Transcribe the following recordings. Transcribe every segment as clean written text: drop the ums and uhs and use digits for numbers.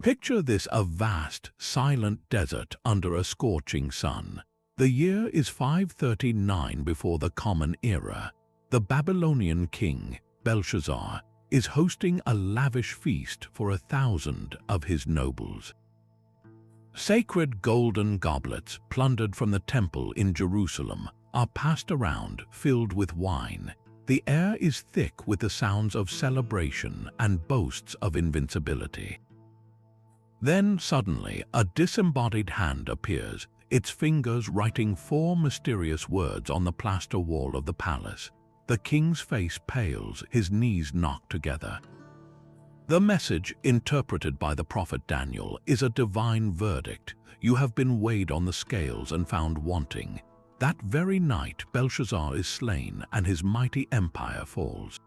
Picture this: a vast, silent desert under a scorching sun. The year is 539 before the Common Era. The Babylonian king, Belshazzar, is hosting a lavish feast for 1,000 of his nobles. Sacred golden goblets, plundered from the temple in Jerusalem, are passed around, filled with wine. The air is thick with the sounds of celebration and boasts of invincibility. Then suddenly, a disembodied hand appears, its fingers writing 4 mysterious words on the plaster wall of the palace. The king's face pales, his knees knock together. The message, interpreted by the prophet Daniel, is a divine verdict. You have been weighed on the scales and found wanting. That very night, Belshazzar is slain and his mighty empire falls.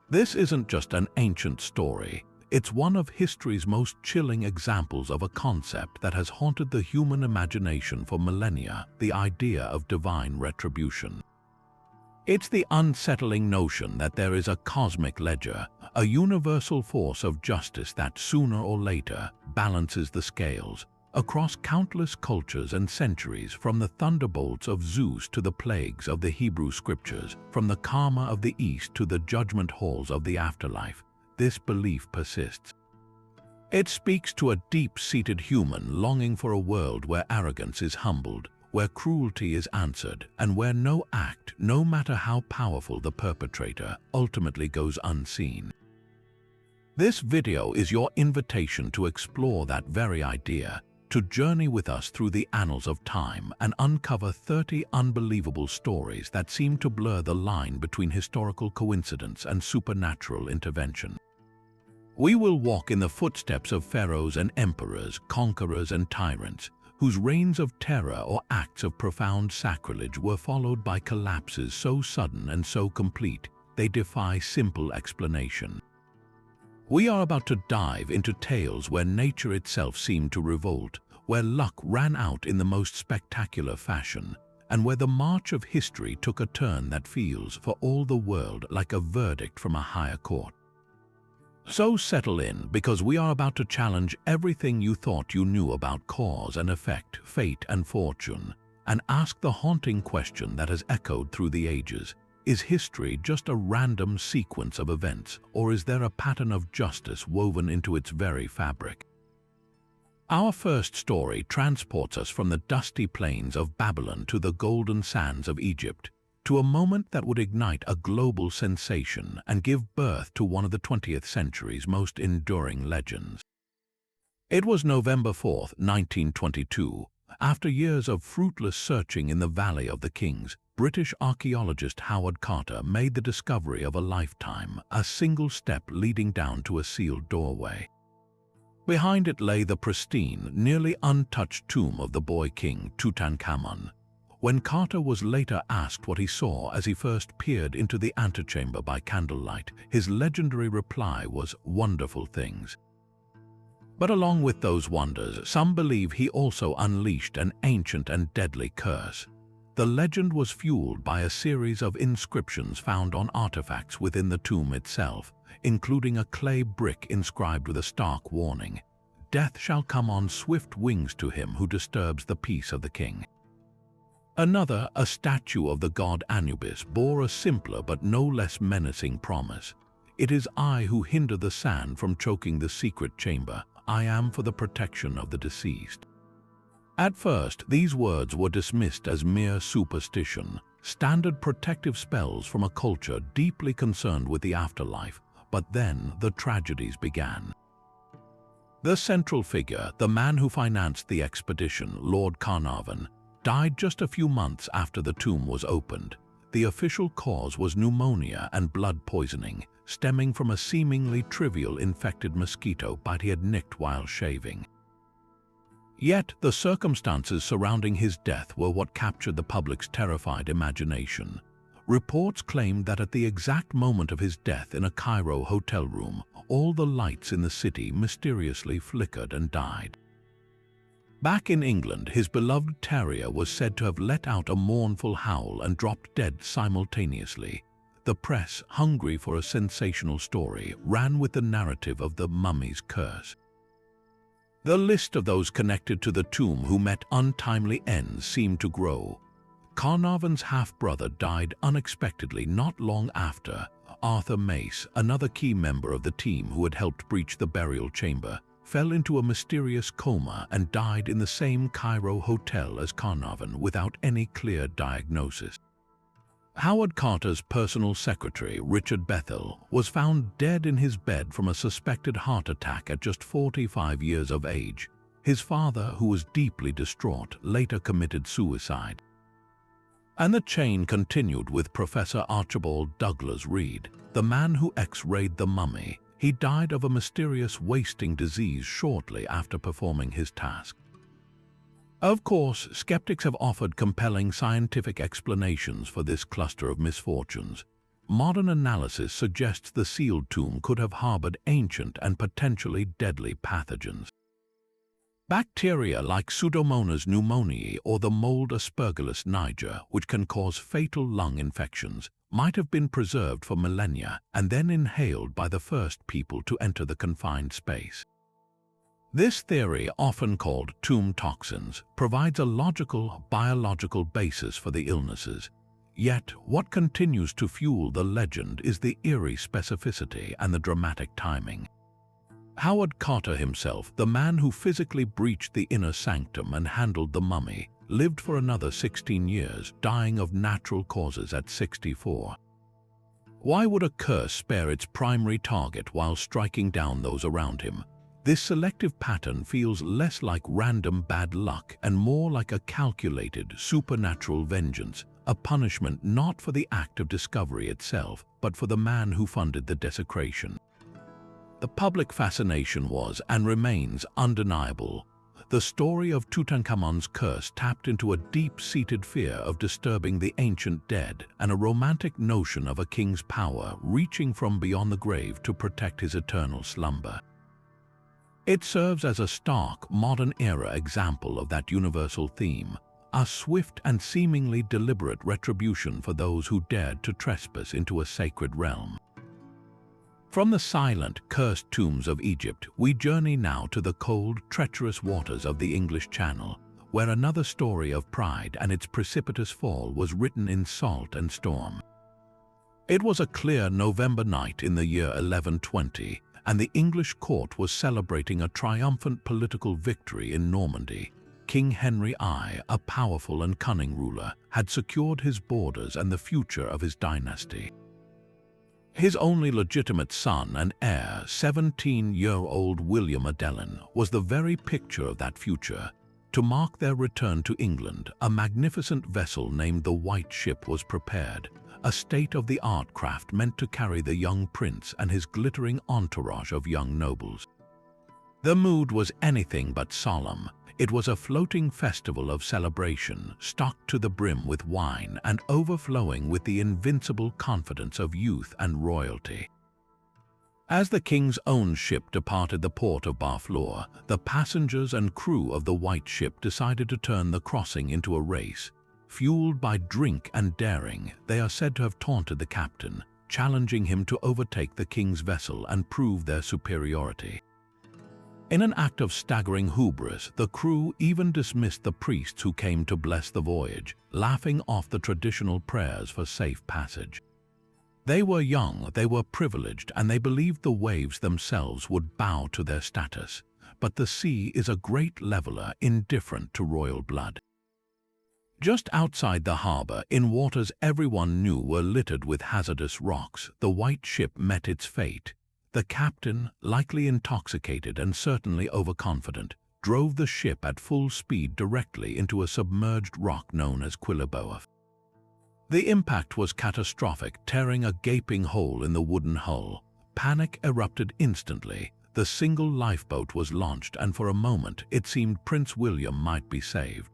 This isn't just an ancient story. It's one of history's most chilling examples of a concept that has haunted the human imagination for millennia: the idea of divine retribution. It's the unsettling notion that there is a cosmic ledger, a universal force of justice that sooner or later balances the scales. Across countless cultures and centuries, from the thunderbolts of Zeus to the plagues of the Hebrew scriptures, from the karma of the East to the judgment halls of the afterlife, this belief persists. It speaks to a deep-seated human longing for a world where arrogance is humbled, where cruelty is answered, and where no act, no matter how powerful the perpetrator, ultimately goes unseen. This video is your invitation to explore that very idea, to journey with us through the annals of time and uncover 30 unbelievable stories that seem to blur the line between historical coincidence and supernatural intervention. We will walk in the footsteps of pharaohs and emperors, conquerors and tyrants, whose reigns of terror or acts of profound sacrilege were followed by collapses so sudden and so complete they defy simple explanation. We are about to dive into tales where nature itself seemed to revolt, where luck ran out in the most spectacular fashion, and where the march of history took a turn that feels, for all the world, like a verdict from a higher court. So settle in, because we are about to challenge everything you thought you knew about cause and effect, fate and fortune, and ask the haunting question that has echoed through the ages: is history just a random sequence of events, or is there a pattern of justice woven into its very fabric? Our first story transports us from the dusty plains of Babylon to the golden sands of Egypt, to a moment that would ignite a global sensation and give birth to one of the 20th century's most enduring legends. It was November 4th, 1922. After years of fruitless searching in the Valley of the Kings, British archaeologist Howard Carter made the discovery of a lifetime, a single step leading down to a sealed doorway. Behind it lay the pristine, nearly untouched tomb of the boy king Tutankhamun. When Carter was later asked what he saw as he first peered into the antechamber by candlelight, his legendary reply was "wonderful things." But along with those wonders, some believe he also unleashed an ancient and deadly curse. The legend was fueled by a series of inscriptions found on artifacts within the tomb itself, including a clay brick inscribed with a stark warning: "Death shall come on swift wings to him who disturbs the peace of the king." Another, a statue of the god Anubis, bore a simpler but no less menacing promise: "It is I who hinder the sand from choking the secret chamber. I am for the protection of the deceased." At first, these words were dismissed as mere superstition, standard protective spells from a culture deeply concerned with the afterlife. But then the tragedies began. The central figure, the man who financed the expedition, Lord Carnarvon, died just a few months after the tomb was opened. The official cause was pneumonia and blood poisoning, stemming from a seemingly trivial infected mosquito bite he had nicked while shaving. Yet the circumstances surrounding his death were what captured the public's terrified imagination. Reports claimed that at the exact moment of his death in a Cairo hotel room, all the lights in the city mysteriously flickered and died. Back in England, his beloved terrier was said to have let out a mournful howl and dropped dead simultaneously. The press, hungry for a sensational story, ran with the narrative of the mummy's curse. The list of those connected to the tomb who met untimely ends seemed to grow. Carnarvon's half-brother died unexpectedly not long after. Arthur Mace, another key member of the team who had helped breach the burial chamber, fell into a mysterious coma and died in the same Cairo hotel as Carnarvon without any clear diagnosis. Howard Carter's personal secretary, Richard Bethel, was found dead in his bed from a suspected heart attack at just 45 years of age. His father, who was deeply distraught, later committed suicide. And the chain continued with Professor Archibald Douglas Reed, the man who X-rayed the mummy. He died of a mysterious wasting disease shortly after performing his task. Of course, skeptics have offered compelling scientific explanations for this cluster of misfortunes. Modern analysis suggests the sealed tomb could have harbored ancient and potentially deadly pathogens. Bacteria like Pseudomonas pneumoniae or the mold Aspergillus niger, which can cause fatal lung infections, might have been preserved for millennia and then inhaled by the first people to enter the confined space. This theory, often called tomb toxins, provides a logical, biological basis for the illnesses. Yet, what continues to fuel the legend is the eerie specificity and the dramatic timing. Howard Carter himself, the man who physically breached the inner sanctum and handled the mummy, lived for another 16 years, dying of natural causes at 64. Why would a curse spare its primary target while striking down those around him? This selective pattern feels less like random bad luck and more like a calculated, supernatural vengeance, a punishment not for the act of discovery itself, but for the man who funded the desecration. The public fascination was, and remains, undeniable. The story of Tutankhamun's curse tapped into a deep-seated fear of disturbing the ancient dead and a romantic notion of a king's power reaching from beyond the grave to protect his eternal slumber. It serves as a stark, modern-era example of that universal theme, a swift and seemingly deliberate retribution for those who dared to trespass into a sacred realm. From the silent, cursed tombs of Egypt, we journey now to the cold, treacherous waters of the English Channel, where another story of pride and its precipitous fall was written in salt and storm. It was a clear November night in the year 1120, and the English court was celebrating a triumphant political victory in Normandy. King Henry I, a powerful and cunning ruler, had secured his borders and the future of his dynasty. His only legitimate son and heir, 17-year-old William Adelin, was the very picture of that future. To mark their return to England, a magnificent vessel named the White Ship was prepared, a state-of-the-art craft meant to carry the young prince and his glittering entourage of young nobles. The mood was anything but solemn. It was a floating festival of celebration, stocked to the brim with wine and overflowing with the invincible confidence of youth and royalty. As the king's own ship departed the port of Barfleur, the passengers and crew of the White Ship decided to turn the crossing into a race. Fueled by drink and daring, they are said to have taunted the captain, challenging him to overtake the king's vessel and prove their superiority. In an act of staggering hubris, the crew even dismissed the priests who came to bless the voyage, laughing off the traditional prayers for safe passage. They were young, they were privileged, and they believed the waves themselves would bow to their status. But the sea is a great leveler, indifferent to royal blood. Just outside the harbor, in waters everyone knew were littered with hazardous rocks, the White Ship met its fate. The captain, likely intoxicated and certainly overconfident, drove the ship at full speed directly into a submerged rock known as Quilliboa. The impact was catastrophic, tearing a gaping hole in the wooden hull. Panic erupted instantly. The single lifeboat was launched, and for a moment it seemed Prince William might be saved.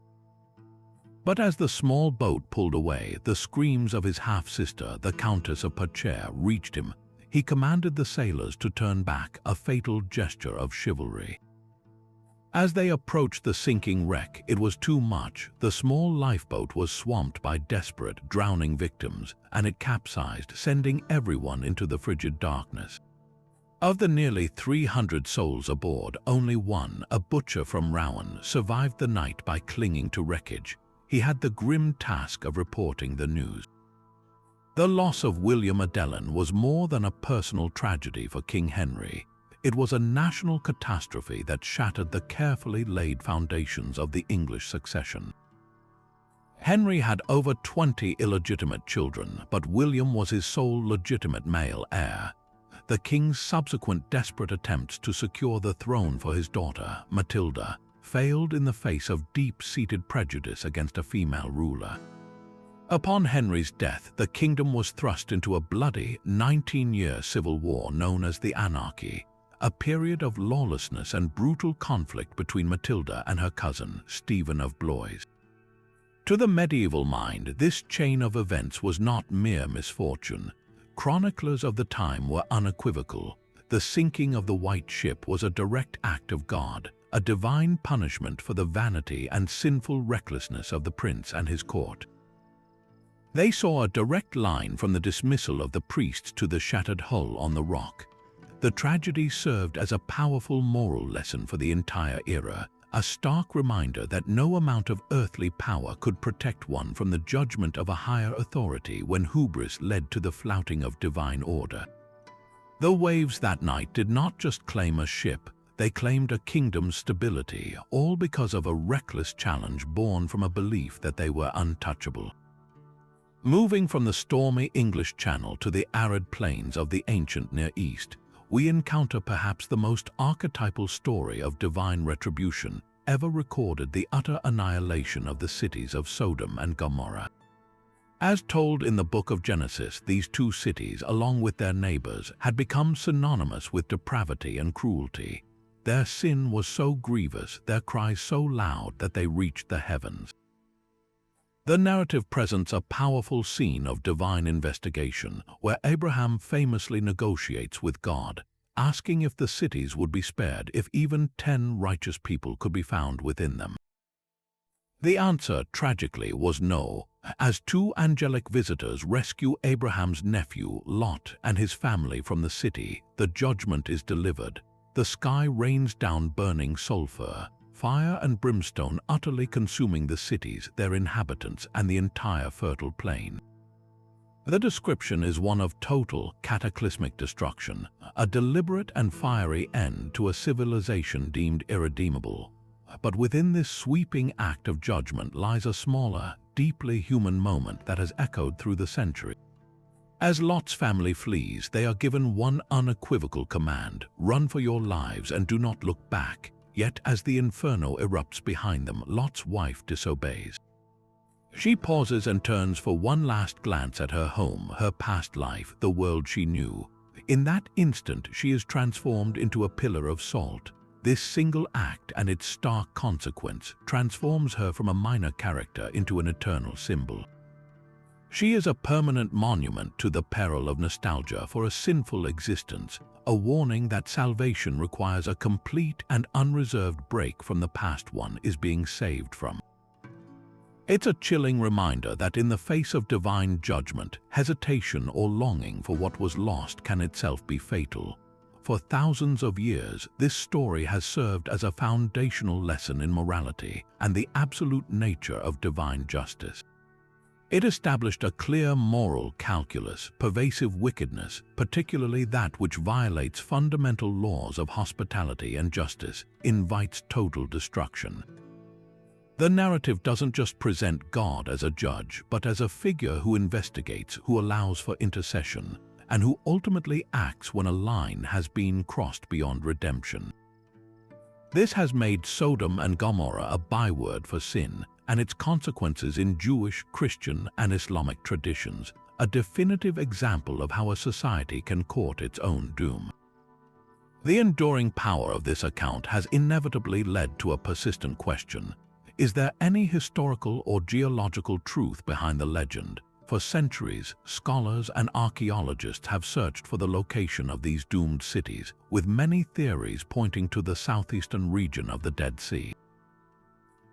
But as the small boat pulled away, the screams of his half-sister, the Countess of Poitiers, reached him. He commanded the sailors to turn back, a fatal gesture of chivalry. As they approached the sinking wreck, it was too much. The small lifeboat was swamped by desperate, drowning victims, and it capsized, sending everyone into the frigid darkness. Of the nearly 300 souls aboard, only one, a butcher from Rouen, survived the night by clinging to wreckage. He had the grim task of reporting the news. The loss of William Adelin was more than a personal tragedy for King Henry. It was a national catastrophe that shattered the carefully laid foundations of the English succession. Henry had over 20 illegitimate children, but William was his sole legitimate male heir. The king's subsequent desperate attempts to secure the throne for his daughter, Matilda, failed in the face of deep-seated prejudice against a female ruler. Upon Henry's death, the kingdom was thrust into a bloody 19-year civil war known as the Anarchy, a period of lawlessness and brutal conflict between Matilda and her cousin, Stephen of Blois. To the medieval mind, this chain of events was not mere misfortune. Chroniclers of the time were unequivocal. The sinking of the White Ship was a direct act of God, a divine punishment for the vanity and sinful recklessness of the prince and his court. They saw a direct line from the dismissal of the priests to the shattered hull on the rock. The tragedy served as a powerful moral lesson for the entire era, a stark reminder that no amount of earthly power could protect one from the judgment of a higher authority when hubris led to the flouting of divine order. The waves that night did not just claim a ship, they claimed a kingdom's stability, all because of a reckless challenge born from a belief that they were untouchable. Moving from the stormy English Channel to the arid plains of the ancient Near East, we encounter perhaps the most archetypal story of divine retribution ever recorded: the utter annihilation of the cities of Sodom and Gomorrah. As told in the book of Genesis, these two cities, along with their neighbors, had become synonymous with depravity and cruelty. Their sin was so grievous, their cries so loud that they reached the heavens. The narrative presents a powerful scene of divine investigation, where Abraham famously negotiates with God, asking if the cities would be spared if even 10 righteous people could be found within them. The answer, tragically, was no. As 2 angelic visitors rescue Abraham's nephew, Lot, and his family from the city, the judgment is delivered. The sky rains down burning sulfur, fire and brimstone utterly consuming the cities, their inhabitants, and the entire fertile plain. The description is one of total, cataclysmic destruction, a deliberate and fiery end to a civilization deemed irredeemable. But within this sweeping act of judgment lies a smaller, deeply human moment that has echoed through the centuries. As Lot's family flees, they are given one unequivocal command: run for your lives and do not look back. Yet as the inferno erupts behind them, Lot's wife disobeys. She pauses and turns for one last glance at her home, her past life, the world she knew. In that instant, she is transformed into a pillar of salt. This single act and its stark consequence transforms her from a minor character into an eternal symbol. She is a permanent monument to the peril of nostalgia for a sinful existence, a warning that salvation requires a complete and unreserved break from the past one is being saved from. It's a chilling reminder that in the face of divine judgment, hesitation or longing for what was lost can itself be fatal. For thousands of years, this story has served as a foundational lesson in morality and the absolute nature of divine justice. It established a clear moral calculus: pervasive wickedness, particularly that which violates fundamental laws of hospitality and justice, invites total destruction. The narrative doesn't just present God as a judge, but as a figure who investigates, who allows for intercession, and who ultimately acts when a line has been crossed beyond redemption. This has made Sodom and Gomorrah a byword for sin, and its consequences in Jewish, Christian, and Islamic traditions, a definitive example of how a society can court its own doom. The enduring power of this account has inevitably led to a persistent question: is there any historical or geological truth behind the legend? For centuries, scholars and archaeologists have searched for the location of these doomed cities, with many theories pointing to the southeastern region of the Dead Sea.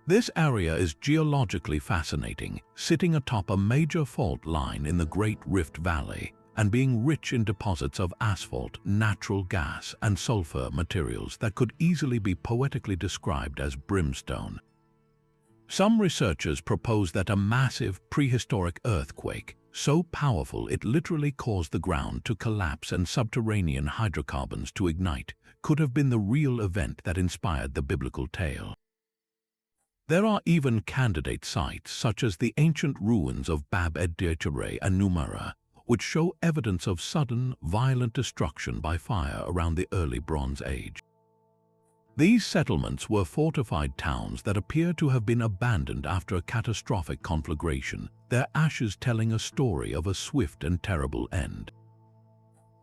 This area is geologically fascinating, sitting atop a major fault line in the Great Rift Valley, and being rich in deposits of asphalt, natural gas, and sulfur materials that could easily be poetically described as brimstone. Some researchers propose that a massive prehistoric earthquake, so powerful it literally caused the ground to collapse and subterranean hydrocarbons to ignite, could have been the real event that inspired the biblical tale. There are even candidate sites such as the ancient ruins of Bab-ed-Dirchare and Numara, which show evidence of sudden, violent destruction by fire around the early Bronze Age. These settlements were fortified towns that appear to have been abandoned after a catastrophic conflagration, their ashes telling a story of a swift and terrible end.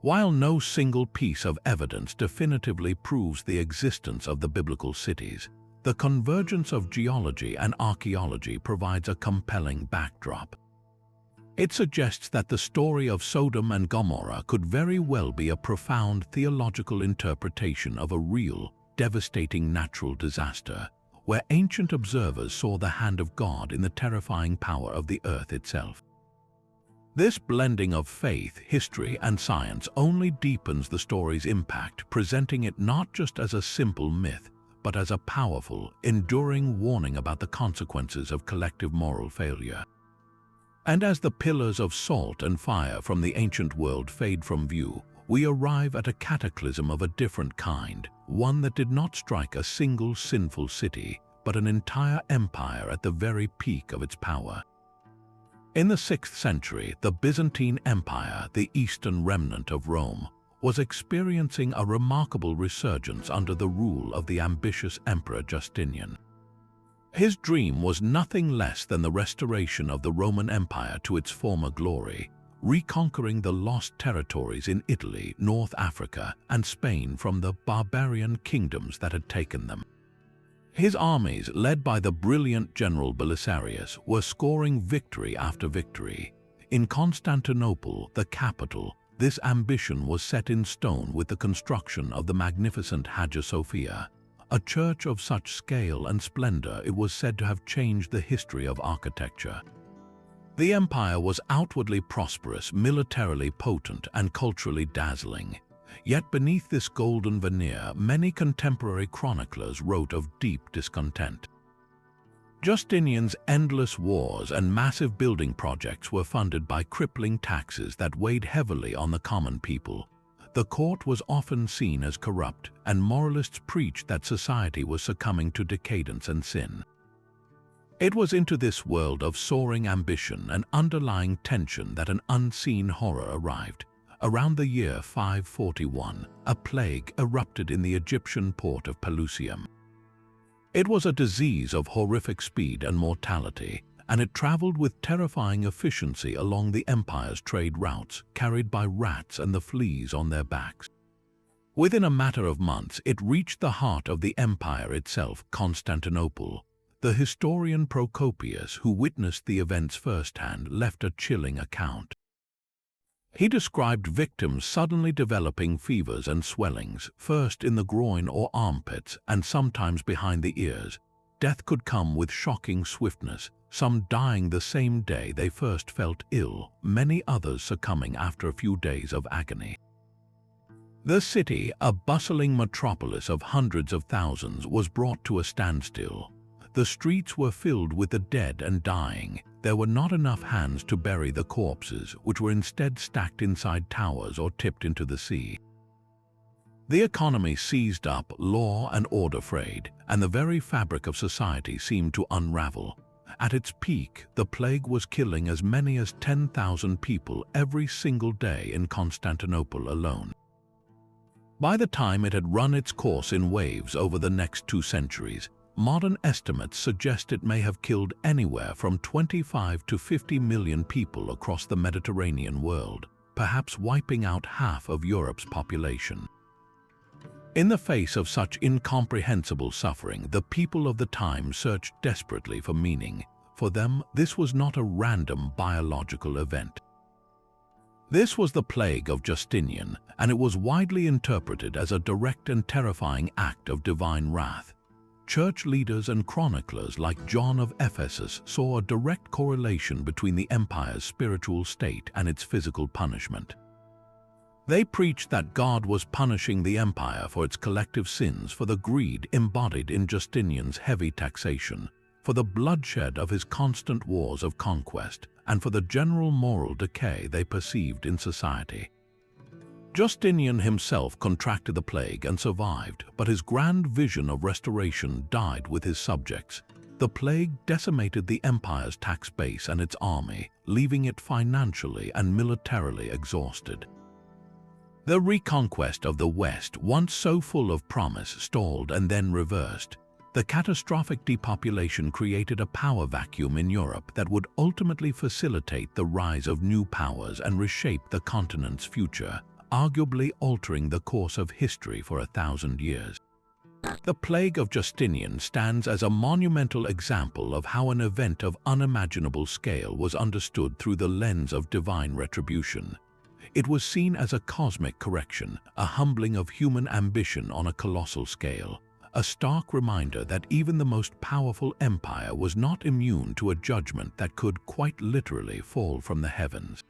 While no single piece of evidence definitively proves the existence of the biblical cities, the convergence of geology and archaeology provides a compelling backdrop. It suggests that the story of Sodom and Gomorrah could very well be a profound theological interpretation of a real, devastating natural disaster, where ancient observers saw the hand of God in the terrifying power of the earth itself. This blending of faith, history, and science only deepens the story's impact, presenting it not just as a simple myth, but as a powerful, enduring warning about the consequences of collective moral failure. And as the pillars of salt and fire from the ancient world fade from view, we arrive at a cataclysm of a different kind, one that did not strike a single sinful city, but an entire empire at the very peak of its power. In the 6th century, the Byzantine Empire, the eastern remnant of Rome, was experiencing a remarkable resurgence under the rule of the ambitious Emperor Justinian. His dream was nothing less than the restoration of the Roman Empire to its former glory, reconquering the lost territories in Italy, North Africa, and Spain from the barbarian kingdoms that had taken them. His armies, led by the brilliant general Belisarius, were scoring victory after victory. In Constantinople, the capital, this ambition was set in stone with the construction of the magnificent Hagia Sophia, a church of such scale and splendor it was said to have changed the history of architecture. The empire was outwardly prosperous, militarily potent, and culturally dazzling. Yet beneath this golden veneer, many contemporary chroniclers wrote of deep discontent. Justinian's endless wars and massive building projects were funded by crippling taxes that weighed heavily on the common people. The court was often seen as corrupt, and moralists preached that society was succumbing to decadence and sin. It was into this world of soaring ambition and underlying tension that an unseen horror arrived. Around the year 541, a plague erupted in the Egyptian port of Pelusium. It was a disease of horrific speed and mortality, and it traveled with terrifying efficiency along the empire's trade routes, carried by rats and the fleas on their backs. Within a matter of months, it reached the heart of the empire itself, Constantinople. The historian Procopius, who witnessed the events firsthand, left a chilling account. He described victims suddenly developing fevers and swellings, first in the groin or armpits and sometimes behind the ears. Death could come with shocking swiftness, some dying the same day they first felt ill, many others succumbing after a few days of agony. The city, a bustling metropolis of hundreds of thousands, was brought to a standstill. The streets were filled with the dead and dying. There were not enough hands to bury the corpses, which were instead stacked inside towers or tipped into the sea. The economy seized up, law and order frayed, and the very fabric of society seemed to unravel. At its peak, the plague was killing as many as 10,000 people every single day in Constantinople alone. By the time it had run its course in waves over the next 2 centuries, modern estimates suggest it may have killed anywhere from 25 to 50 million people across the Mediterranean world, perhaps wiping out half of Europe's population. In the face of such incomprehensible suffering, the people of the time searched desperately for meaning. For them, this was not a random biological event. This was the plague of Justinian, and it was widely interpreted as a direct and terrifying act of divine wrath. Church leaders and chroniclers like John of Ephesus saw a direct correlation between the empire's spiritual state and its physical punishment. They preached that God was punishing the empire for its collective sins, for the greed embodied in Justinian's heavy taxation, for the bloodshed of his constant wars of conquest, and for the general moral decay they perceived in society. Justinian himself contracted the plague and survived, but his grand vision of restoration died with his subjects. The plague decimated the empire's tax base and its army, leaving it financially and militarily exhausted. The reconquest of the West, once so full of promise, stalled and then reversed. The catastrophic depopulation created a power vacuum in Europe that would ultimately facilitate the rise of new powers and reshape the continent's future, arguably altering the course of history for 1,000 years. The plague of Justinian stands as a monumental example of how an event of unimaginable scale was understood through the lens of divine retribution. It was seen as a cosmic correction, a humbling of human ambition on a colossal scale, a stark reminder that even the most powerful empire was not immune to a judgment that could quite literally fall from the heavens.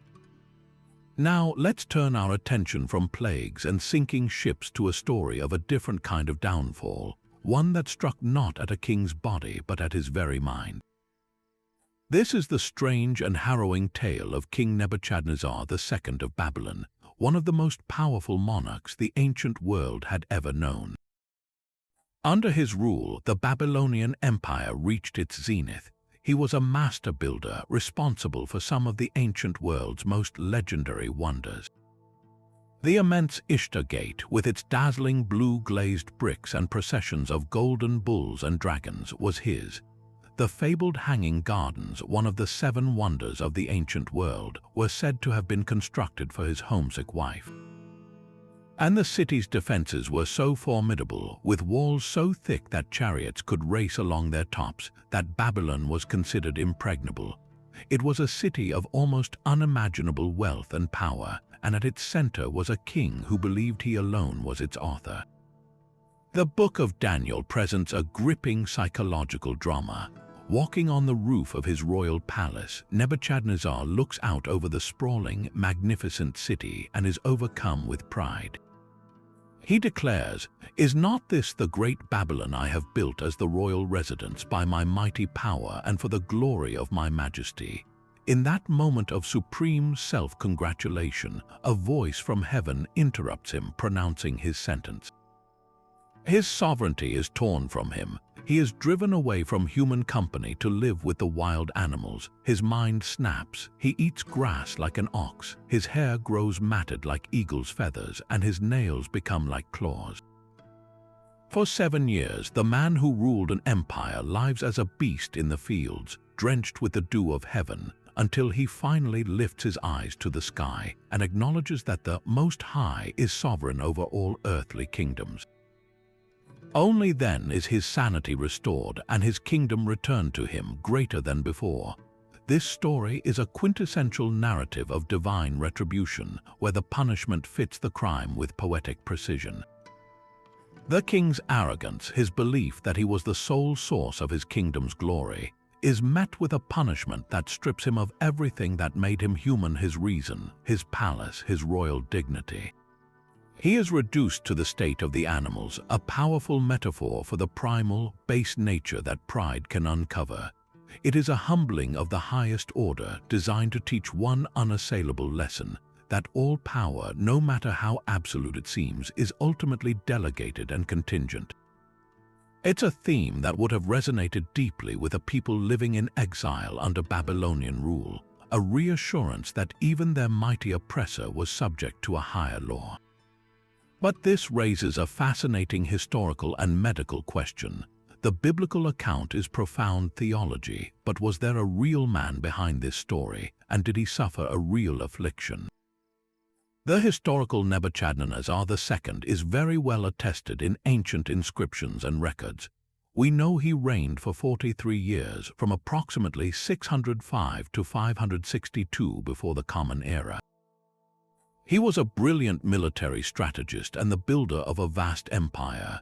Now let's turn our attention from plagues and sinking ships to a story of a different kind of downfall, one that struck not at a king's body but at his very mind. This is the strange and harrowing tale of King Nebuchadnezzar II of Babylon, one of the most powerful monarchs the ancient world had ever known. Under his rule, the Babylonian Empire reached its zenith. He was a master builder responsible for some of the ancient world's most legendary wonders. The immense Ishtar Gate, with its dazzling blue-glazed bricks and processions of golden bulls and dragons, was his. The fabled Hanging Gardens, one of the 7 wonders of the ancient world, were said to have been constructed for his homesick wife. And the city's defenses were so formidable, with walls so thick that chariots could race along their tops, that Babylon was considered impregnable. It was a city of almost unimaginable wealth and power, and at its center was a king who believed he alone was its author. The Book of Daniel presents a gripping psychological drama. Walking on the roof of his royal palace, Nebuchadnezzar looks out over the sprawling, magnificent city and is overcome with pride. He declares, "Is not this the great Babylon I have built as the royal residence by my mighty power and for the glory of my majesty?" In that moment of supreme self-congratulation, a voice from heaven interrupts him, pronouncing his sentence. His sovereignty is torn from him. He is driven away from human company to live with the wild animals. His mind snaps. He eats grass like an ox. His hair grows matted like eagle's feathers, and his nails become like claws. For 7 years, the man who ruled an empire lives as a beast in the fields, drenched with the dew of heaven, until he finally lifts his eyes to the sky and acknowledges that the Most High is sovereign over all earthly kingdoms. Only then is his sanity restored and his kingdom returned to him greater than before. This story is a quintessential narrative of divine retribution, where the punishment fits the crime with poetic precision. The king's arrogance, his belief that he was the sole source of his kingdom's glory, is met with a punishment that strips him of everything that made him human: his reason, his palace, his royal dignity. He is reduced to the state of the animals, a powerful metaphor for the primal, base nature that pride can uncover. It is a humbling of the highest order, designed to teach one unassailable lesson: that all power, no matter how absolute it seems, is ultimately delegated and contingent. It's a theme that would have resonated deeply with a people living in exile under Babylonian rule, a reassurance that even their mighty oppressor was subject to a higher law. But this raises a fascinating historical and medical question. The biblical account is profound theology, but was there a real man behind this story, and did he suffer a real affliction? The historical Nebuchadnezzar II is very well attested in ancient inscriptions and records. We know he reigned for 43 years, from approximately 605 to 562 before the Common Era. He was a brilliant military strategist and the builder of a vast empire.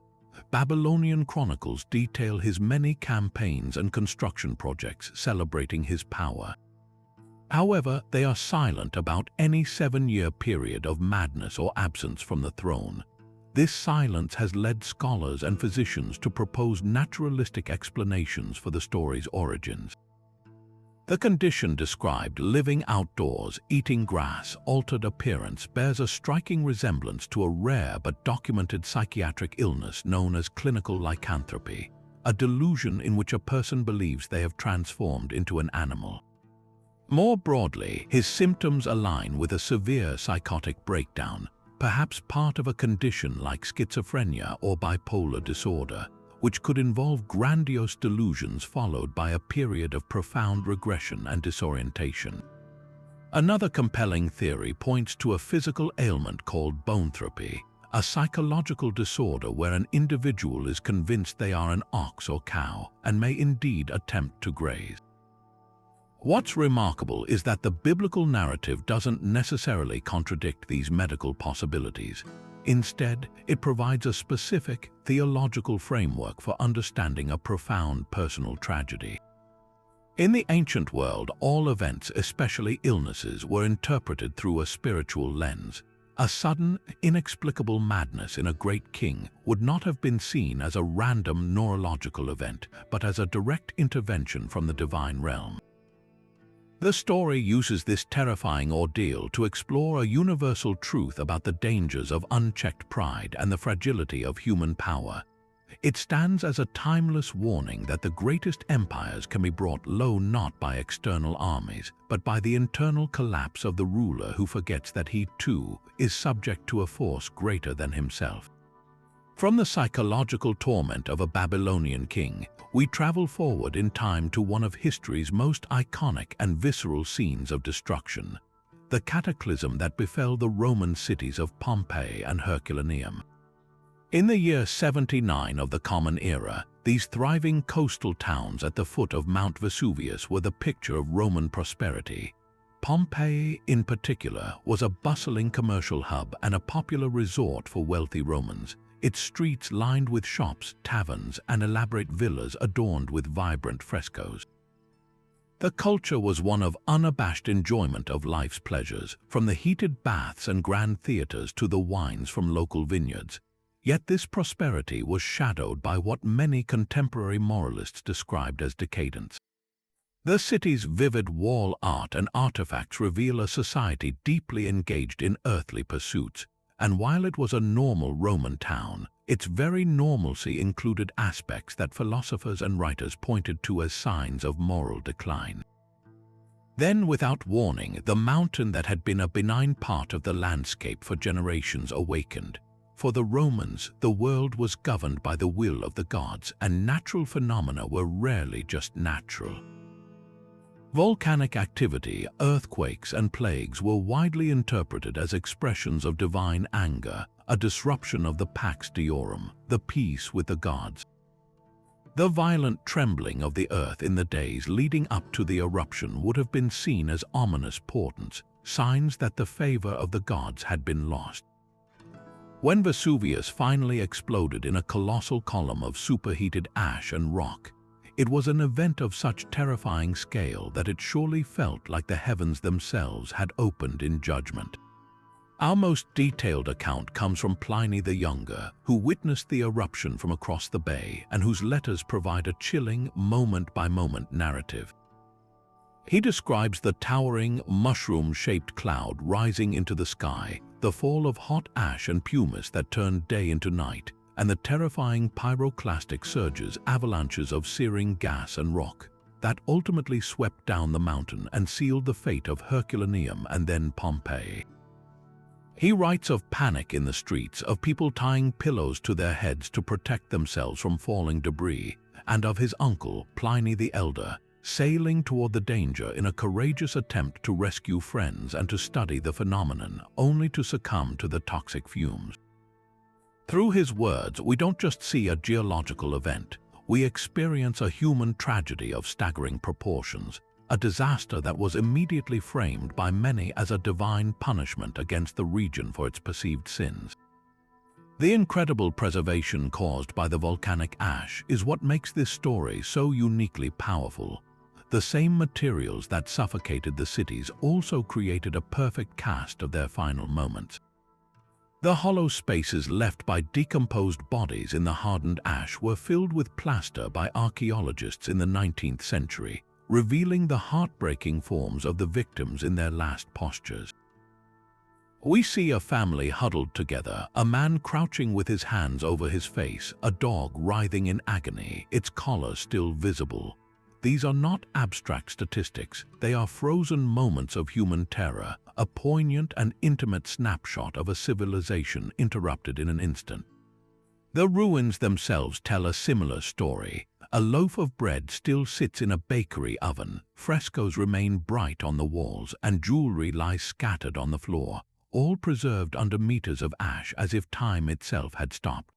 Babylonian chronicles detail his many campaigns and construction projects, celebrating his power. However, they are silent about any 7-year period of madness or absence from the throne. This silence has led scholars and physicians to propose naturalistic explanations for the story's origins. The condition described, living outdoors, eating grass, altered appearance, bears a striking resemblance to a rare but documented psychiatric illness known as clinical lycanthropy, a delusion in which a person believes they have transformed into an animal. More broadly, his symptoms align with a severe psychotic breakdown, perhaps part of a condition like schizophrenia or bipolar disorder, which could involve grandiose delusions followed by a period of profound regression and disorientation. Another compelling theory points to a physical ailment called boanthropy, a psychological disorder where an individual is convinced they are an ox or cow and may indeed attempt to graze. What's remarkable is that the biblical narrative doesn't necessarily contradict these medical possibilities. Instead, it provides a specific theological framework for understanding a profound personal tragedy. In the ancient world, all events, especially illnesses, were interpreted through a spiritual lens. A sudden, inexplicable madness in a great king would not have been seen as a random neurological event, but as a direct intervention from the divine realm. The story uses this terrifying ordeal to explore a universal truth about the dangers of unchecked pride and the fragility of human power. It stands as a timeless warning that the greatest empires can be brought low not by external armies, but by the internal collapse of the ruler who forgets that he, too, is subject to a force greater than himself. From the psychological torment of a Babylonian king, we travel forward in time to one of history's most iconic and visceral scenes of destruction, the cataclysm that befell the Roman cities of Pompeii and Herculaneum. In the year 79 of the Common Era, these thriving coastal towns at the foot of Mount Vesuvius were the picture of Roman prosperity. Pompeii, in particular, was a bustling commercial hub and a popular resort for wealthy Romans, its streets lined with shops, taverns, and elaborate villas adorned with vibrant frescoes. The culture was one of unabashed enjoyment of life's pleasures, from the heated baths and grand theaters to the wines from local vineyards. Yet this prosperity was shadowed by what many contemporary moralists described as decadence. The city's vivid wall art and artifacts reveal a society deeply engaged in earthly pursuits, and while it was a normal Roman town, its very normalcy included aspects that philosophers and writers pointed to as signs of moral decline. Then, without warning, the mountain that had been a benign part of the landscape for generations awakened. For the Romans, the world was governed by the will of the gods, and natural phenomena were rarely just natural. Volcanic activity, earthquakes, and plagues were widely interpreted as expressions of divine anger, a disruption of the Pax Deorum, the peace with the gods. The violent trembling of the earth in the days leading up to the eruption would have been seen as ominous portents, signs that the favor of the gods had been lost. When Vesuvius finally exploded in a colossal column of superheated ash and rock, it was an event of such terrifying scale that it surely felt like the heavens themselves had opened in judgment. Our most detailed account comes from Pliny the Younger, who witnessed the eruption from across the bay and whose letters provide a chilling, moment-by-moment narrative. He describes the towering, mushroom-shaped cloud rising into the sky, the fall of hot ash and pumice that turned day into night, and the terrifying pyroclastic surges, avalanches of searing gas and rock, that ultimately swept down the mountain and sealed the fate of Herculaneum and then Pompeii. He writes of panic in the streets, of people tying pillows to their heads to protect themselves from falling debris, and of his uncle, Pliny the Elder, sailing toward the danger in a courageous attempt to rescue friends and to study the phenomenon, only to succumb to the toxic fumes. Through his words, we don't just see a geological event, we experience a human tragedy of staggering proportions, a disaster that was immediately framed by many as a divine punishment against the region for its perceived sins. The incredible preservation caused by the volcanic ash is what makes this story so uniquely powerful. the same materials that suffocated the cities also created a perfect cast of their final moments. The hollow spaces left by decomposed bodies in the hardened ash were filled with plaster by archaeologists in the 19th century, revealing the heartbreaking forms of the victims in their last postures. We see a family huddled together, a man crouching with his hands over his face, a dog writhing in agony, its collar still visible. These are not abstract statistics, they are frozen moments of human terror, a poignant and intimate snapshot of a civilization interrupted in an instant. The ruins themselves tell a similar story. A loaf of bread still sits in a bakery oven, frescoes remain bright on the walls, and jewelry lies scattered on the floor, all preserved under meters of ash as if time itself had stopped.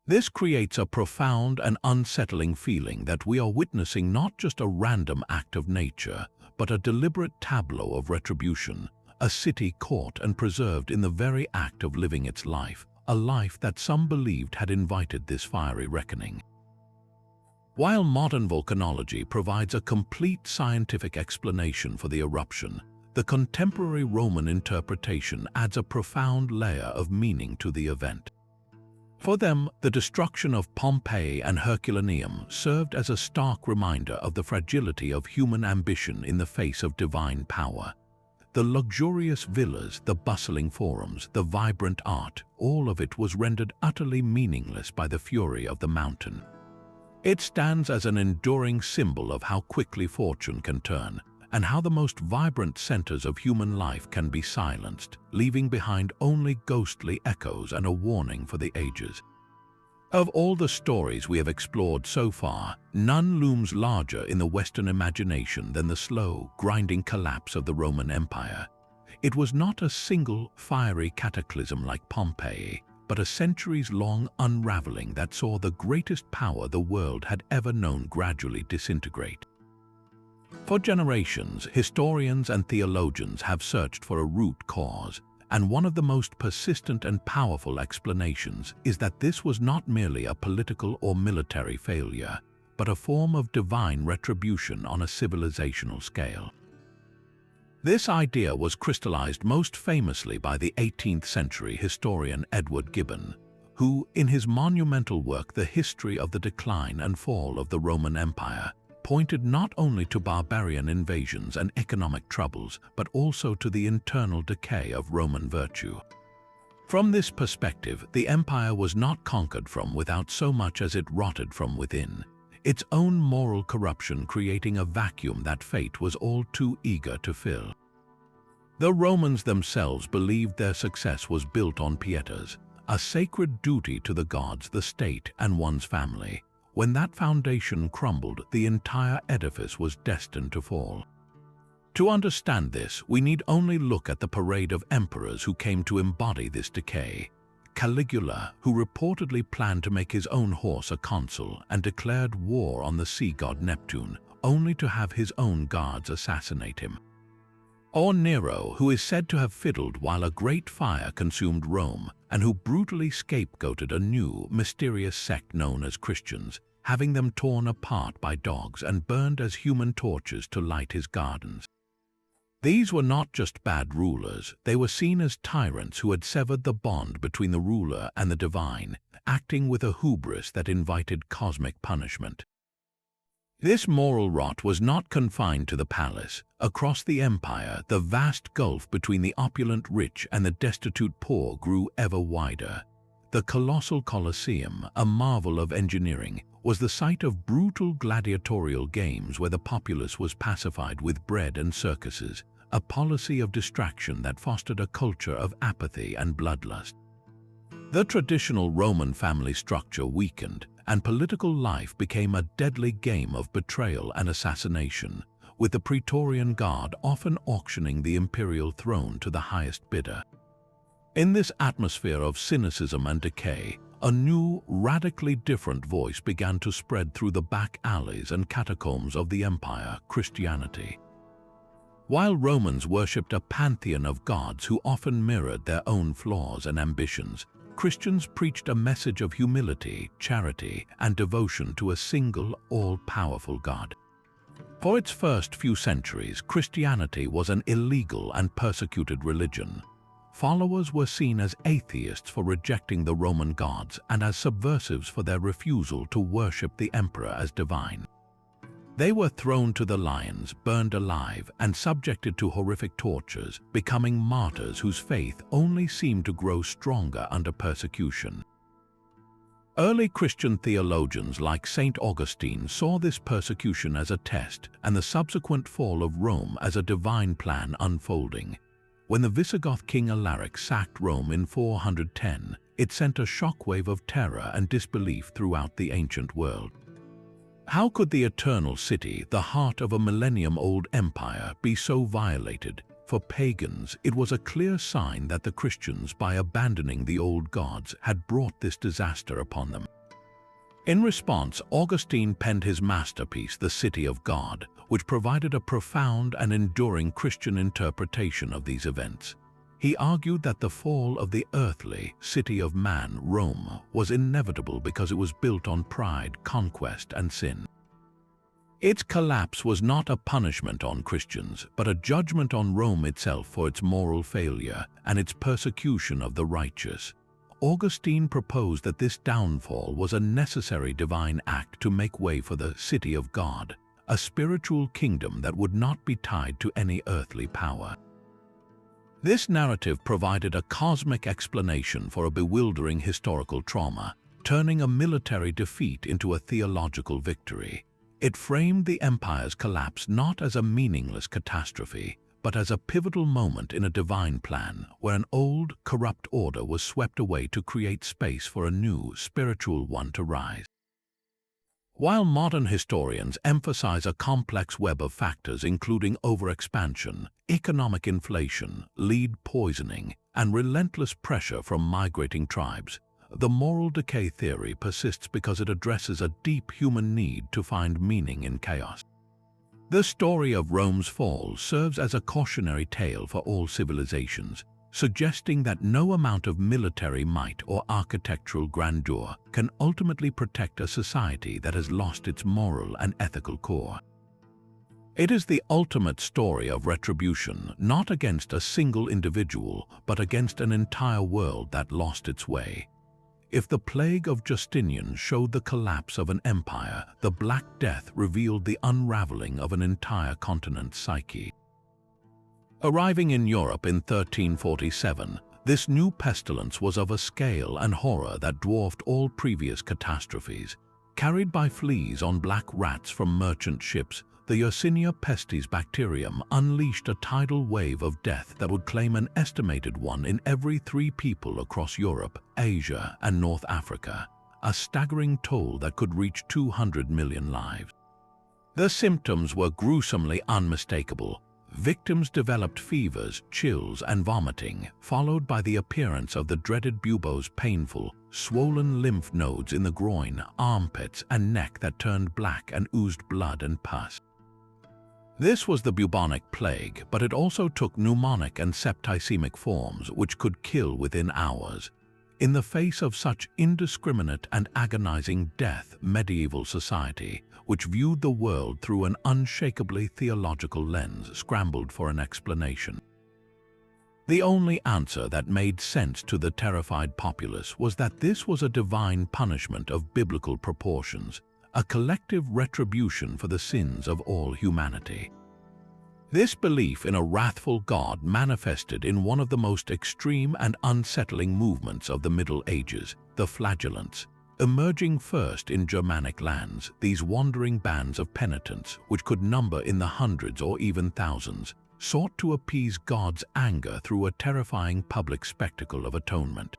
This creates a profound and unsettling feeling that we are witnessing not just a random act of nature, but a deliberate tableau of retribution, a city caught and preserved in the very act of living its life, a life that some believed had invited this fiery reckoning. While modern volcanology provides a complete scientific explanation for the eruption, the contemporary Roman interpretation adds a profound layer of meaning to the event. For them, the destruction of Pompeii and Herculaneum served as a stark reminder of the fragility of human ambition in the face of divine power. The luxurious villas, the bustling forums, the vibrant art, all of it was rendered utterly meaningless by the fury of the mountain. It stands as an enduring symbol of how quickly fortune can turn, and how the most vibrant centers of human life can be silenced, leaving behind only ghostly echoes and a warning for the ages. Of all the stories we have explored so far, none looms larger in the Western imagination than the slow, grinding collapse of the Roman Empire. It was not a single, fiery cataclysm like Pompeii, but a centuries-long unraveling that saw the greatest power the world had ever known gradually disintegrate. For generations, historians and theologians have searched for a root cause, and one of the most persistent and powerful explanations is that this was not merely a political or military failure, but a form of divine retribution on a civilizational scale. This idea was crystallized most famously by the 18th century historian Edward Gibbon, who, in his monumental work The History of the Decline and Fall of the Roman Empire, pointed not only to barbarian invasions and economic troubles, but also to the internal decay of Roman virtue. From this perspective, the empire was not conquered from without so much as it rotted from within, its own moral corruption creating a vacuum that fate was all too eager to fill. The Romans themselves believed their success was built on pietas, a sacred duty to the gods, the state, and one's family. When that foundation crumbled, the entire edifice was destined to fall. To understand this, we need only look at the parade of emperors who came to embody this decay. Caligula, who reportedly planned to make his own horse a consul and declared war on the sea god Neptune, only to have his own guards assassinate him. Or Nero, who is said to have fiddled while a great fire consumed Rome, and who brutally scapegoated a new, mysterious sect known as Christians, having them torn apart by dogs and burned as human torches to light his gardens. These were not just bad rulers, they were seen as tyrants who had severed the bond between the ruler and the divine, acting with a hubris that invited cosmic punishment. This moral rot was not confined to the palace. Across the empire, the vast gulf between the opulent rich and the destitute poor grew ever wider. The colossal Colosseum, a marvel of engineering, was the site of brutal gladiatorial games where the populace was pacified with bread and circuses, a policy of distraction that fostered a culture of apathy and bloodlust. The traditional Roman family structure weakened, and political life became a deadly game of betrayal and assassination, with the Praetorian Guard often auctioning the imperial throne to the highest bidder. In this atmosphere of cynicism and decay, a new, radically different voice began to spread through the back alleys and catacombs of the empire: Christianity. While Romans worshipped a pantheon of gods who often mirrored their own flaws and ambitions, Christians preached a message of humility, charity, and devotion to a single, all-powerful God. For its first few centuries, Christianity was an illegal and persecuted religion. Followers were seen as atheists for rejecting the Roman gods and as subversives for their refusal to worship the emperor as divine. They were thrown to the lions, burned alive, and subjected to horrific tortures, becoming martyrs whose faith only seemed to grow stronger under persecution. Early Christian theologians like Saint Augustine saw this persecution as a test and the subsequent fall of Rome as a divine plan unfolding. When the Visigoth king Alaric sacked Rome in 410, it sent a shockwave of terror and disbelief throughout the ancient world. How could the eternal city, the heart of a millennium-old empire, be so violated? For pagans, it was a clear sign that the Christians, by abandoning the old gods, had brought this disaster upon them. In response, Augustine penned his masterpiece, The City of God, which provided a profound and enduring Christian interpretation of these events. He argued that the fall of the earthly city of man, Rome, was inevitable because it was built on pride, conquest, and sin. Its collapse was not a punishment on Christians, but a judgment on Rome itself for its moral failure and its persecution of the righteous. Augustine proposed that this downfall was a necessary divine act to make way for the city of God, a spiritual kingdom that would not be tied to any earthly power. This narrative provided a cosmic explanation for a bewildering historical trauma, turning a military defeat into a theological victory. It framed the empire's collapse not as a meaningless catastrophe, but as a pivotal moment in a divine plan where an old, corrupt order was swept away to create space for a new, spiritual one to rise. While modern historians emphasize a complex web of factors including overexpansion, economic inflation, lead poisoning, and relentless pressure from migrating tribes, the moral decay theory persists because it addresses a deep human need to find meaning in chaos. The story of Rome's fall serves as a cautionary tale for all civilizations, suggesting that no amount of military might or architectural grandeur can ultimately protect a society that has lost its moral and ethical core. It is the ultimate story of retribution, not against a single individual, but against an entire world that lost its way. If the plague of Justinian showed the collapse of an empire, the Black Death revealed the unraveling of an entire continent's psyche. Arriving in Europe in 1347, this new pestilence was of a scale and horror that dwarfed all previous catastrophes. Carried by fleas on black rats from merchant ships, the Yersinia pestis bacterium unleashed a tidal wave of death that would claim an estimated 1 in every 3 people across Europe, Asia, and North Africa, a staggering toll that could reach 200 million lives. The symptoms were gruesomely unmistakable. Victims developed fevers, chills, and vomiting, followed by the appearance of the dreaded buboes, painful, swollen lymph nodes in the groin, armpits, and neck that turned black and oozed blood and pus. This was the bubonic plague, but it also took pneumonic and septicemic forms which could kill within hours. In the face of such indiscriminate and agonizing death, medieval society, which viewed the world through an unshakably theological lens, scrambled for an explanation. The only answer that made sense to the terrified populace was that this was a divine punishment of biblical proportions, a collective retribution for the sins of all humanity. This belief in a wrathful God manifested in one of the most extreme and unsettling movements of the Middle Ages, the flagellants. Emerging first in Germanic lands, these wandering bands of penitents, which could number in the hundreds or even thousands, sought to appease God's anger through a terrifying public spectacle of atonement.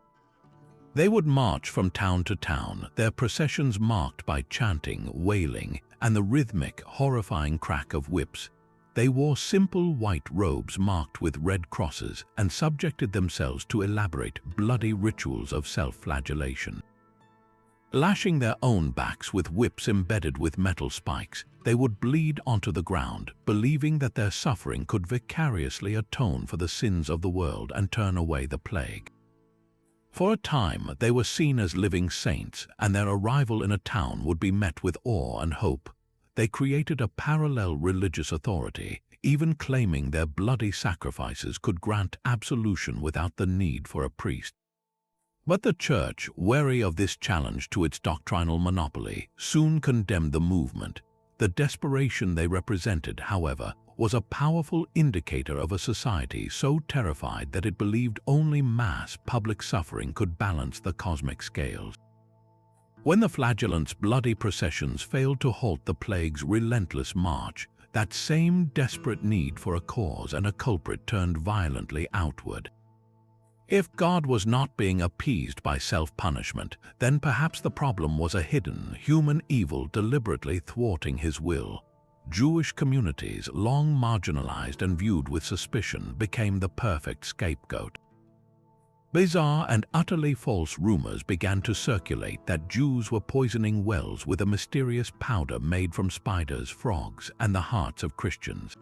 They would march from town to town, their processions marked by chanting, wailing, and the rhythmic, horrifying crack of whips. They wore simple white robes marked with red crosses and subjected themselves to elaborate, bloody rituals of self-flagellation. Lashing their own backs with whips embedded with metal spikes, they would bleed onto the ground, believing that their suffering could vicariously atone for the sins of the world and turn away the plague. For a time, they were seen as living saints, and their arrival in a town would be met with awe and hope. they created a parallel religious authority, even claiming their bloody sacrifices could grant absolution without the need for a priest. But the Church, wary of this challenge to its doctrinal monopoly, soon condemned the movement. The desperation they represented, however, was a powerful indicator of a society so terrified that it believed only mass public suffering could balance the cosmic scales. When the flagellant's bloody processions failed to halt the plague's relentless march, that same desperate need for a cause and a culprit turned violently outward. If God was not being appeased by self-punishment, then perhaps the problem was a hidden, human evil deliberately thwarting his will. Jewish communities, long marginalized and viewed with suspicion, became the perfect scapegoat. Bizarre and utterly false rumors began to circulate that Jews were poisoning wells with a mysterious powder made from spiders, frogs, and the hearts of Christians.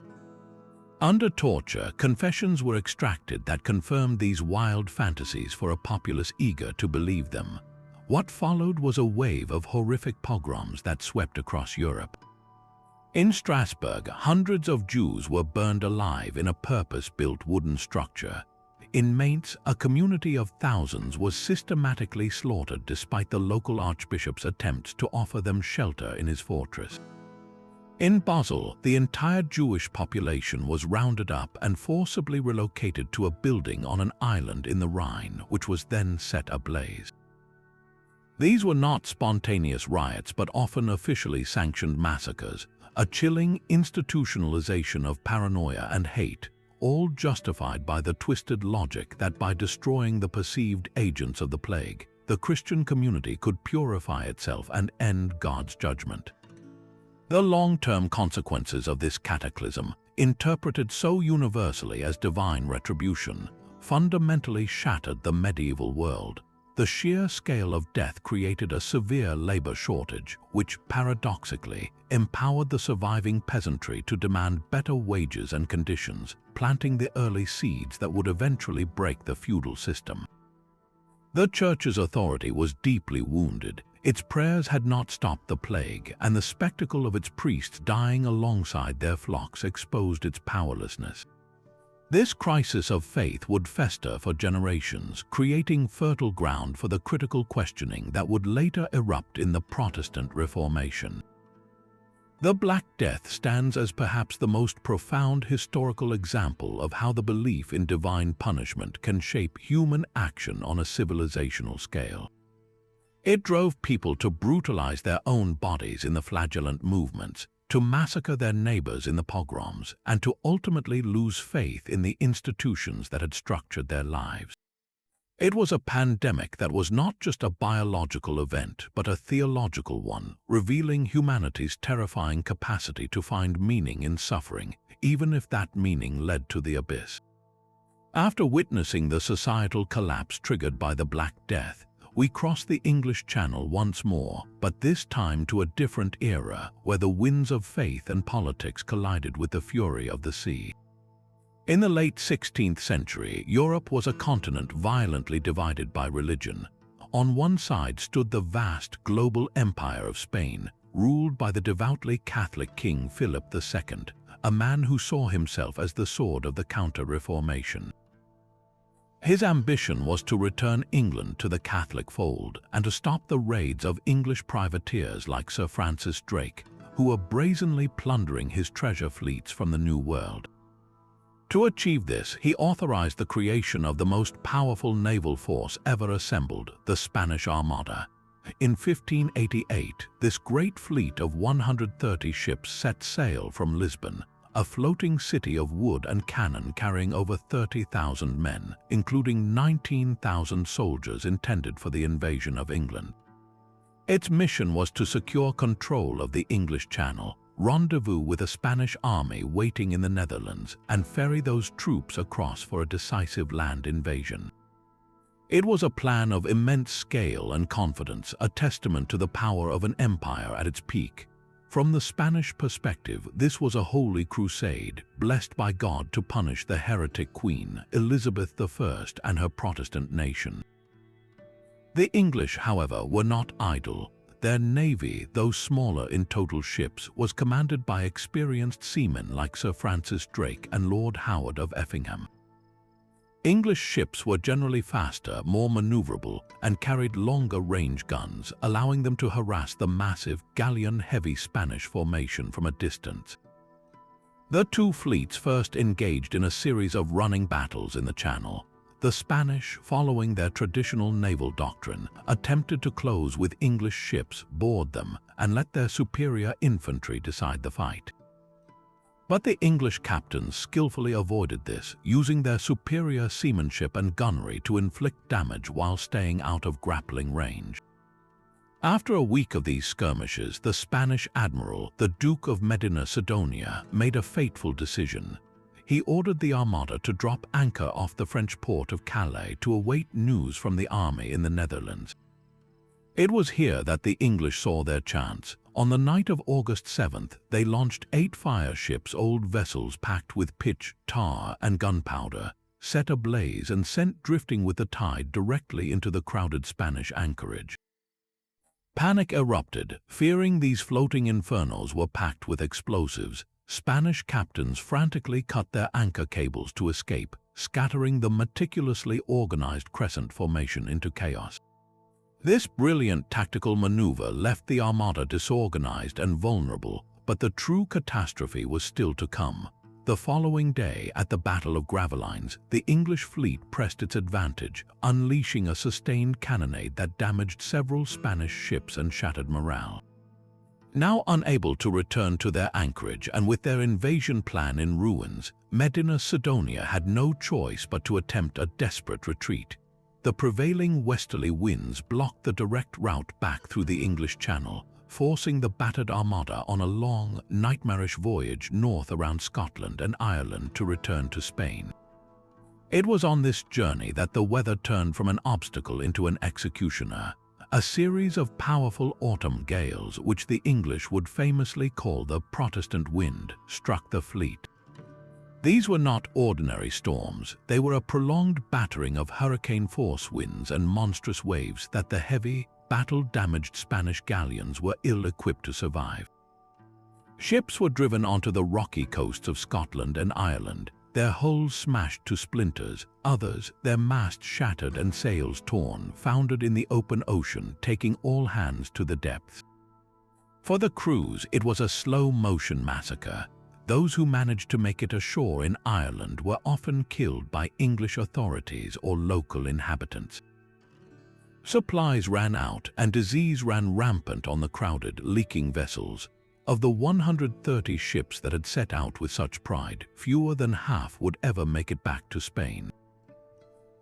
Under torture, confessions were extracted that confirmed these wild fantasies for a populace eager to believe them. What followed was a wave of horrific pogroms that swept across Europe. In Strasbourg, hundreds of Jews were burned alive in a purpose-built wooden structure. In Mainz, a community of thousands was systematically slaughtered despite the local archbishop's attempts to offer them shelter in his fortress. In Basel, the entire Jewish population was rounded up and forcibly relocated to a building on an island in the Rhine, which was then set ablaze. These were not spontaneous riots, but often officially sanctioned massacres, a chilling institutionalization of paranoia and hate, all justified by the twisted logic that by destroying the perceived agents of the plague, the Christian community could purify itself and end God's judgment. The long-term consequences of this cataclysm, interpreted so universally as divine retribution, fundamentally shattered the medieval world. The sheer scale of death created a severe labor shortage, which, paradoxically, empowered the surviving peasantry to demand better wages and conditions, planting the early seeds that would eventually break the feudal system. The Church's authority was deeply wounded. Its prayers had not stopped the plague, and the spectacle of its priests dying alongside their flocks exposed its powerlessness. This crisis of faith would fester for generations, creating fertile ground for the critical questioning that would later erupt in the Protestant Reformation. The Black Death stands as perhaps the most profound historical example of how the belief in divine punishment can shape human action on a civilizational scale. It drove people to brutalize their own bodies in the flagellant movements, to massacre their neighbors in the pogroms, and to ultimately lose faith in the institutions that had structured their lives. It was a pandemic that was not just a biological event, but a theological one, revealing humanity's terrifying capacity to find meaning in suffering, even if that meaning led to the abyss. After witnessing the societal collapse triggered by the Black Death, we cross the English Channel once more, but this time to a different era where the winds of faith and politics collided with the fury of the sea. In the late 16th century, Europe was a continent violently divided by religion. On one side stood the vast global empire of Spain, ruled by the devoutly Catholic King Philip II, a man who saw himself as the sword of the Counter-Reformation. His ambition was to return England to the Catholic fold and to stop the raids of English privateers like Sir Francis Drake, who were brazenly plundering his treasure fleets from the New World. To achieve this, he authorized the creation of the most powerful naval force ever assembled, the Spanish Armada. In 1588, this great fleet of 130 ships set sail from Lisbon, a floating city of wood and cannon carrying over 30,000 men, including 19,000 soldiers intended for the invasion of England. Its mission was to secure control of the English Channel, rendezvous with a Spanish army waiting in the Netherlands, and ferry those troops across for a decisive land invasion. It was a plan of immense scale and confidence, a testament to the power of an empire at its peak. From the Spanish perspective, this was a holy crusade, blessed by God to punish the heretic Queen, Elizabeth I, and her Protestant nation. The English, however, were not idle. Their navy, though smaller in total ships, was commanded by experienced seamen like Sir Francis Drake and Lord Howard of Effingham. English ships were generally faster, more maneuverable, and carried longer range guns, allowing them to harass the massive galleon-heavy Spanish formation from a distance. The two fleets first engaged in a series of running battles in the Channel. The Spanish, following their traditional naval doctrine, attempted to close with English ships, board them, and let their superior infantry decide the fight. But the English captains skillfully avoided this, using their superior seamanship and gunnery to inflict damage while staying out of grappling range. After a week of these skirmishes, the Spanish admiral, the Duke of Medina Sidonia, made a fateful decision. He ordered the Armada to drop anchor off the French port of Calais to await news from the army in the Netherlands. It was here that the English saw their chance. On the night of August 7th, they launched 8 fire ships, old vessels packed with pitch, tar, and gunpowder, set ablaze and sent drifting with the tide directly into the crowded Spanish anchorage. Panic erupted. Fearing these floating infernos were packed with explosives, Spanish captains frantically cut their anchor cables to escape, scattering the meticulously organized crescent formation into chaos. This brilliant tactical maneuver left the Armada disorganized and vulnerable, but the true catastrophe was still to come. The following day, at the Battle of Gravelines, the English fleet pressed its advantage, unleashing a sustained cannonade that damaged several Spanish ships and shattered morale. Now unable to return to their anchorage and with their invasion plan in ruins, Medina Sidonia had no choice but to attempt a desperate retreat. The prevailing westerly winds blocked the direct route back through the English Channel, forcing the battered Armada on a long, nightmarish voyage north around Scotland and Ireland to return to Spain. It was on this journey that the weather turned from an obstacle into an executioner. A series of powerful autumn gales, which the English would famously call the Protestant wind, struck the fleet. These were not ordinary storms. They were a prolonged battering of hurricane-force winds and monstrous waves that the heavy, battle-damaged Spanish galleons were ill-equipped to survive. Ships were driven onto the rocky coasts of Scotland and Ireland, their hulls smashed to splinters. Others, their masts shattered and sails torn, foundered in the open ocean, taking all hands to the depths. For the crews, it was a slow-motion massacre. Those who managed to make it ashore in Ireland were often killed by English authorities or local inhabitants. Supplies ran out and disease ran rampant on the crowded, leaking vessels. Of the 130 ships that had set out with such pride, fewer than half would ever make it back to Spain.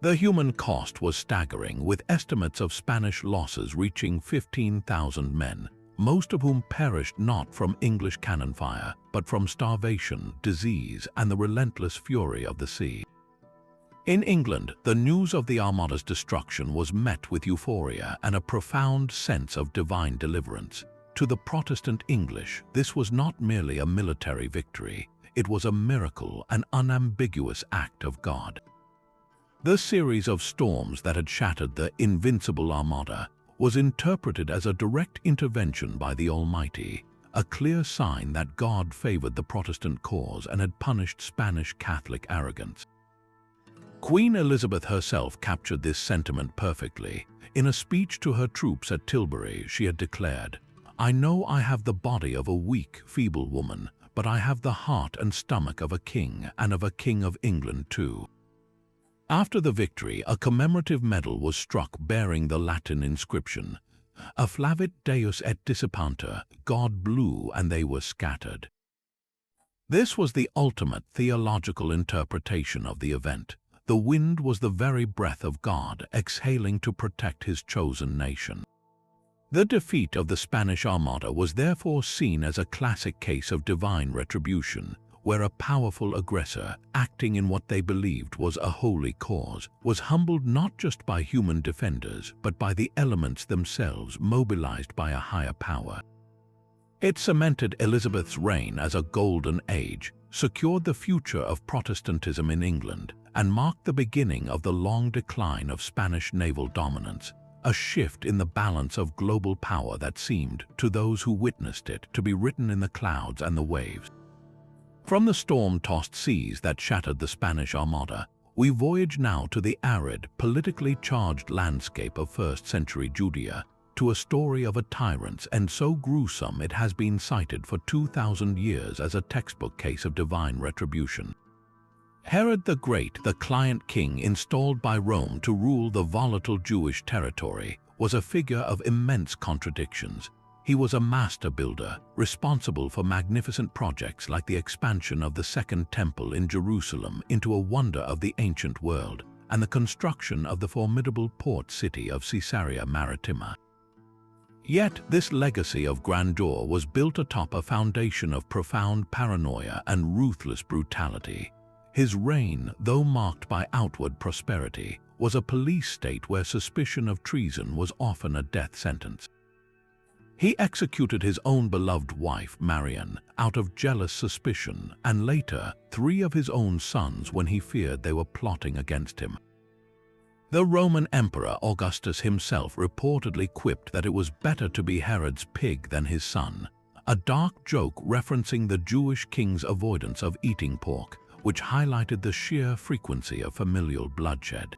The human cost was staggering, with estimates of Spanish losses reaching 15,000 men, most of whom perished not from English cannon fire, but from starvation, disease, and the relentless fury of the sea. In England, the news of the Armada's destruction was met with euphoria and a profound sense of divine deliverance. To the Protestant English, this was not merely a military victory, it was a miracle, an unambiguous act of God. The series of storms that had shattered the invincible Armada was interpreted as a direct intervention by the Almighty, a clear sign that God favored the Protestant cause and had punished Spanish Catholic arrogance. Queen Elizabeth herself captured this sentiment perfectly. In a speech to her troops at Tilbury, she had declared, "I know I have the body of a weak, feeble woman, but I have the heart and stomach of a king, and of a king of England too." After the victory, a commemorative medal was struck bearing the Latin inscription, "Afflavit Deus et dissipantur," God blew and they were scattered. This was the ultimate theological interpretation of the event. The wind was the very breath of God, exhaling to protect his chosen nation. The defeat of the Spanish Armada was therefore seen as a classic case of divine retribution, where a powerful aggressor, acting in what they believed was a holy cause, was humbled not just by human defenders, but by the elements themselves mobilized by a higher power. It cemented Elizabeth's reign as a golden age, secured the future of Protestantism in England, and marked the beginning of the long decline of Spanish naval dominance. a shift in the balance of global power that seemed, to those who witnessed it, to be written in the clouds and the waves. From the storm-tossed seas that shattered the Spanish Armada, we voyage now to the arid, politically charged landscape of first-century Judea, to a story of a tyrant's end so gruesome it has been cited for 2,000 years as a textbook case of divine retribution. Herod the Great, the client king installed by Rome to rule the volatile Jewish territory, was a figure of immense contradictions. He was a master builder, responsible for magnificent projects like the expansion of the Second Temple in Jerusalem into a wonder of the ancient world, and the construction of the formidable port city of Caesarea Maritima. Yet this legacy of grandeur was built atop a foundation of profound paranoia and ruthless brutality. His reign, though marked by outward prosperity, was a police state where suspicion of treason was often a death sentence. He executed his own beloved wife, Marian, out of jealous suspicion, and later 3 of his own sons when he feared they were plotting against him. The Roman Emperor Augustus himself reportedly quipped that it was better to be Herod's pig than his son, a dark joke referencing the Jewish king's avoidance of eating pork, which highlighted the sheer frequency of familial bloodshed.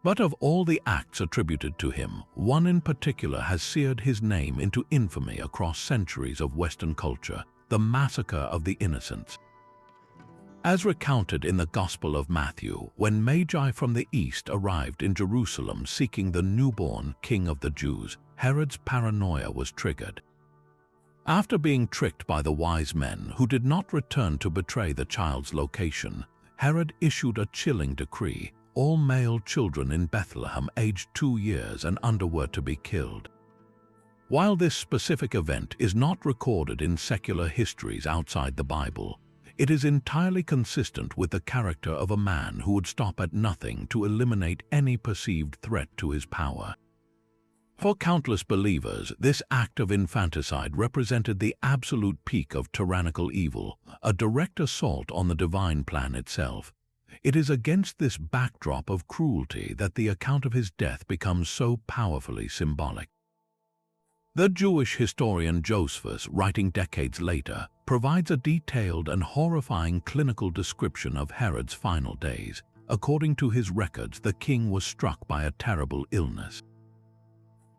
But of all the acts attributed to him, one in particular has seared his name into infamy across centuries of Western culture: the massacre of the innocents. As recounted in the Gospel of Matthew, when Magi from the east arrived in Jerusalem seeking the newborn King of the Jews, Herod's paranoia was triggered. After being tricked by the wise men who did not return to betray the child's location, Herod issued a chilling decree: all male children in Bethlehem aged 2 years and under were to be killed. While this specific event is not recorded in secular histories outside the Bible, it is entirely consistent with the character of a man who would stop at nothing to eliminate any perceived threat to his power. For countless believers, this act of infanticide represented the absolute peak of tyrannical evil, a direct assault on the divine plan itself. It is against this backdrop of cruelty that the account of his death becomes so powerfully symbolic. The Jewish historian Josephus, writing decades later, provides a detailed and horrifying clinical description of Herod's final days. According to his records, the king was struck by a terrible illness.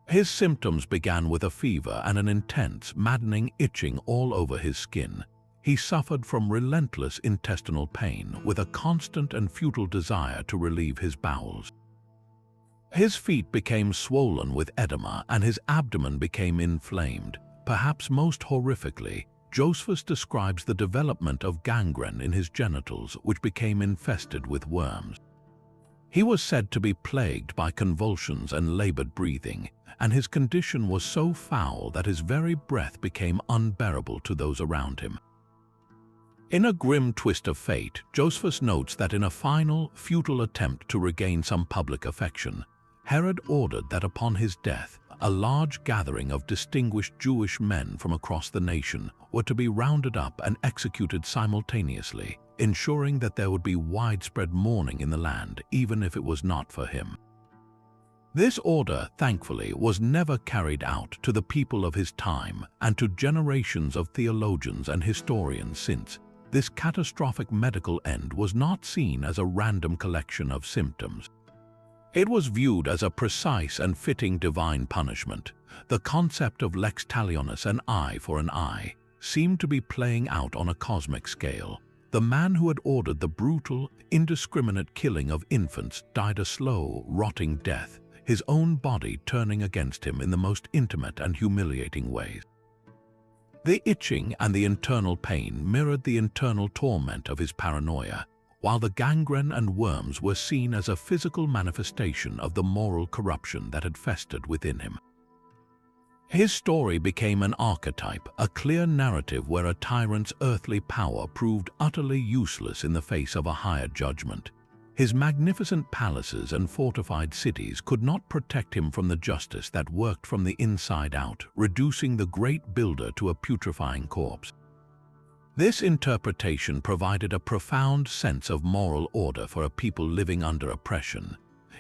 His symptoms began with a fever and an intense, maddening itching all over his skin. He suffered from relentless intestinal pain, with a constant and futile desire to relieve his bowels. His feet became swollen with edema and his abdomen became inflamed. Perhaps most horrifically, Josephus describes the development of gangrene in his genitals, which became infested with worms. He was said to be plagued by convulsions and labored breathing, and his condition was so foul that his very breath became unbearable to those around him. In a grim twist of fate, Josephus notes that in a final, futile attempt to regain some public affection, Herod ordered that upon his death, a large gathering of distinguished Jewish men from across the nation were to be rounded up and executed simultaneously, ensuring that there would be widespread mourning in the land, even if it was not for him. This order, thankfully, was never carried out to the people of his time and to generations of theologians and historians since. This catastrophic medical end was not seen as a random collection of symptoms. It was viewed as a precise and fitting divine punishment. The concept of lex talionis, an eye for an eye, seemed to be playing out on a cosmic scale. The man who had ordered the brutal, indiscriminate killing of infants died a slow, rotting death, his own body turning against him in the most intimate and humiliating ways. The itching and the internal pain mirrored the internal torment of his paranoia, while the gangrene and worms were seen as a physical manifestation of the moral corruption that had festered within him. His story became an archetype, a clear narrative where a tyrant's earthly power proved utterly useless in the face of a higher judgment. His magnificent palaces and fortified cities could not protect him from the justice that worked from the inside out, reducing the great builder to a putrefying corpse. This interpretation provided a profound sense of moral order for a people living under oppression.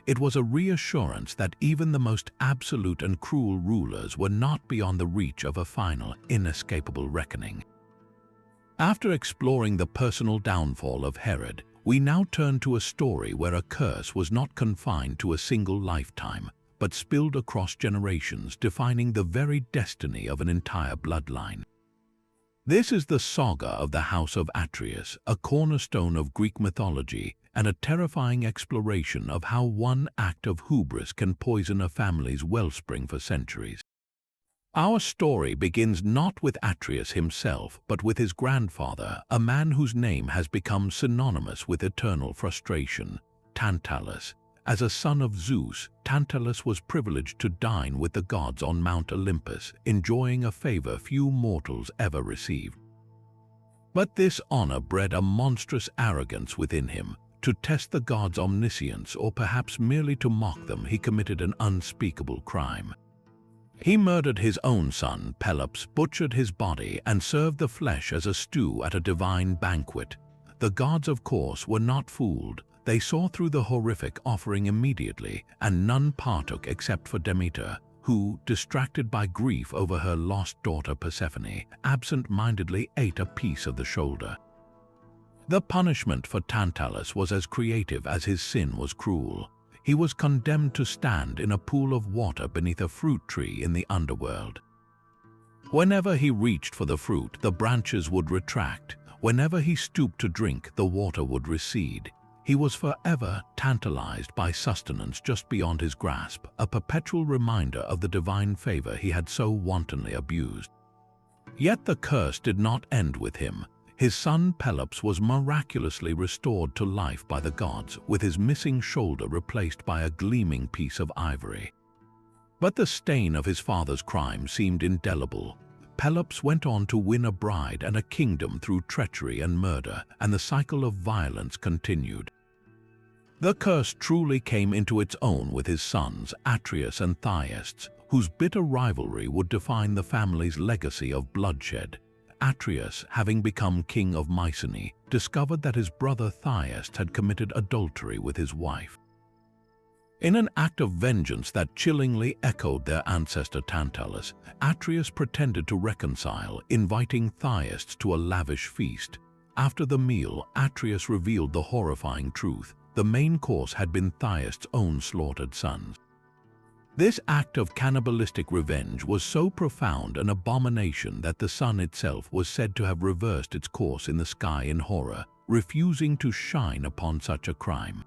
It was a reassurance that even the most absolute and cruel rulers were not beyond the reach of a final, inescapable reckoning. After exploring the personal downfall of Herod, we now turn to a story where a curse was not confined to a single lifetime, but spilled across generations, defining the very destiny of an entire bloodline. This is the saga of the House of Atreus, a cornerstone of Greek mythology and a terrifying exploration of how one act of hubris can poison a family's wellspring for centuries. Our story begins not with Atreus himself, but with his grandfather, a man whose name has become synonymous with eternal frustration, Tantalus. As a son of Zeus, Tantalus was privileged to dine with the gods on Mount Olympus, enjoying a favor few mortals ever received. But this honor bred a monstrous arrogance within him. To test the gods' omniscience, or perhaps merely to mock them, he committed an unspeakable crime. He murdered his own son, Pelops, butchered his body, and served the flesh as a stew at a divine banquet. The gods, of course, were not fooled. They saw through the horrific offering immediately, and none partook except for Demeter, who, distracted by grief over her lost daughter Persephone, absent-mindedly ate a piece of the shoulder. The punishment for Tantalus was as creative as his sin was cruel. He was condemned to stand in a pool of water beneath a fruit tree in the underworld. Whenever he reached for the fruit, the branches would retract. Whenever he stooped to drink, the water would recede. He was forever tantalized by sustenance just beyond his grasp, a perpetual reminder of the divine favor he had so wantonly abused. Yet the curse did not end with him. His son Pelops was miraculously restored to life by the gods, with his missing shoulder replaced by a gleaming piece of ivory. But the stain of his father's crime seemed indelible. Pelops went on to win a bride and a kingdom through treachery and murder, and the cycle of violence continued. The curse truly came into its own with his sons, Atreus and Thyestes, whose bitter rivalry would define the family's legacy of bloodshed. Atreus, having become king of Mycenae, discovered that his brother Thyestes had committed adultery with his wife. In an act of vengeance that chillingly echoed their ancestor Tantalus, Atreus pretended to reconcile, inviting Thyestes to a lavish feast. After the meal, Atreus revealed the horrifying truth. The main course had been Thyestes' own slaughtered sons. This act of cannibalistic revenge was so profound an abomination that the sun itself was said to have reversed its course in the sky in horror, refusing to shine upon such a crime.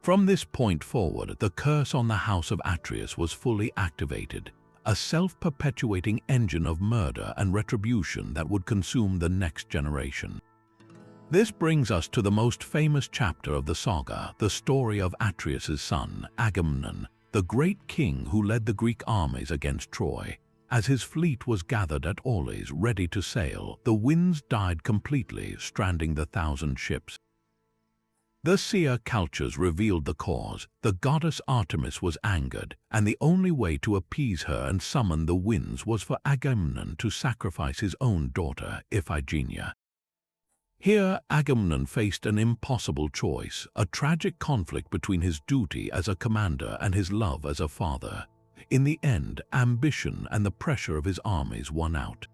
From this point forward, the curse on the house of Atreus was fully activated, a self-perpetuating engine of murder and retribution that would consume the next generation. This brings us to the most famous chapter of the saga, the story of Atreus' son, Agamemnon, the great king who led the Greek armies against Troy. As his fleet was gathered at Aulis, ready to sail, the winds died completely, stranding the 1,000 ships. The seer cultures revealed the cause. The goddess Artemis was angered, and the only way to appease her and summon the winds was for Agamemnon to sacrifice his own daughter, Iphigenia. Here, Agamemnon faced an impossible choice, a tragic conflict between his duty as a commander and his love as a father. In the end, ambition and the pressure of his armies won out.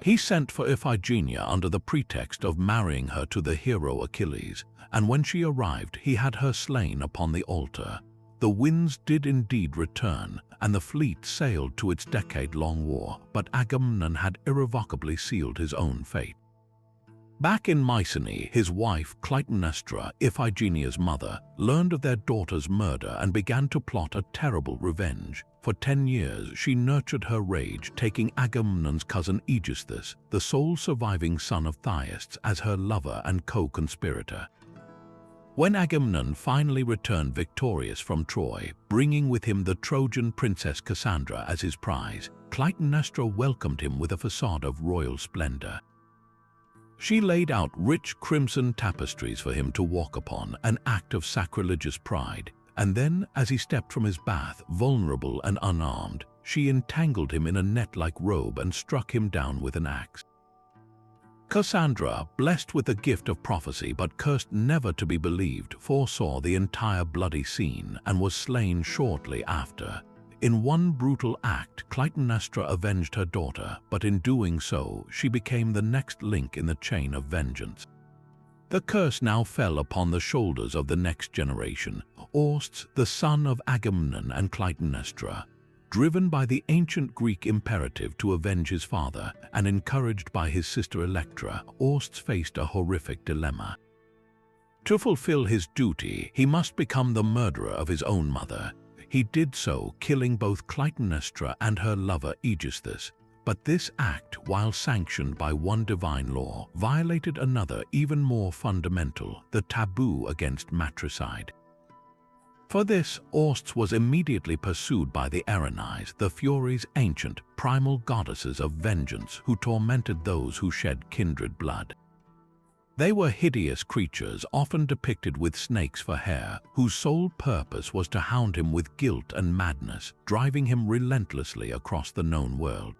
He sent for Iphigenia under the pretext of marrying her to the hero Achilles, and when she arrived, he had her slain upon the altar. The winds did indeed return, and the fleet sailed to its decade-long war, but Agamemnon had irrevocably sealed his own fate. Back in Mycenae, his wife, Clytemnestra, Iphigenia's mother, learned of their daughter's murder and began to plot a terrible revenge. For 10 years, she nurtured her rage, taking Agamemnon's cousin Aegisthus, the sole surviving son of Thyestes, as her lover and co-conspirator. When Agamemnon finally returned victorious from Troy, bringing with him the Trojan princess Cassandra as his prize, Clytemnestra welcomed him with a facade of royal splendor. She laid out rich crimson tapestries for him to walk upon, an act of sacrilegious pride, and then, as he stepped from his bath, vulnerable and unarmed, she entangled him in a net-like robe and struck him down with an axe. Cassandra, blessed with the gift of prophecy but cursed never to be believed, foresaw the entire bloody scene and was slain shortly after. In one brutal act, Clytemnestra avenged her daughter, but in doing so, she became the next link in the chain of vengeance. The curse now fell upon the shoulders of the next generation, Orsts, the son of Agamemnon and Clytemnestra. Driven by the ancient Greek imperative to avenge his father and encouraged by his sister Electra, Orsts faced a horrific dilemma. To fulfill his duty, he must become the murderer of his own mother. He did so, killing both Clytemnestra and her lover Aegisthus. But this act, while sanctioned by one divine law, violated another even more fundamental, the taboo against matricide. For this, Orsts was immediately pursued by the Erinyes, the Furies, ancient, primal goddesses of vengeance who tormented those who shed kindred blood. They were hideous creatures, often depicted with snakes for hair, whose sole purpose was to hound him with guilt and madness, driving him relentlessly across the known world.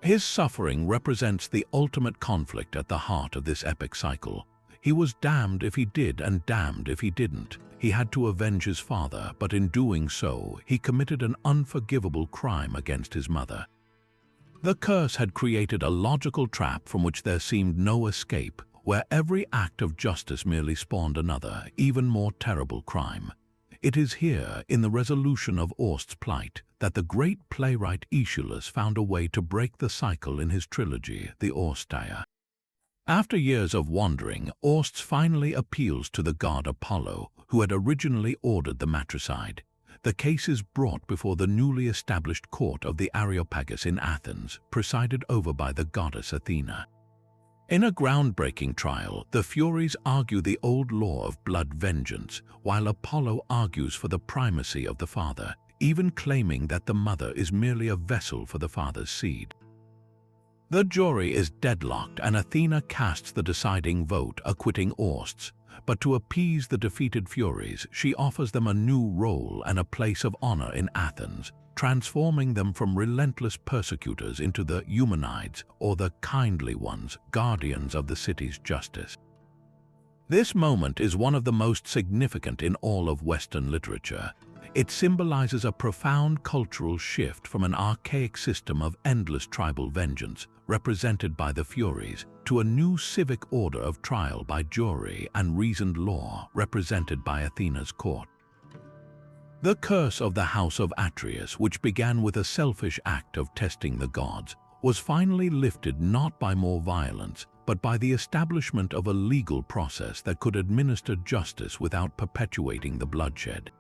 His suffering represents the ultimate conflict at the heart of this epic cycle. He was damned if he did and damned if he didn't. He had to avenge his father, but in doing so, he committed an unforgivable crime against his mother. The curse had created a logical trap from which there seemed no escape, where every act of justice merely spawned another, even more terrible crime. It is here, in the resolution of Orst's plight, that the great playwright Aeschylus found a way to break the cycle in his trilogy, the Orsteia. After years of wandering, Orsts finally appeals to the god Apollo, who had originally ordered the matricide. The case is brought before the newly established court of the Areopagus in Athens, presided over by the goddess Athena. In a groundbreaking trial, the Furies argue the old law of blood vengeance, while Apollo argues for the primacy of the father, even claiming that the mother is merely a vessel for the father's seed. The jury is deadlocked and Athena casts the deciding vote, acquitting Orsts. But to appease the defeated Furies, she offers them a new role and a place of honor in Athens, transforming them from relentless persecutors into the Eumenides, or the kindly ones, guardians of the city's justice. This moment is one of the most significant in all of Western literature. It symbolizes a profound cultural shift from an archaic system of endless tribal vengeance, represented by the Furies, to a new civic order of trial by jury and reasoned law, represented by Athena's court. The curse of the House of Atreus, which began with a selfish act of testing the gods, was finally lifted not by more violence, but by the establishment of a legal process that could administer justice without perpetuating the bloodshed.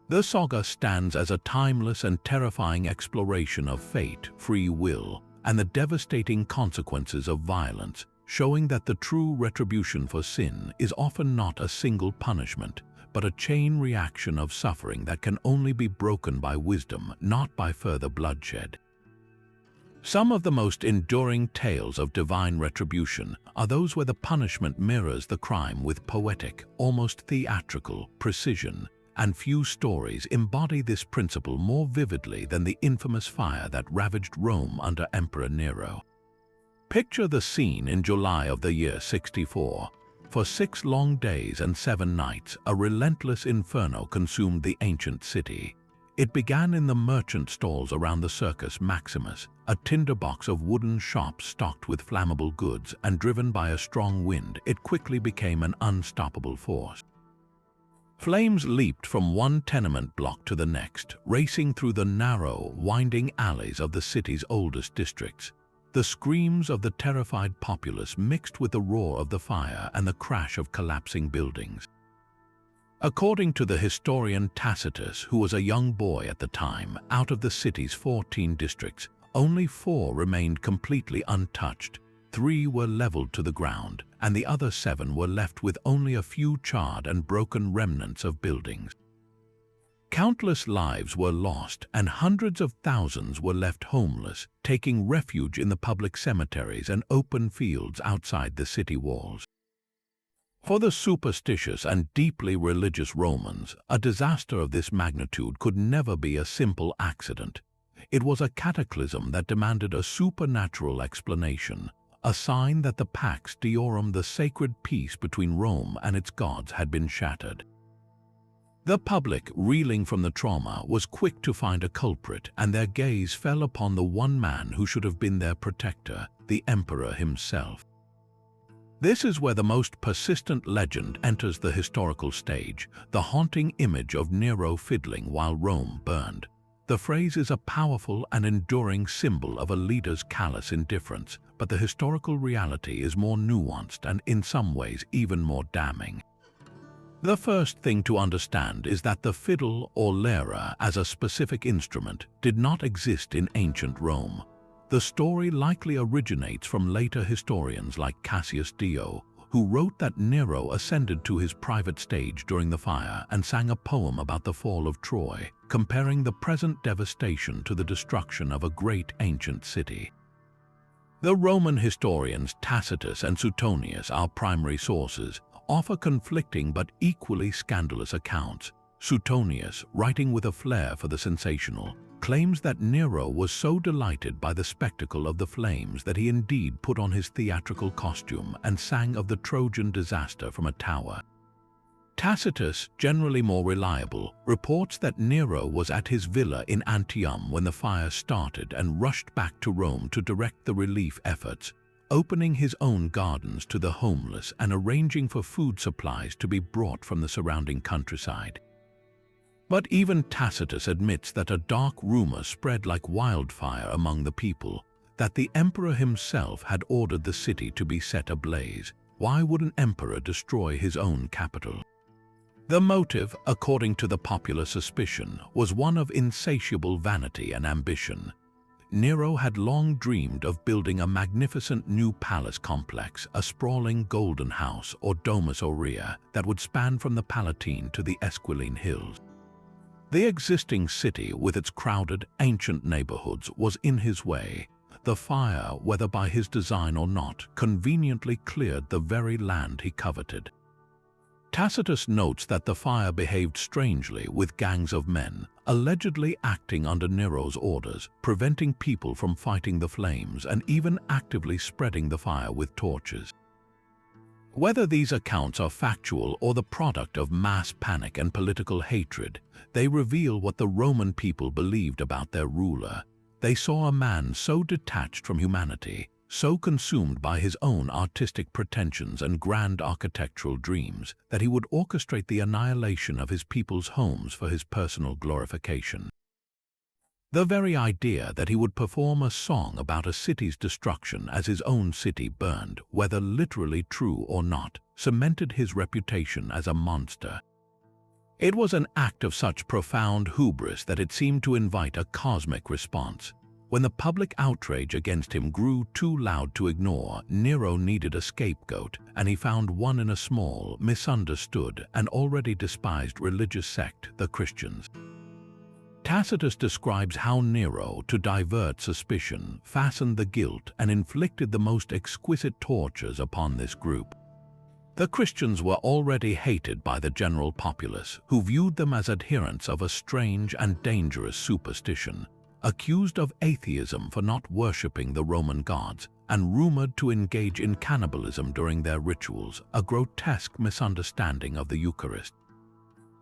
The saga stands as a timeless and terrifying exploration of fate, free will, and the devastating consequences of violence, showing that the true retribution for sin is often not a single punishment, but a chain reaction of suffering that can only be broken by wisdom, not by further bloodshed. Some of the most enduring tales of divine retribution are those where the punishment mirrors the crime with poetic, almost theatrical, precision, and few stories embody this principle more vividly than the infamous fire that ravaged Rome under Emperor Nero. Picture the scene in July of the year 64. For 6 long days and 7 nights, a relentless inferno consumed the ancient city. It began in the merchant stalls around the Circus Maximus, a tinderbox of wooden shops stocked with flammable goods, and driven by a strong wind, it quickly became an unstoppable force. Flames leaped from one tenement block to the next, racing through the narrow, winding alleys of the city's oldest districts. The screams of the terrified populace mixed with the roar of the fire and the crash of collapsing buildings. According to the historian Tacitus, who was a young boy at the time, out of the city's 14 districts, only 4 remained completely untouched. 3 were leveled to the ground, and the other 7 were left with only a few charred and broken remnants of buildings. Countless lives were lost, and hundreds of thousands were left homeless, taking refuge in the public cemeteries and open fields outside the city walls. For the superstitious and deeply religious Romans, a disaster of this magnitude could never be a simple accident. It was a cataclysm that demanded a supernatural explanation, a sign that the Pax Deorum, the sacred peace between Rome and its gods, had been shattered. The public, reeling from the trauma, was quick to find a culprit, and their gaze fell upon the one man who should have been their protector, the emperor himself. This is where the most persistent legend enters the historical stage, the haunting image of Nero fiddling while Rome burned. The phrase is a powerful and enduring symbol of a leader's callous indifference, but the historical reality is more nuanced and in some ways even more damning. The first thing to understand is that the fiddle or lyra as a specific instrument did not exist in ancient Rome. The story likely originates from later historians like Cassius Dio, who wrote that Nero ascended to his private stage during the fire and sang a poem about the fall of Troy, comparing the present devastation to the destruction of a great ancient city. The Roman historians Tacitus and Suetonius, our primary sources, offer conflicting but equally scandalous accounts. Suetonius, writing with a flair for the sensational, claims that Nero was so delighted by the spectacle of the flames that he indeed put on his theatrical costume and sang of the Trojan disaster from a tower. Tacitus, generally more reliable, reports that Nero was at his villa in Antium when the fire started and rushed back to Rome to direct the relief efforts, opening his own gardens to the homeless and arranging for food supplies to be brought from the surrounding countryside. But even Tacitus admits that a dark rumor spread like wildfire among the people, that the emperor himself had ordered the city to be set ablaze. Why would an emperor destroy his own capital? The motive, according to the popular suspicion, was one of insatiable vanity and ambition. Nero had long dreamed of building a magnificent new palace complex, a sprawling golden house or domus aurea that would span from the Palatine to the Esquiline Hills. The existing city, with its crowded, ancient neighborhoods, was in his way. The fire, whether by his design or not, conveniently cleared the very land he coveted. Tacitus notes that the fire behaved strangely with gangs of men, allegedly acting under Nero's orders, preventing people from fighting the flames and even actively spreading the fire with torches. Whether these accounts are factual or the product of mass panic and political hatred, they reveal what the Roman people believed about their ruler. They saw a man so detached from humanity, so consumed by his own artistic pretensions and grand architectural dreams, that he would orchestrate the annihilation of his people's homes for his personal glorification. The very idea that he would perform a song about a city's destruction as his own city burned, whether literally true or not, cemented his reputation as a monster. It was an act of such profound hubris that it seemed to invite a cosmic response. When the public outrage against him grew too loud to ignore, Nero needed a scapegoat, and he found one in a small, misunderstood, and already despised religious sect, the Christians. Tacitus describes how Nero, to divert suspicion, fastened the guilt and inflicted the most exquisite tortures upon this group. The Christians were already hated by the general populace, who viewed them as adherents of a strange and dangerous superstition, accused of atheism for not worshipping the Roman gods, and rumored to engage in cannibalism during their rituals, a grotesque misunderstanding of the Eucharist.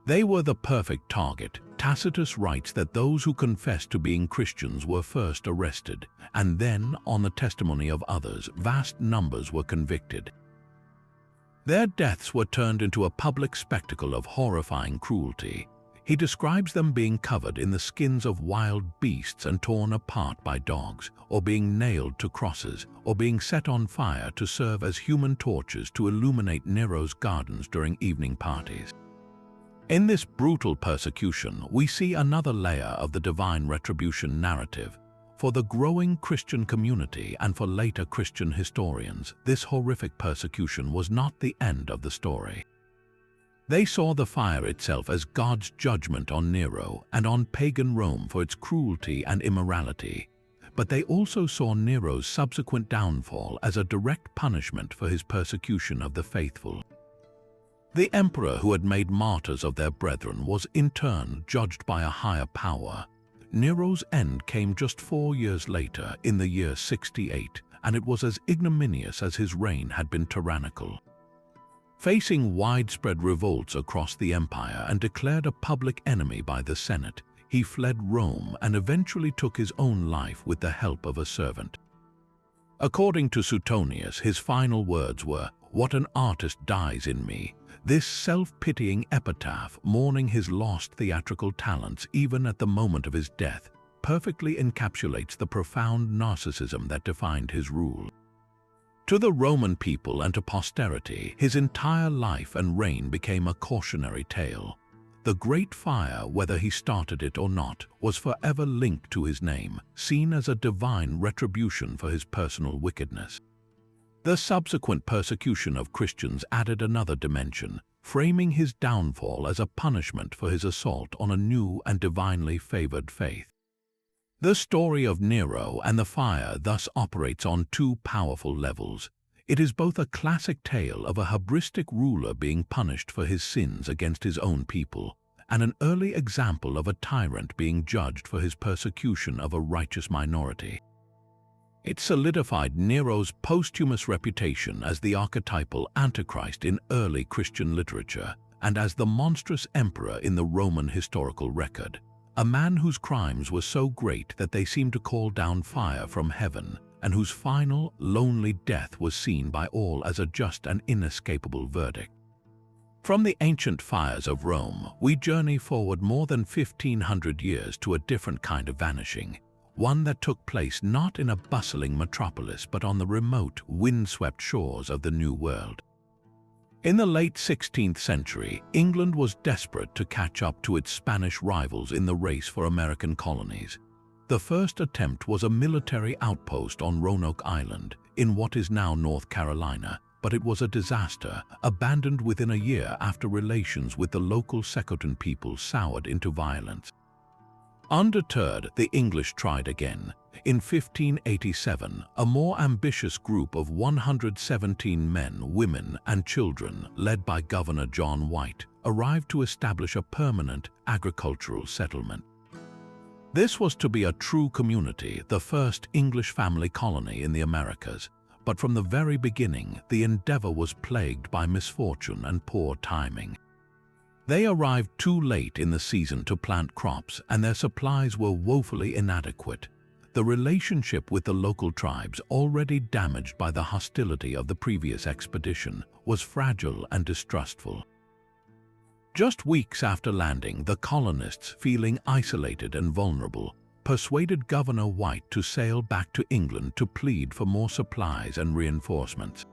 They were the perfect target. Tacitus writes that those who confessed to being Christians were first arrested, and then, on the testimony of others, vast numbers were convicted. Their deaths were turned into a public spectacle of horrifying cruelty. He describes them being covered in the skins of wild beasts and torn apart by dogs, or being nailed to crosses, or being set on fire to serve as human torches to illuminate Nero's gardens during evening parties. In this brutal persecution, we see another layer of the divine retribution narrative. For the growing Christian community and for later Christian historians, this horrific persecution was not the end of the story. They saw the fire itself as God's judgment on Nero and on pagan Rome for its cruelty and immorality, but they also saw Nero's subsequent downfall as a direct punishment for his persecution of the faithful. The emperor who had made martyrs of their brethren was in turn judged by a higher power. Nero's end came just 4 years later, in the year 68, and it was as ignominious as his reign had been tyrannical. Facing widespread revolts across the empire and declared a public enemy by the Senate, he fled Rome and eventually took his own life with the help of a servant. According to Suetonius, his final words were, "What an artist dies in me." This self-pitying epitaph, mourning his lost theatrical talents even at the moment of his death, perfectly encapsulates the profound narcissism that defined his rule. To the Roman people and to posterity, his entire life and reign became a cautionary tale. The Great Fire, whether he started it or not, was forever linked to his name, seen as a divine retribution for his personal wickedness. The subsequent persecution of Christians added another dimension, framing his downfall as a punishment for his assault on a new and divinely favored faith. The story of Nero and the fire thus operates on two powerful levels. It is both a classic tale of a hubristic ruler being punished for his sins against his own people, and an early example of a tyrant being judged for his persecution of a righteous minority. It solidified Nero's posthumous reputation as the archetypal Antichrist in early Christian literature and as the monstrous emperor in the Roman historical record, a man whose crimes were so great that they seemed to call down fire from heaven, and whose final, lonely death was seen by all as a just and inescapable verdict. From the ancient fires of Rome, we journey forward more than 1,500 years to a different kind of vanishing, one that took place not in a bustling metropolis but on the remote, windswept shores of the New World. In the late 16th century, England was desperate to catch up to its Spanish rivals in the race for American colonies. The first attempt was a military outpost on Roanoke Island, in what is now North Carolina, but it was a disaster, abandoned within a year after relations with the local Secotine people soured into violence. Undeterred, the English tried again. In 1587, a more ambitious group of 117 men, women, and children, led by Governor John White, arrived to establish a permanent agricultural settlement. This was to be a true community, the first English family colony in the Americas, but from the very beginning, the endeavor was plagued by misfortune and poor timing. They arrived too late in the season to plant crops, and their supplies were woefully inadequate. The relationship with the local tribes, already damaged by the hostility of the previous expedition, was fragile and distrustful. Just weeks after landing, the colonists, feeling isolated and vulnerable, persuaded Governor White to sail back to England to plead for more supplies and reinforcements.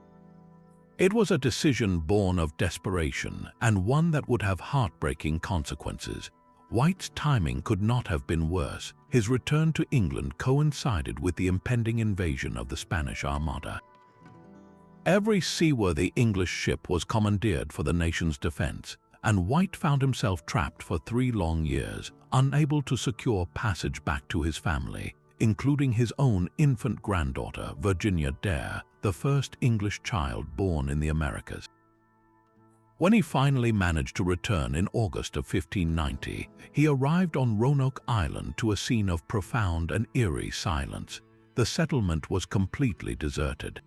It was a decision born of desperation, and one that would have heartbreaking consequences. White's timing could not have been worse. His return to England coincided with the impending invasion of the Spanish Armada. Every seaworthy English ship was commandeered for the nation's defense, and White found himself trapped for 3 long years, unable to secure passage back to his family, including his own infant granddaughter, Virginia Dare, the first English child born in the Americas. When he finally managed to return in August of 1590, he arrived on Roanoke Island to a scene of profound and eerie silence. The settlement was completely deserted.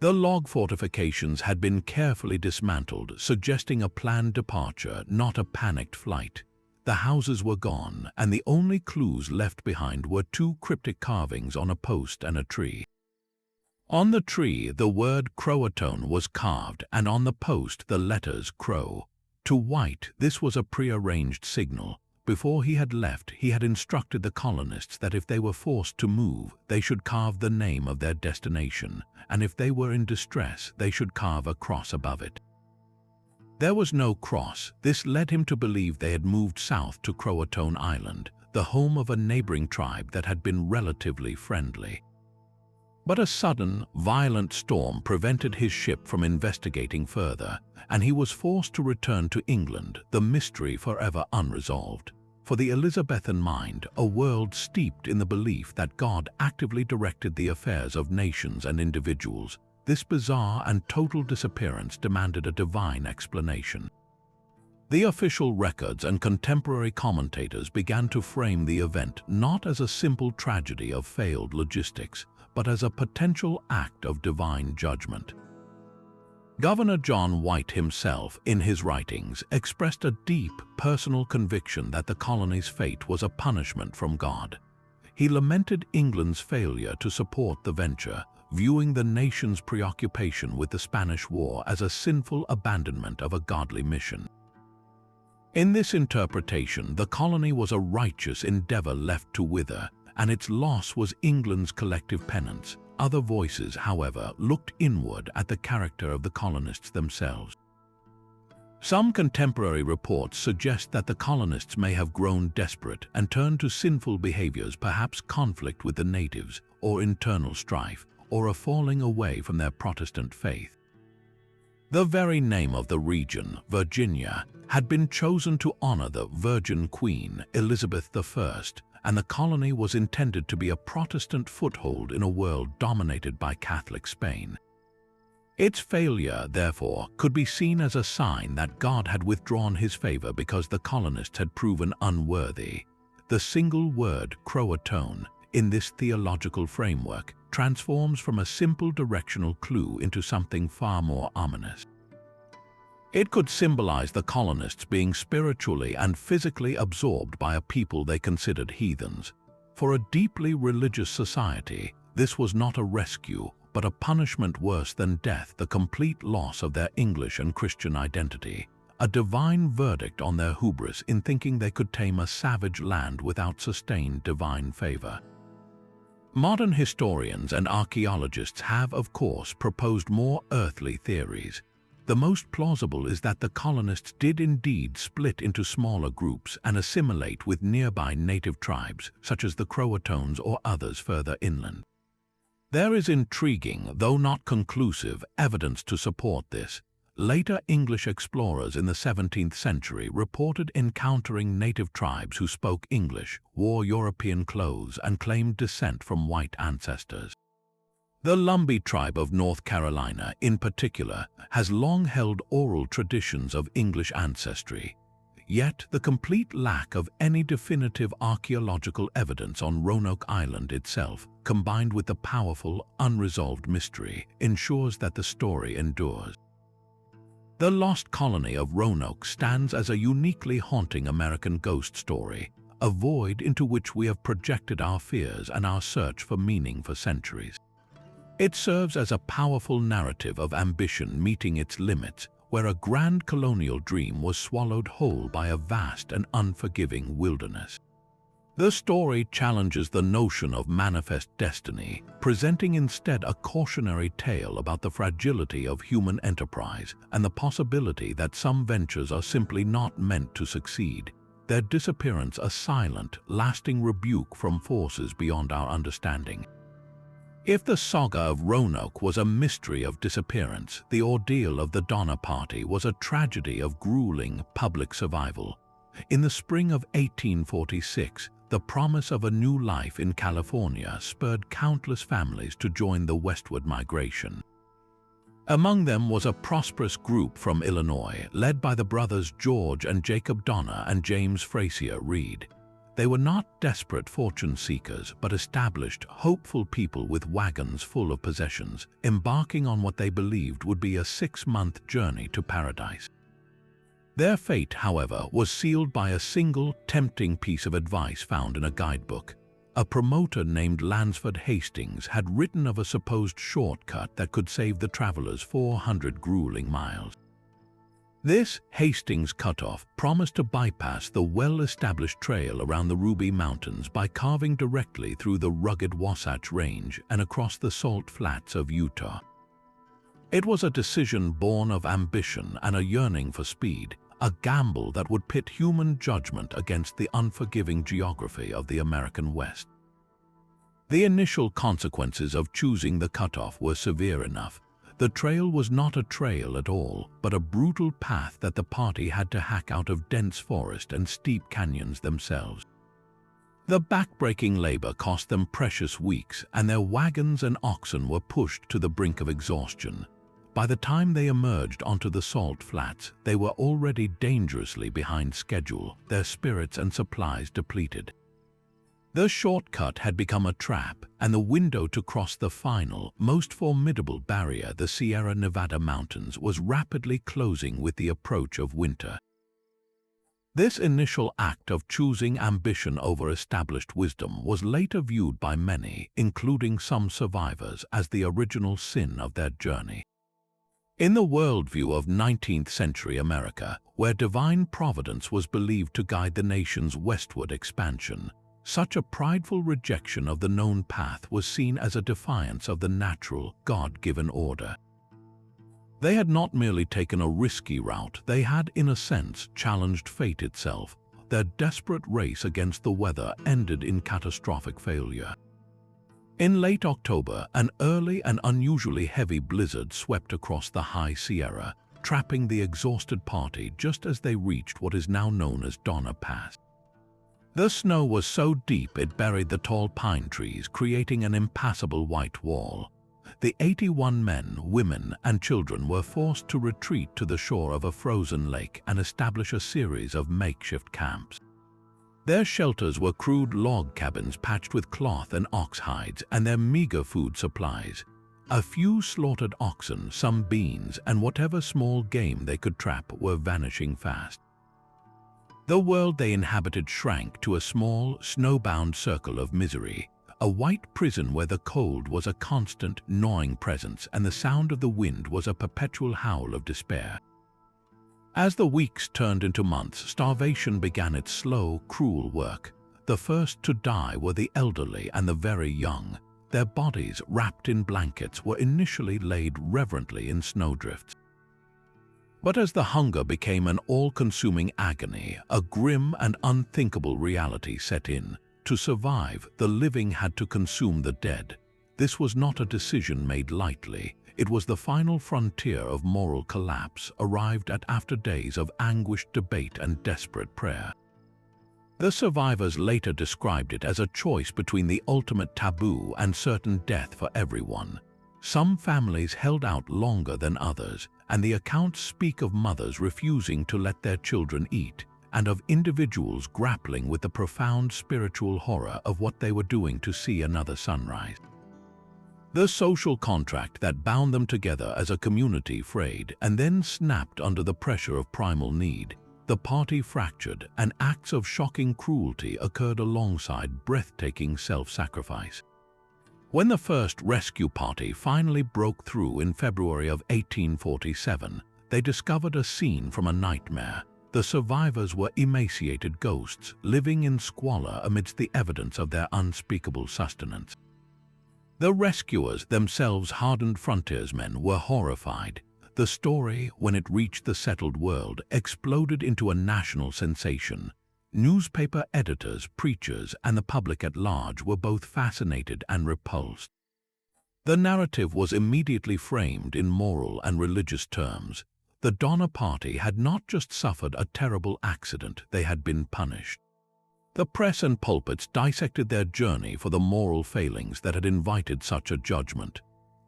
The log fortifications had been carefully dismantled, suggesting a planned departure, not a panicked flight. The houses were gone, and the only clues left behind were 2 cryptic carvings on a post and a tree. On the tree, the word Croatoan was carved, and on the post, the letters Crow. To White, this was a prearranged signal. Before he had left, he had instructed the colonists that if they were forced to move, they should carve the name of their destination, and if they were in distress, they should carve a cross above it. There was no cross. This led him to believe they had moved south to Croatoan Island, the home of a neighboring tribe that had been relatively friendly. But a sudden, violent storm prevented his ship from investigating further, and he was forced to return to England, the mystery forever unresolved. For the Elizabethan mind, a world steeped in the belief that God actively directed the affairs of nations and individuals, this bizarre and total disappearance demanded a divine explanation. The official records and contemporary commentators began to frame the event not as a simple tragedy of failed logistics, but as a potential act of divine judgment. Governor John White himself, in his writings, expressed a deep personal conviction that the colony's fate was a punishment from God. He lamented England's failure to support the venture, viewing the nation's preoccupation with the Spanish War as a sinful abandonment of a godly mission. In this interpretation, the colony was a righteous endeavor left to wither, and its loss was England's collective penance. Other voices, however, looked inward at the character of the colonists themselves. Some contemporary reports suggest that the colonists may have grown desperate and turned to sinful behaviors, perhaps conflict with the natives, or internal strife, or a falling away from their Protestant faith. The very name of the region, Virginia, had been chosen to honor the Virgin Queen, Elizabeth I, and the colony was intended to be a Protestant foothold in a world dominated by Catholic Spain. Its failure, therefore, could be seen as a sign that God had withdrawn his favor because the colonists had proven unworthy. The single word Croatoan, in this theological framework, transforms from a simple directional clue into something far more ominous. It could symbolize the colonists being spiritually and physically absorbed by a people they considered heathens. For a deeply religious society, this was not a rescue, but a punishment worse than death, the complete loss of their English and Christian identity, a divine verdict on their hubris in thinking they could tame a savage land without sustained divine favor. Modern historians and archaeologists have, of course, proposed more earthly theories. The most plausible is that the colonists did indeed split into smaller groups and assimilate with nearby native tribes, such as the Croatoans or others further inland. There is intriguing, though not conclusive, evidence to support this. Later English explorers in the 17th century reported encountering native tribes who spoke English, wore European clothes, and claimed descent from white ancestors. The Lumbee tribe of North Carolina, in particular, has long held oral traditions of English ancestry. Yet the complete lack of any definitive archaeological evidence on Roanoke Island itself, combined with the powerful, unresolved mystery, ensures that the story endures. The lost colony of Roanoke stands as a uniquely haunting American ghost story, a void into which we have projected our fears and our search for meaning for centuries. It serves as a powerful narrative of ambition meeting its limits, where a grand colonial dream was swallowed whole by a vast and unforgiving wilderness. The story challenges the notion of manifest destiny, presenting instead a cautionary tale about the fragility of human enterprise and the possibility that some ventures are simply not meant to succeed, their disappearance a silent, lasting rebuke from forces beyond our understanding. If the saga of Roanoke was a mystery of disappearance, the ordeal of the Donner Party was a tragedy of grueling public survival. In the spring of 1846, the promise of a new life in California spurred countless families to join the westward migration. Among them was a prosperous group from Illinois, led by the brothers George and Jacob Donner and James Frazier Reed. They were not desperate fortune seekers, but established, hopeful people with wagons full of possessions, embarking on what they believed would be a 6-month journey to paradise. Their fate, however, was sealed by a single, tempting piece of advice found in a guidebook. A promoter named Lansford Hastings had written of a supposed shortcut that could save the travelers 400 grueling miles. This Hastings cutoff promised to bypass the well-established trail around the Ruby Mountains by carving directly through the rugged Wasatch Range and across the salt flats of Utah. It was a decision born of ambition and a yearning for speed, a gamble that would pit human judgment against the unforgiving geography of the American West. The initial consequences of choosing the cutoff were severe enough. The trail was not a trail at all, but a brutal path that the party had to hack out of dense forest and steep canyons themselves. The backbreaking labor cost them precious weeks, and their wagons and oxen were pushed to the brink of exhaustion. By the time they emerged onto the salt flats, they were already dangerously behind schedule, their spirits and supplies depleted. The shortcut had become a trap, and the window to cross the final, most formidable barrier, the Sierra Nevada mountains, was rapidly closing with the approach of winter. This initial act of choosing ambition over established wisdom was later viewed by many, including some survivors, as the original sin of their journey. In the worldview of 19th-century America, where divine providence was believed to guide the nation's westward expansion, such a prideful rejection of the known path was seen as a defiance of the natural, God-given order. They had not merely taken a risky route, they had, in a sense, challenged fate itself. Their desperate race against the weather ended in catastrophic failure. In late October, an early and unusually heavy blizzard swept across the High Sierra, trapping the exhausted party just as they reached what is now known as Donner Pass. The snow was so deep it buried the tall pine trees, creating an impassable white wall. The 81 men, women, and children were forced to retreat to the shore of a frozen lake and establish a series of makeshift camps. Their shelters were crude log cabins patched with cloth and ox hides, and their meager food supplies. A few slaughtered oxen, some beans, and whatever small game they could trap were vanishing fast. The world they inhabited shrank to a small, snowbound circle of misery, a white prison where the cold was a constant, gnawing presence and the sound of the wind was a perpetual howl of despair. As the weeks turned into months, starvation began its slow, cruel work. The first to die were the elderly and the very young. Their bodies, wrapped in blankets, were initially laid reverently in snowdrifts. But as the hunger became an all-consuming agony, a grim and unthinkable reality set in. To survive, the living had to consume the dead. This was not a decision made lightly. It was the final frontier of moral collapse, arrived at after days of anguished debate and desperate prayer. The survivors later described it as a choice between the ultimate taboo and certain death for everyone. Some families held out longer than others, and the accounts speak of mothers refusing to let their children eat, and of individuals grappling with the profound spiritual horror of what they were doing to see another sunrise. The social contract that bound them together as a community frayed and then snapped under the pressure of primal need. The party fractured, and acts of shocking cruelty occurred alongside breathtaking self-sacrifice. When the first rescue party finally broke through in February of 1847, they discovered a scene from a nightmare. The survivors were emaciated ghosts, living in squalor amidst the evidence of their unspeakable sustenance. The rescuers, themselves hardened frontiersmen, were horrified. The story, when it reached the settled world, exploded into a national sensation. Newspaper editors, preachers, and the public at large were both fascinated and repulsed. The narrative was immediately framed in moral and religious terms. The Donner Party had not just suffered a terrible accident, they had been punished. The press and pulpits dissected their journey for the moral failings that had invited such a judgment.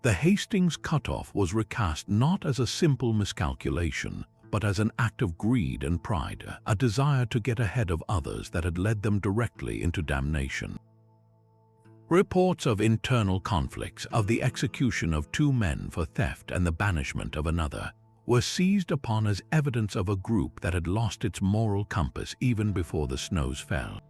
The Hastings cutoff was recast not as a simple miscalculation, but as an act of greed and pride, a desire to get ahead of others that had led them directly into damnation. Reports of internal conflicts, of the execution of 2 men for theft and the banishment of another, were seized upon as evidence of a group that had lost its moral compass even before the snows fell.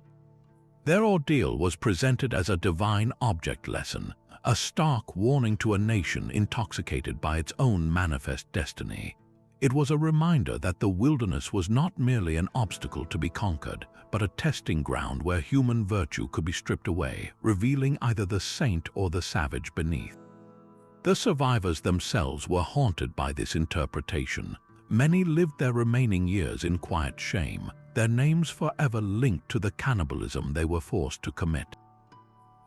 Their ordeal was presented as a divine object lesson, a stark warning to a nation intoxicated by its own manifest destiny. It was a reminder that the wilderness was not merely an obstacle to be conquered, but a testing ground where human virtue could be stripped away, revealing either the saint or the savage beneath. The survivors themselves were haunted by this interpretation. Many lived their remaining years in quiet shame, their names forever linked to the cannibalism they were forced to commit.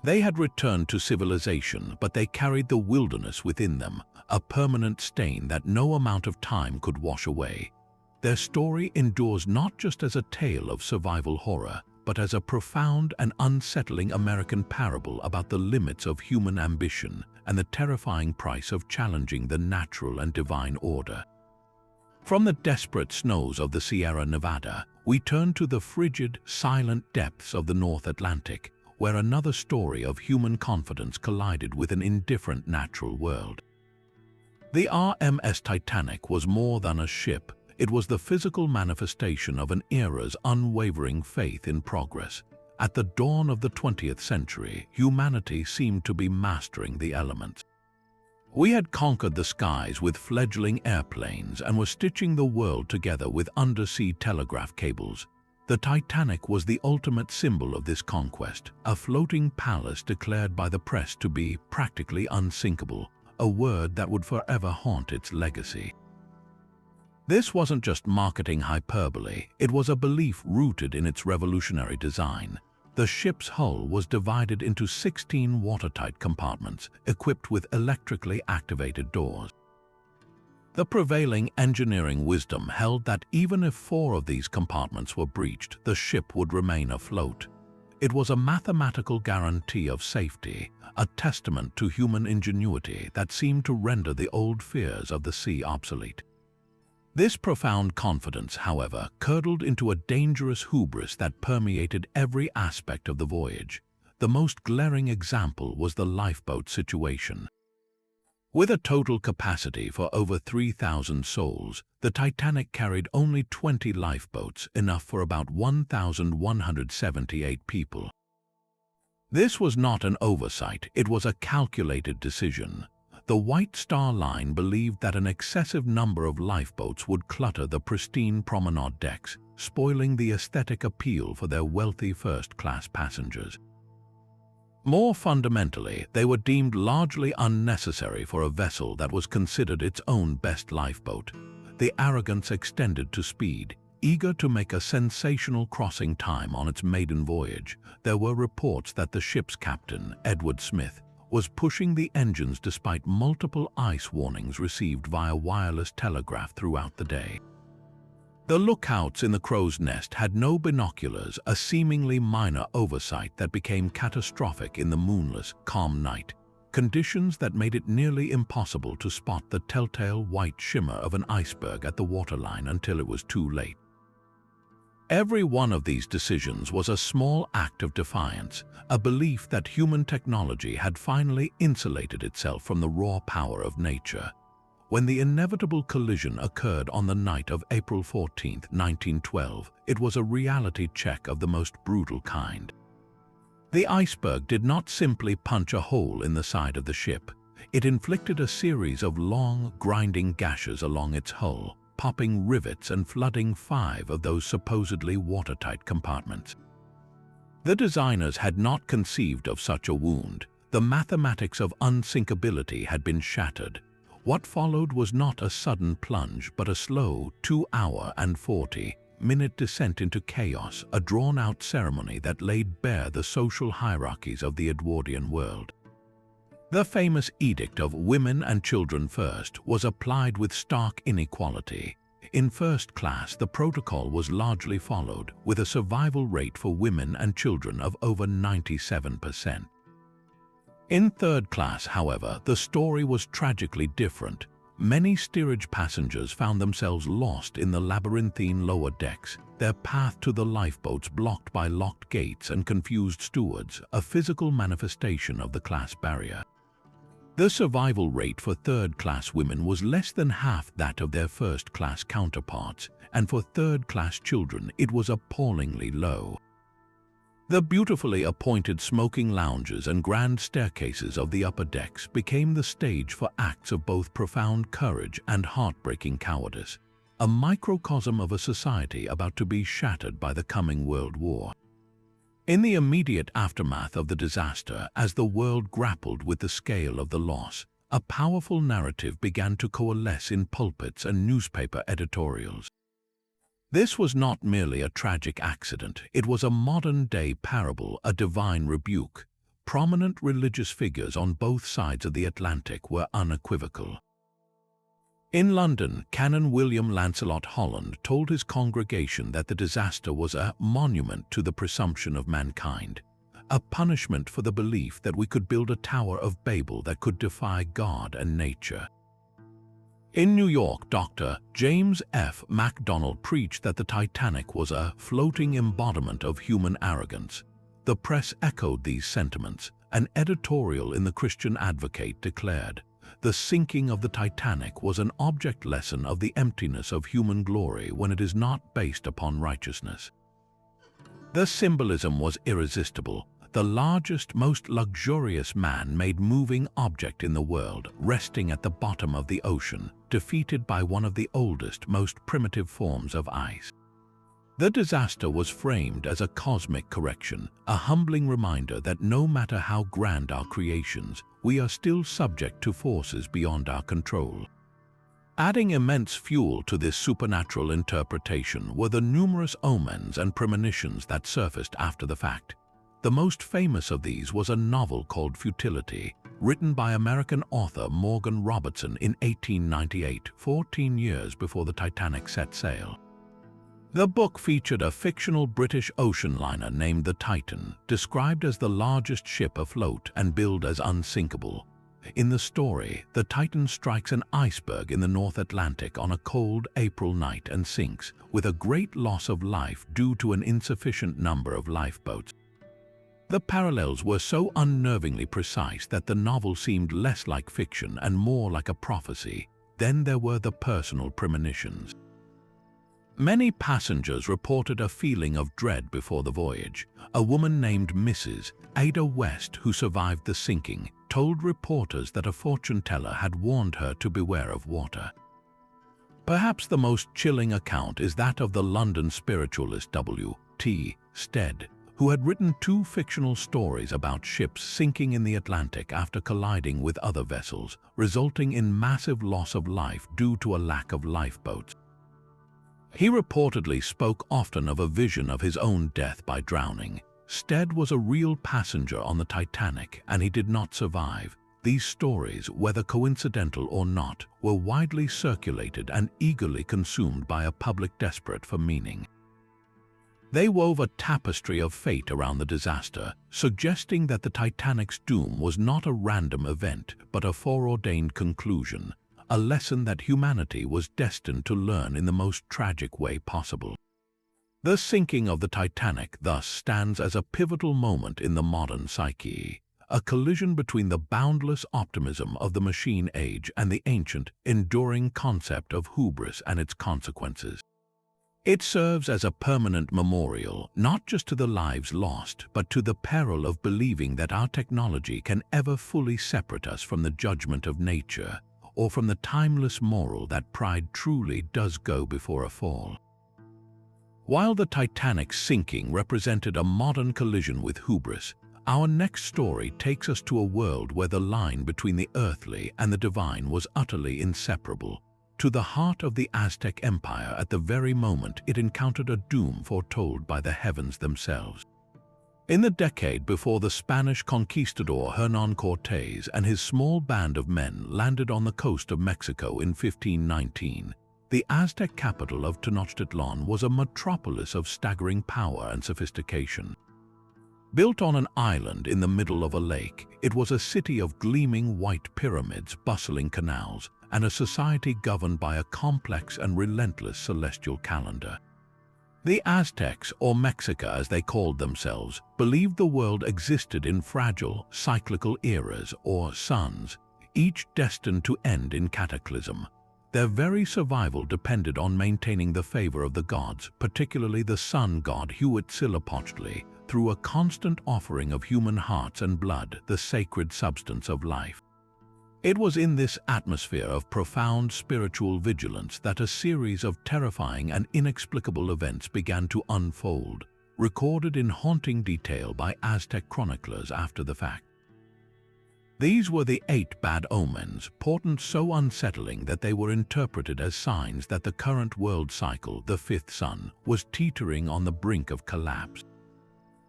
They had returned to civilization, but they carried the wilderness within them, a permanent stain that no amount of time could wash away. Their story endures not just as a tale of survival horror, but as a profound and unsettling American parable about the limits of human ambition and the terrifying price of challenging the natural and divine order. From the desperate snows of the Sierra Nevada, we turn to the frigid, silent depths of the North Atlantic, where another story of human confidence collided with an indifferent natural world. The RMS Titanic was more than a ship. It was the physical manifestation of an era's unwavering faith in progress. At the dawn of the 20th century, humanity seemed to be mastering the elements. We had conquered the skies with fledgling airplanes and were stitching the world together with undersea telegraph cables. The Titanic was the ultimate symbol of this conquest, a floating palace declared by the press to be practically unsinkable, a word that would forever haunt its legacy. This wasn't just marketing hyperbole, it was a belief rooted in its revolutionary design. The ship's hull was divided into 16 watertight compartments, equipped with electrically activated doors. The prevailing engineering wisdom held that even if 4 of these compartments were breached, the ship would remain afloat. It was a mathematical guarantee of safety, a testament to human ingenuity that seemed to render the old fears of the sea obsolete. This profound confidence, however, curdled into a dangerous hubris that permeated every aspect of the voyage. The most glaring example was the lifeboat situation. With a total capacity for over 3,000 souls, the Titanic carried only 20 lifeboats, enough for about 1,178 people. This was not an oversight, it was a calculated decision. The White Star Line believed that an excessive number of lifeboats would clutter the pristine promenade decks, spoiling the aesthetic appeal for their wealthy first-class passengers. More fundamentally, they were deemed largely unnecessary for a vessel that was considered its own best lifeboat. The arrogance extended to speed. Eager to make a sensational crossing time on its maiden voyage, there were reports that the ship's captain, Edward Smith, was pushing the engines despite multiple ice warnings received via wireless telegraph throughout the day. The lookouts in the crow's nest had no binoculars, a seemingly minor oversight that became catastrophic in the moonless, calm night, conditions that made it nearly impossible to spot the telltale white shimmer of an iceberg at the waterline until it was too late. Every one of these decisions was a small act of defiance, a belief that human technology had finally insulated itself from the raw power of nature. When the inevitable collision occurred on the night of April 14, 1912, it was a reality check of the most brutal kind. The iceberg did not simply punch a hole in the side of the ship. It inflicted a series of long, grinding gashes along its hull, popping rivets and flooding 5 of those supposedly watertight compartments. The designers had not conceived of such a wound. The mathematics of unsinkability had been shattered. What followed was not a sudden plunge, but a slow 2-hour and 40-minute descent into chaos, a drawn-out ceremony that laid bare the social hierarchies of the Edwardian world. The famous edict of women and children first was applied with stark inequality. In first class, the protocol was largely followed, with a survival rate for women and children of over 97%. In third class, however, the story was tragically different. Many steerage passengers found themselves lost in the labyrinthine lower decks, their path to the lifeboats blocked by locked gates and confused stewards, a physical manifestation of the class barrier. The survival rate for third-class women was less than half that of their first-class counterparts, and for third-class children it was appallingly low. The beautifully appointed smoking lounges and grand staircases of the upper decks became the stage for acts of both profound courage and heartbreaking cowardice, a microcosm of a society about to be shattered by the coming World War. In the immediate aftermath of the disaster, as the world grappled with the scale of the loss, a powerful narrative began to coalesce in pulpits and newspaper editorials. This was not merely a tragic accident, it was a modern-day parable, a divine rebuke. Prominent religious figures on both sides of the Atlantic were unequivocal. In London, Canon William Lancelot Holland told his congregation that the disaster was a monument to the presumption of mankind, a punishment for the belief that we could build a Tower of Babel that could defy God and nature. In New York, Dr. James F. MacDonald preached that the Titanic was a floating embodiment of human arrogance, The press echoed these sentiments. An editorial in the Christian Advocate declared, "The sinking of the Titanic was an object lesson of the emptiness of human glory when it is not based upon righteousness." The symbolism was irresistible. The largest, most luxurious man-made moving object in the world, resting at the bottom of the ocean, defeated by one of the oldest, most primitive forms of ice. The disaster was framed as a cosmic correction, a humbling reminder that no matter how grand our creations, we are still subject to forces beyond our control. Adding immense fuel to this supernatural interpretation were the numerous omens and premonitions that surfaced after the fact. The most famous of these was a novel called Futility, written by American author Morgan Robertson in 1898, 14 years before the Titanic set sail. The book featured a fictional British ocean liner named the Titan, described as the largest ship afloat and billed as unsinkable. In the story, the Titan strikes an iceberg in the North Atlantic on a cold April night and sinks, with a great loss of life due to an insufficient number of lifeboats. The parallels were so unnervingly precise that the novel seemed less like fiction and more like a prophecy. Then there were the personal premonitions. Many passengers reported a feeling of dread before the voyage. A woman named Mrs. Ada West, who survived the sinking, told reporters that a fortune teller had warned her to beware of water. Perhaps the most chilling account is that of the London spiritualist W.T. Stead, who had written 2 fictional stories about ships sinking in the Atlantic after colliding with other vessels, resulting in massive loss of life due to a lack of lifeboats. He reportedly spoke often of a vision of his own death by drowning. Stead was a real passenger on the Titanic, and he did not survive. These stories, whether coincidental or not, were widely circulated and eagerly consumed by a public desperate for meaning. They wove a tapestry of fate around the disaster, suggesting that the Titanic's doom was not a random event, but a foreordained conclusion, a lesson that humanity was destined to learn in the most tragic way possible. The sinking of the Titanic thus stands as a pivotal moment in the modern psyche, a collision between the boundless optimism of the machine age and the ancient, enduring concept of hubris and its consequences. It serves as a permanent memorial, not just to the lives lost, but to the peril of believing that our technology can ever fully separate us from the judgment of nature, or from the timeless moral that pride truly does go before a fall. While the Titanic's sinking represented a modern collision with hubris, our next story takes us to a world where the line between the earthly and the divine was utterly inseparable, to the heart of the Aztec Empire at the very moment it encountered a doom foretold by the heavens themselves. In the decade before the Spanish conquistador Hernán Cortés and his small band of men landed on the coast of Mexico in 1519, the Aztec capital of Tenochtitlan was a metropolis of staggering power and sophistication. Built on an island in the middle of a lake, it was a city of gleaming white pyramids, bustling canals, and a society governed by a complex and relentless celestial calendar. The Aztecs, or Mexica as they called themselves, believed the world existed in fragile, cyclical eras, or suns, each destined to end in cataclysm. Their very survival depended on maintaining the favor of the gods, particularly the sun god Huitzilopochtli, through a constant offering of human hearts and blood, the sacred substance of life. It was in this atmosphere of profound spiritual vigilance that a series of terrifying and inexplicable events began to unfold, recorded in haunting detail by Aztec chroniclers after the fact. These were the 8 bad omens, portents so unsettling that they were interpreted as signs that the current world cycle, the 5th sun, was teetering on the brink of collapse.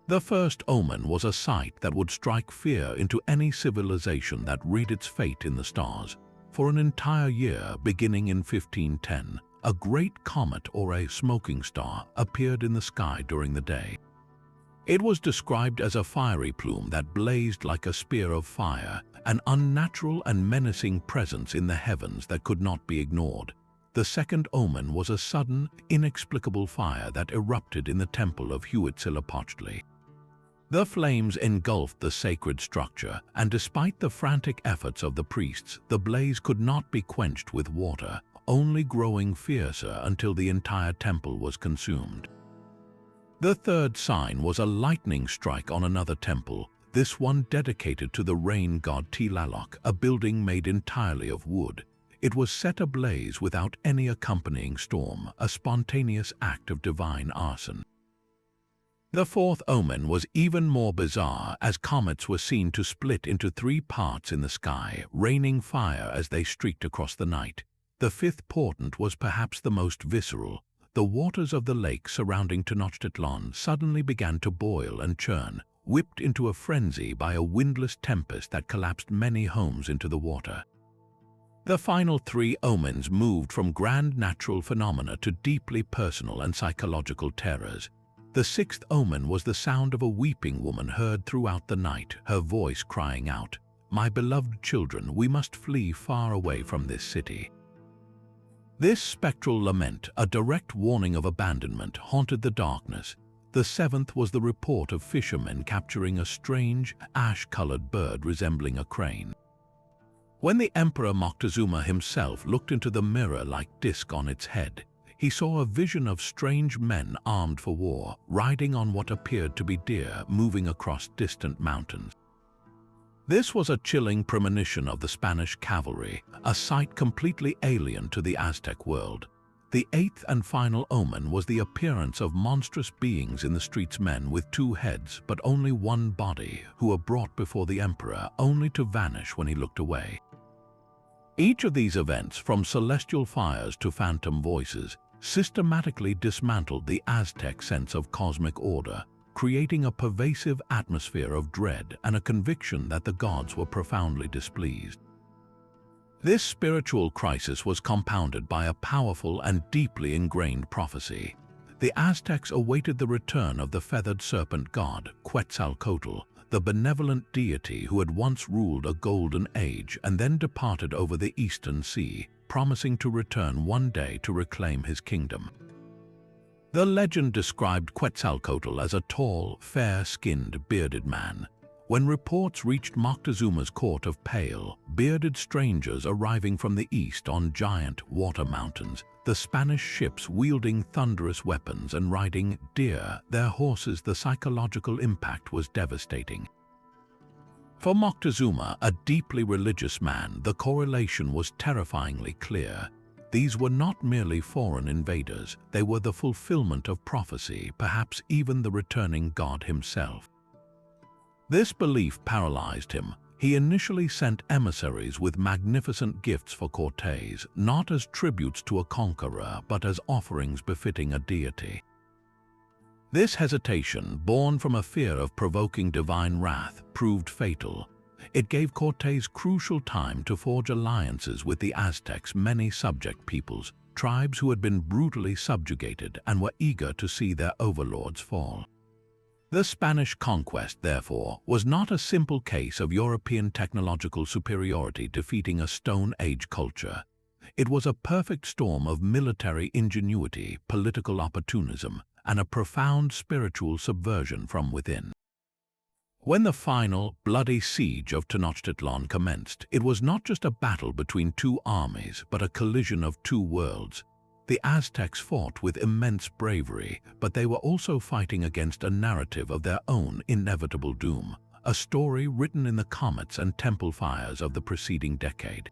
The first omen was a sight that would strike fear into any civilization that read its fate in the stars. For an entire year, beginning in 1510, a great comet or a smoking star appeared in the sky during the day. It was described as a fiery plume that blazed like a spear of fire, an unnatural and menacing presence in the heavens that could not be ignored. The second omen was a sudden, inexplicable fire that erupted in the temple of Huitzilopochtli. The flames engulfed the sacred structure, and despite the frantic efforts of the priests, the blaze could not be quenched with water, only growing fiercer until the entire temple was consumed. The third sign was a lightning strike on another temple, this one dedicated to the rain god Tlaloc, a building made entirely of wood. It was set ablaze without any accompanying storm, a spontaneous act of divine arson. The fourth omen was even more bizarre, as comets were seen to split into 3 parts in the sky, raining fire as they streaked across the night. The fifth portent was perhaps the most visceral. The waters of the lake surrounding Tenochtitlan suddenly began to boil and churn, whipped into a frenzy by a windless tempest that collapsed many homes into the water. The final 3 omens moved from grand natural phenomena to deeply personal and psychological terrors. The sixth omen was the sound of a weeping woman heard throughout the night, her voice crying out, "My beloved children, we must flee far away from this city." This spectral lament, a direct warning of abandonment, haunted the darkness. The seventh was the report of fishermen capturing a strange, ash-colored bird resembling a crane. When the Emperor Moctezuma himself looked into the mirror-like disc on its head, he saw a vision of strange men armed for war, riding on what appeared to be deer moving across distant mountains. This was a chilling premonition of the Spanish cavalry, a sight completely alien to the Aztec world. The eighth and final omen was the appearance of monstrous beings in the streets, men with 2 heads but only 1 body, who were brought before the emperor only to vanish when he looked away. Each of these events, from celestial fires to phantom voices, systematically dismantled the Aztec sense of cosmic order, creating a pervasive atmosphere of dread and a conviction that the gods were profoundly displeased. This spiritual crisis was compounded by a powerful and deeply ingrained prophecy. The Aztecs awaited the return of the feathered serpent god, Quetzalcoatl, the benevolent deity who had once ruled a golden age and then departed over the eastern sea, promising to return one day to reclaim his kingdom. The legend described Quetzalcoatl as a tall, fair-skinned, bearded man. When reports reached Moctezuma's court of pale, bearded strangers arriving from the east on giant water mountains, the Spanish ships wielding thunderous weapons and riding deer, their horses, the psychological impact was devastating. For Moctezuma, a deeply religious man, the correlation was terrifyingly clear. These were not merely foreign invaders, they were the fulfillment of prophecy, perhaps even the returning God himself. This belief paralyzed him. He initially sent emissaries with magnificent gifts for Cortés, not as tributes to a conqueror, but as offerings befitting a deity. This hesitation, born from a fear of provoking divine wrath, proved fatal. It gave Cortés crucial time to forge alliances with the Aztecs, many subject peoples, tribes who had been brutally subjugated and were eager to see their overlords fall. The Spanish conquest, therefore, was not a simple case of European technological superiority defeating a Stone Age culture. It was a perfect storm of military ingenuity, political opportunism, and a profound spiritual subversion from within. When the final, bloody siege of Tenochtitlan commenced, it was not just a battle between 2 armies, but a collision of 2 worlds. The Aztecs fought with immense bravery, but they were also fighting against a narrative of their own inevitable doom, a story written in the comets and temple fires of the preceding decade.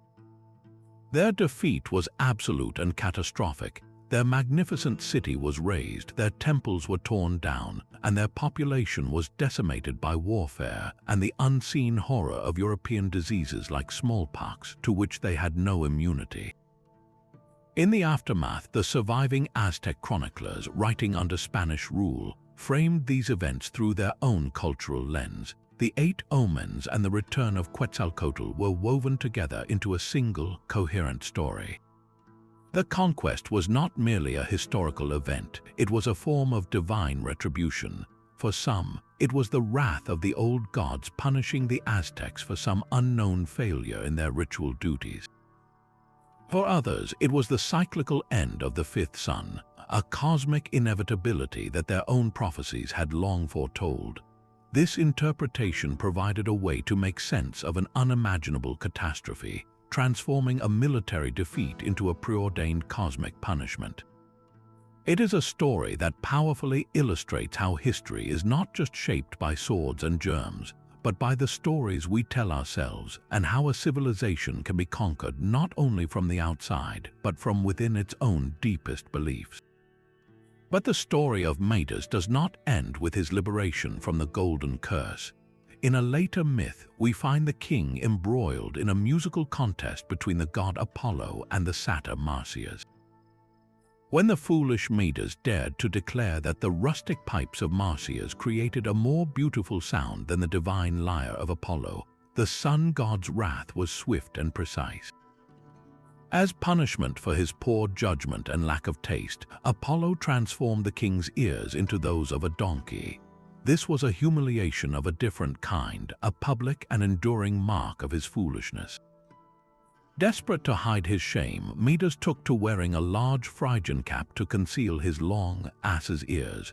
Their defeat was absolute and catastrophic. Their magnificent city was razed, their temples were torn down, and their population was decimated by warfare and the unseen horror of European diseases like smallpox, to which they had no immunity. In the aftermath, the surviving Aztec chroniclers, writing under Spanish rule, framed these events through their own cultural lens. The 8 omens and the return of Quetzalcoatl were woven together into a single, coherent story. The conquest was not merely a historical event, it was a form of divine retribution. For some, it was the wrath of the old gods punishing the Aztecs for some unknown failure in their ritual duties. For others, it was the cyclical end of the 5th sun, a cosmic inevitability that their own prophecies had long foretold. This interpretation provided a way to make sense of an unimaginable catastrophe, transforming a military defeat into a preordained cosmic punishment. It is a story that powerfully illustrates how history is not just shaped by swords and germs, but by the stories we tell ourselves, and how a civilization can be conquered not only from the outside, but from within its own deepest beliefs. But the story of Midas does not end with his liberation from the Golden Curse. In a later myth, we find the king embroiled in a musical contest between the god Apollo and the satyr Marsyas. When the foolish Midas dared to declare that the rustic pipes of Marsyas created a more beautiful sound than the divine lyre of Apollo, the sun god's wrath was swift and precise. As punishment for his poor judgment and lack of taste, Apollo transformed the king's ears into those of a donkey. This was a humiliation of a different kind, a public and enduring mark of his foolishness. Desperate to hide his shame, Midas took to wearing a large Phrygian cap to conceal his long ass's ears.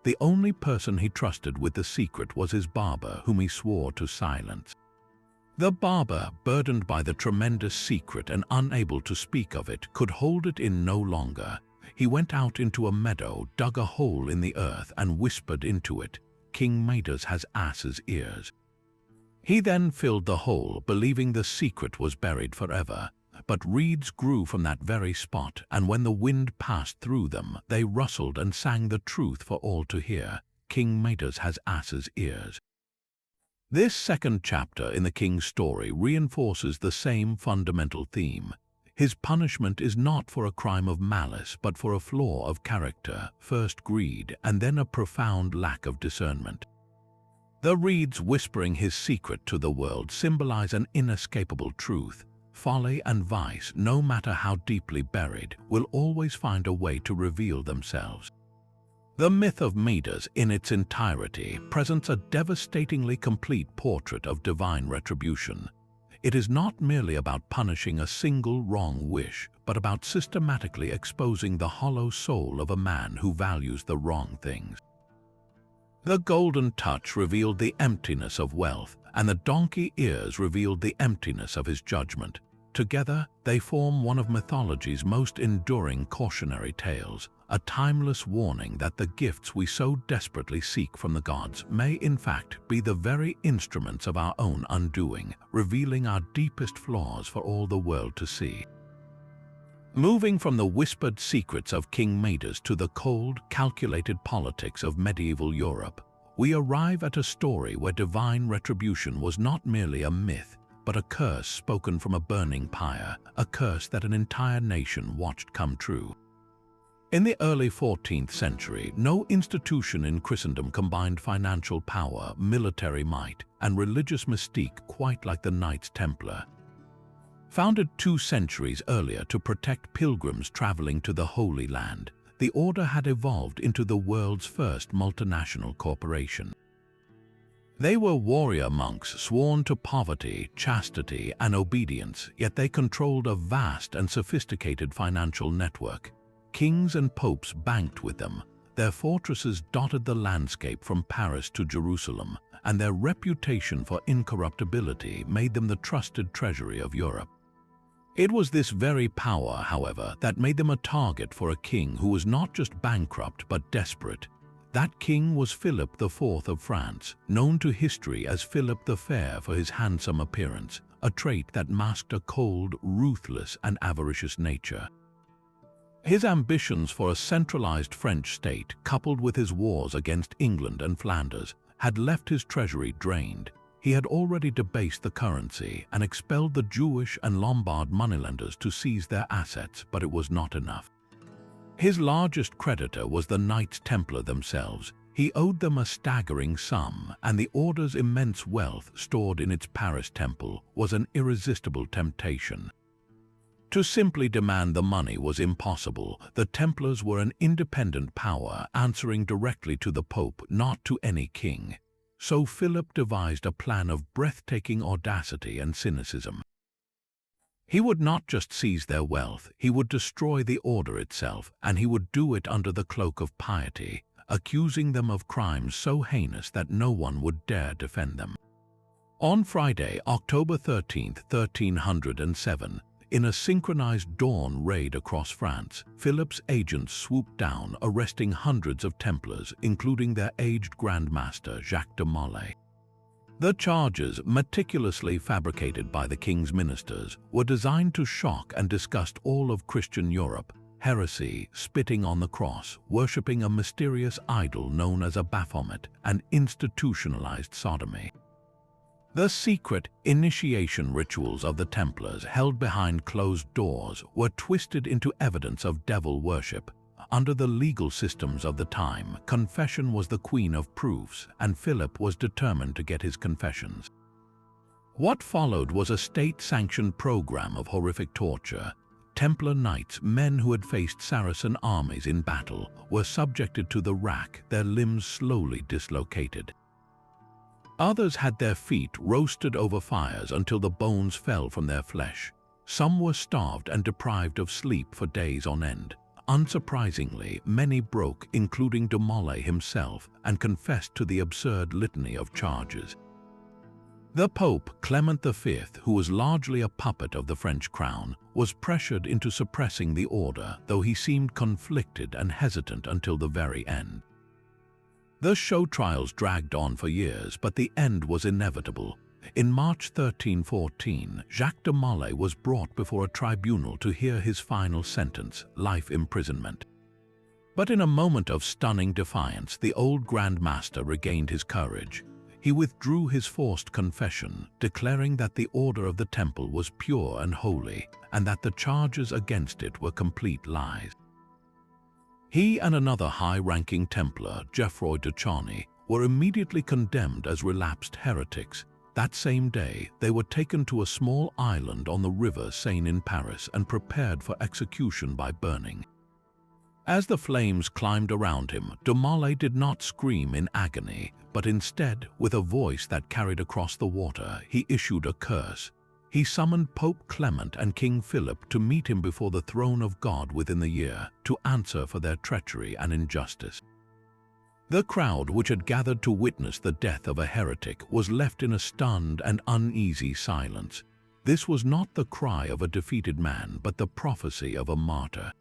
The only person he trusted with the secret was his barber, whom he swore to silence. The barber, burdened by the tremendous secret and unable to speak of it, could hold it in no longer. He went out into a meadow, dug a hole in the earth, and whispered into it, "King Midas has ass's ears." He then filled the hole, believing the secret was buried forever. But reeds grew from that very spot, and when the wind passed through them, they rustled and sang the truth for all to hear. King Midas has ass's ears. This second chapter in the king's story reinforces the same fundamental theme. His punishment is not for a crime of malice, but for a flaw of character, first greed, and then a profound lack of discernment. The reeds whispering his secret to the world symbolize an inescapable truth. Folly and vice, no matter how deeply buried, will always find a way to reveal themselves. The myth of Midas in its entirety presents a devastatingly complete portrait of divine retribution. It is not merely about punishing a single wrong wish, but about systematically exposing the hollow soul of a man who values the wrong things. The golden touch revealed the emptiness of wealth, and the donkey ears revealed the emptiness of his judgment. Together, they form one of mythology's most enduring cautionary tales, a timeless warning that the gifts we so desperately seek from the gods may in fact be the very instruments of our own undoing, revealing our deepest flaws for all the world to see. Moving from the whispered secrets of King Midas to the cold, calculated politics of medieval Europe, we arrive at a story where divine retribution was not merely a myth, but a curse spoken from a burning pyre, a curse that an entire nation watched come true. In the early 14th century, no institution in Christendom combined financial power, military might, and religious mystique quite like the Knights Templar. Founded 2 centuries earlier to protect pilgrims traveling to the Holy Land, the order had evolved into the world's first multinational corporation. They were warrior monks sworn to poverty, chastity, and obedience, yet they controlled a vast and sophisticated financial network. Kings and popes banked with them. Their fortresses dotted the landscape from Paris to Jerusalem, and their reputation for incorruptibility made them the trusted treasury of Europe. It was this very power, however, that made them a target for a king who was not just bankrupt but desperate. That king was Philip IV of France, known to history as Philip the Fair for his handsome appearance, a trait that masked a cold, ruthless, and avaricious nature. His ambitions for a centralized French state, coupled with his wars against England and Flanders, had left his treasury drained. He had already debased the currency and expelled the Jewish and Lombard moneylenders to seize their assets, but it was not enough. His largest creditor was the Knights Templar themselves. He owed them a staggering sum, and the order's immense wealth stored in its Paris temple was an irresistible temptation. To simply demand the money was impossible. The Templars were an independent power, answering directly to the Pope, not to any king. So Philip devised a plan of breathtaking audacity and cynicism. He would not just seize their wealth, he would destroy the order itself, and he would do it under the cloak of piety, accusing them of crimes so heinous that no one would dare defend them. On Friday, October 13, 1307, in a synchronized dawn raid across France, Philip's agents swooped down, arresting hundreds of Templars, including their aged Grand Master Jacques de Molay. The charges, meticulously fabricated by the king's ministers, were designed to shock and disgust all of Christian Europe: heresy, spitting on the cross, worshipping a mysterious idol known as a Baphomet, and institutionalized sodomy. The secret initiation rituals of the Templars, held behind closed doors, were twisted into evidence of devil worship. Under the legal systems of the time, confession was the queen of proofs, and Philip was determined to get his confessions. What followed was a state-sanctioned program of horrific torture. Templar knights, men who had faced Saracen armies in battle, were subjected to the rack, their limbs slowly dislocated. Others had their feet roasted over fires until the bones fell from their flesh. Some were starved and deprived of sleep for days on end. Unsurprisingly, many broke, including de Molay himself, and confessed to the absurd litany of charges. The Pope, Clement V, who was largely a puppet of the French crown, was pressured into suppressing the order, though he seemed conflicted and hesitant until the very end. The show trials dragged on for years, but the end was inevitable. In March 1314, Jacques de Molay was brought before a tribunal to hear his final sentence, life imprisonment. But in a moment of stunning defiance, the old Grand Master regained his courage. He withdrew his forced confession, declaring that the order of the temple was pure and holy, and that the charges against it were complete lies. He and another high-ranking Templar, Geoffroy de Charny, were immediately condemned as relapsed heretics. That same day, they were taken to a small island on the river Seine in Paris and prepared for execution by burning. As the flames climbed around him, de Molay did not scream in agony, but instead, with a voice that carried across the water, he issued a curse. He summoned Pope Clement and King Philip to meet him before the throne of God within the year, to answer for their treachery and injustice. The crowd, which had gathered to witness the death of a heretic, was left in a stunned and uneasy silence. This was not the cry of a defeated man, but the prophecy of a martyr.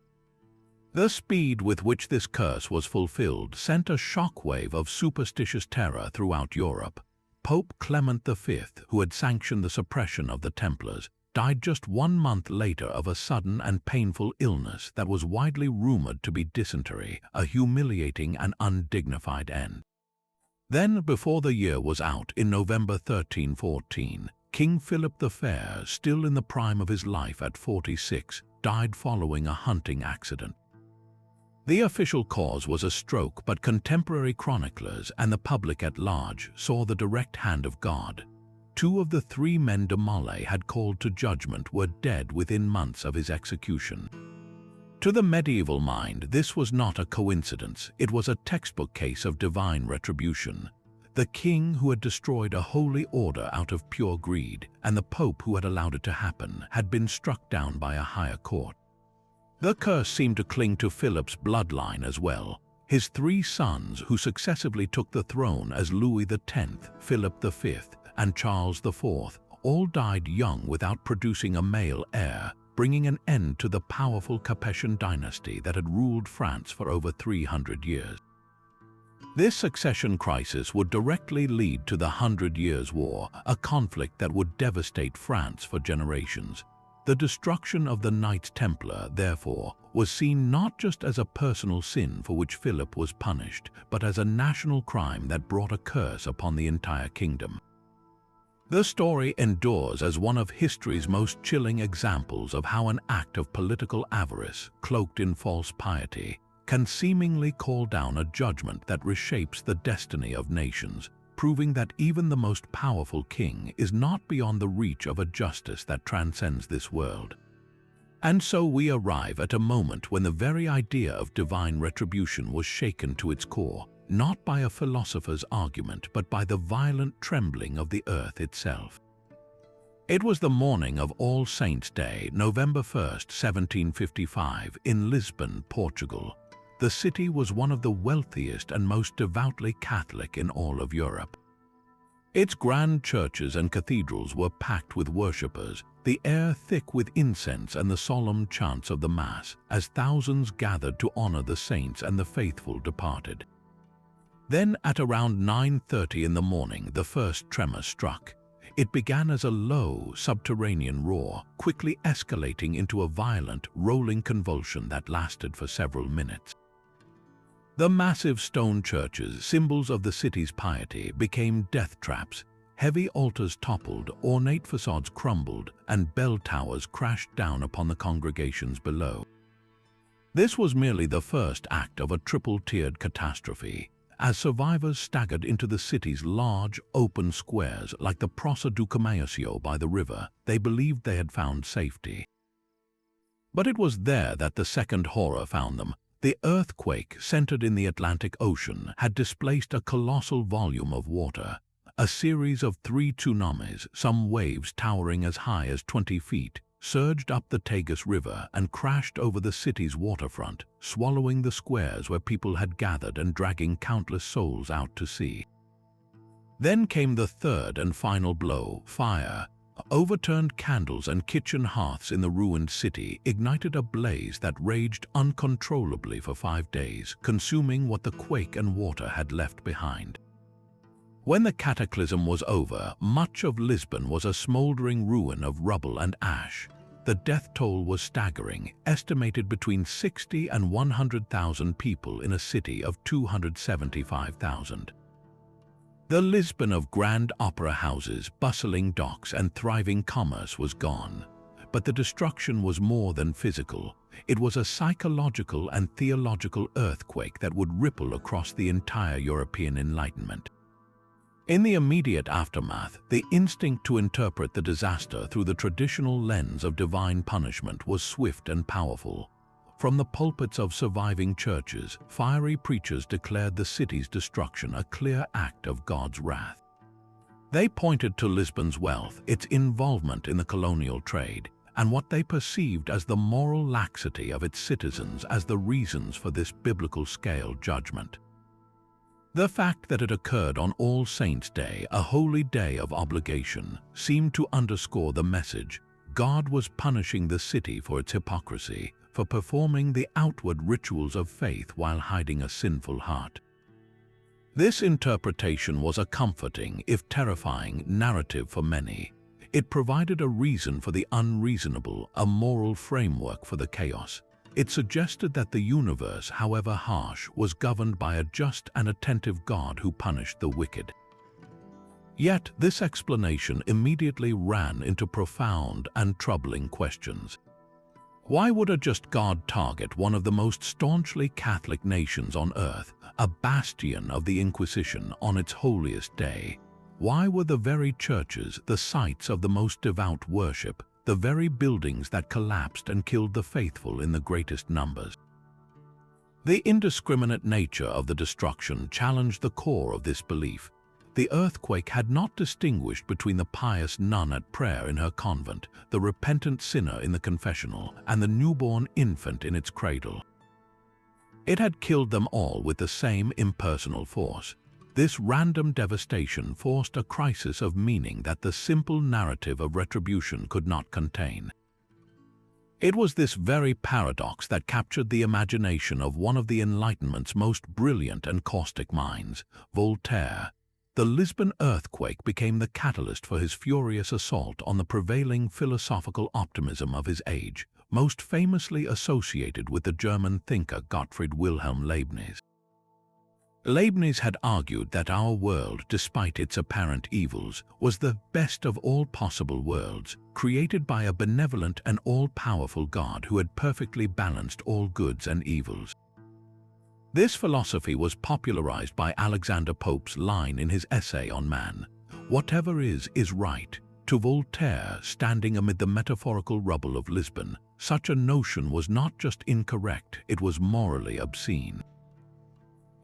The speed with which this curse was fulfilled sent a shockwave of superstitious terror throughout Europe. Pope Clement V, who had sanctioned the suppression of the Templars, died just 1 month later of a sudden and painful illness that was widely rumored to be dysentery, a humiliating and undignified end. Then, before the year was out, in November 1314, King Philip the Fair, still in the prime of his life at 46, died following a hunting accident. The official cause was a stroke, but contemporary chroniclers and the public at large saw the direct hand of God. 2 of the 3 men de Molay had called to judgment were dead within months of his execution. To the medieval mind, this was not a coincidence. It was a textbook case of divine retribution. The king who had destroyed a holy order out of pure greed, and the pope who had allowed it to happen, had been struck down by a higher court. The curse seemed to cling to Philip's bloodline as well. His 3 sons, who successively took the throne as Louis X, Philip V, and Charles IV, all died young without producing a male heir, bringing an end to the powerful Capetian dynasty that had ruled France for over 300 years. This succession crisis would directly lead to the 100 Years' War, a conflict that would devastate France for generations. The destruction of the Knights Templar, therefore, was seen not just as a personal sin for which Philip was punished, but as a national crime that brought a curse upon the entire kingdom. The story endures as one of history's most chilling examples of how an act of political avarice, cloaked in false piety, can seemingly call down a judgment that reshapes the destiny of nations, proving that even the most powerful king is not beyond the reach of a justice that transcends this world. And so we arrive at a moment when the very idea of divine retribution was shaken to its core, not by a philosopher's argument, but by the violent trembling of the earth itself. It was the morning of All Saints' Day, November 1st, 1755, in Lisbon, Portugal. the city was one of the wealthiest and most devoutly Catholic in all of Europe. Its grand churches and cathedrals were packed with worshippers, the air thick with incense and the solemn chants of the Mass, as thousands gathered to honor the saints and the faithful departed. Then, at around 9:30 in the morning, the first tremor struck. It began as a low, subterranean roar, quickly escalating into a violent, rolling convulsion that lasted for several minutes. The massive stone churches, symbols of the city's piety, became death traps. Heavy altars toppled, ornate facades crumbled, and bell towers crashed down upon the congregations below. This was merely the first act of a triple-tiered catastrophe. As survivors staggered into the city's large, open squares like the Praça do Comércio by the river, they believed they had found safety. But it was there that the second horror found them. The earthquake, centered in the Atlantic Ocean, had displaced a colossal volume of water. A series of 3 tsunamis, some waves towering as high as 20 feet, surged up the Tagus River and crashed over the city's waterfront, swallowing the squares where people had gathered and dragging countless souls out to sea. Then came the third and final blow, fire. Overturned candles and kitchen hearths in the ruined city ignited a blaze that raged uncontrollably for 5 days, consuming what the quake and water had left behind. When the cataclysm was over, much of Lisbon was a smoldering ruin of rubble and ash. The death toll was staggering, estimated between 60 and 100,000 people in a city of 275,000. The Lisbon of grand opera houses, bustling docks, and thriving commerce was gone. But the destruction was more than physical. It was a psychological and theological earthquake that would ripple across the entire European Enlightenment. In the immediate aftermath, the instinct to interpret the disaster through the traditional lens of divine punishment was swift and powerful. From the pulpits of surviving churches, fiery preachers declared the city's destruction a clear act of God's wrath. They pointed to Lisbon's wealth, its involvement in the colonial trade, and what they perceived as the moral laxity of its citizens as the reasons for this biblical-scale judgment. The fact that it occurred on All Saints' Day, a holy day of obligation, seemed to underscore the message. God was punishing the city for its hypocrisy, for performing the outward rituals of faith while hiding a sinful heart. This interpretation was a comforting, if terrifying, narrative for many. It provided a reason for the unreasonable, a moral framework for the chaos. It suggested that the universe, however harsh, was governed by a just and attentive God who punished the wicked. Yet this explanation immediately ran into profound and troubling questions. Why would a just God target one of the most staunchly Catholic nations on earth, a bastion of the Inquisition, on its holiest day? Why were the very churches, the sites of the most devout worship, the very buildings that collapsed and killed the faithful in the greatest numbers? The indiscriminate nature of the destruction challenged the core of this belief. The earthquake had not distinguished between the pious nun at prayer in her convent, the repentant sinner in the confessional, and the newborn infant in its cradle. It had killed them all with the same impersonal force. This random devastation forced a crisis of meaning that the simple narrative of retribution could not contain. It was this very paradox that captured the imagination of one of the Enlightenment's most brilliant and caustic minds, Voltaire. The Lisbon earthquake became the catalyst for his furious assault on the prevailing philosophical optimism of his age, most famously associated with the German thinker Gottfried Wilhelm Leibniz. Leibniz had argued that our world, despite its apparent evils, was the best of all possible worlds, created by a benevolent and all-powerful God who had perfectly balanced all goods and evils. This philosophy was popularized by Alexander Pope's line in his essay on man, "Whatever is right." To Voltaire, standing amid the metaphorical rubble of Lisbon, such a notion was not just incorrect, it was morally obscene.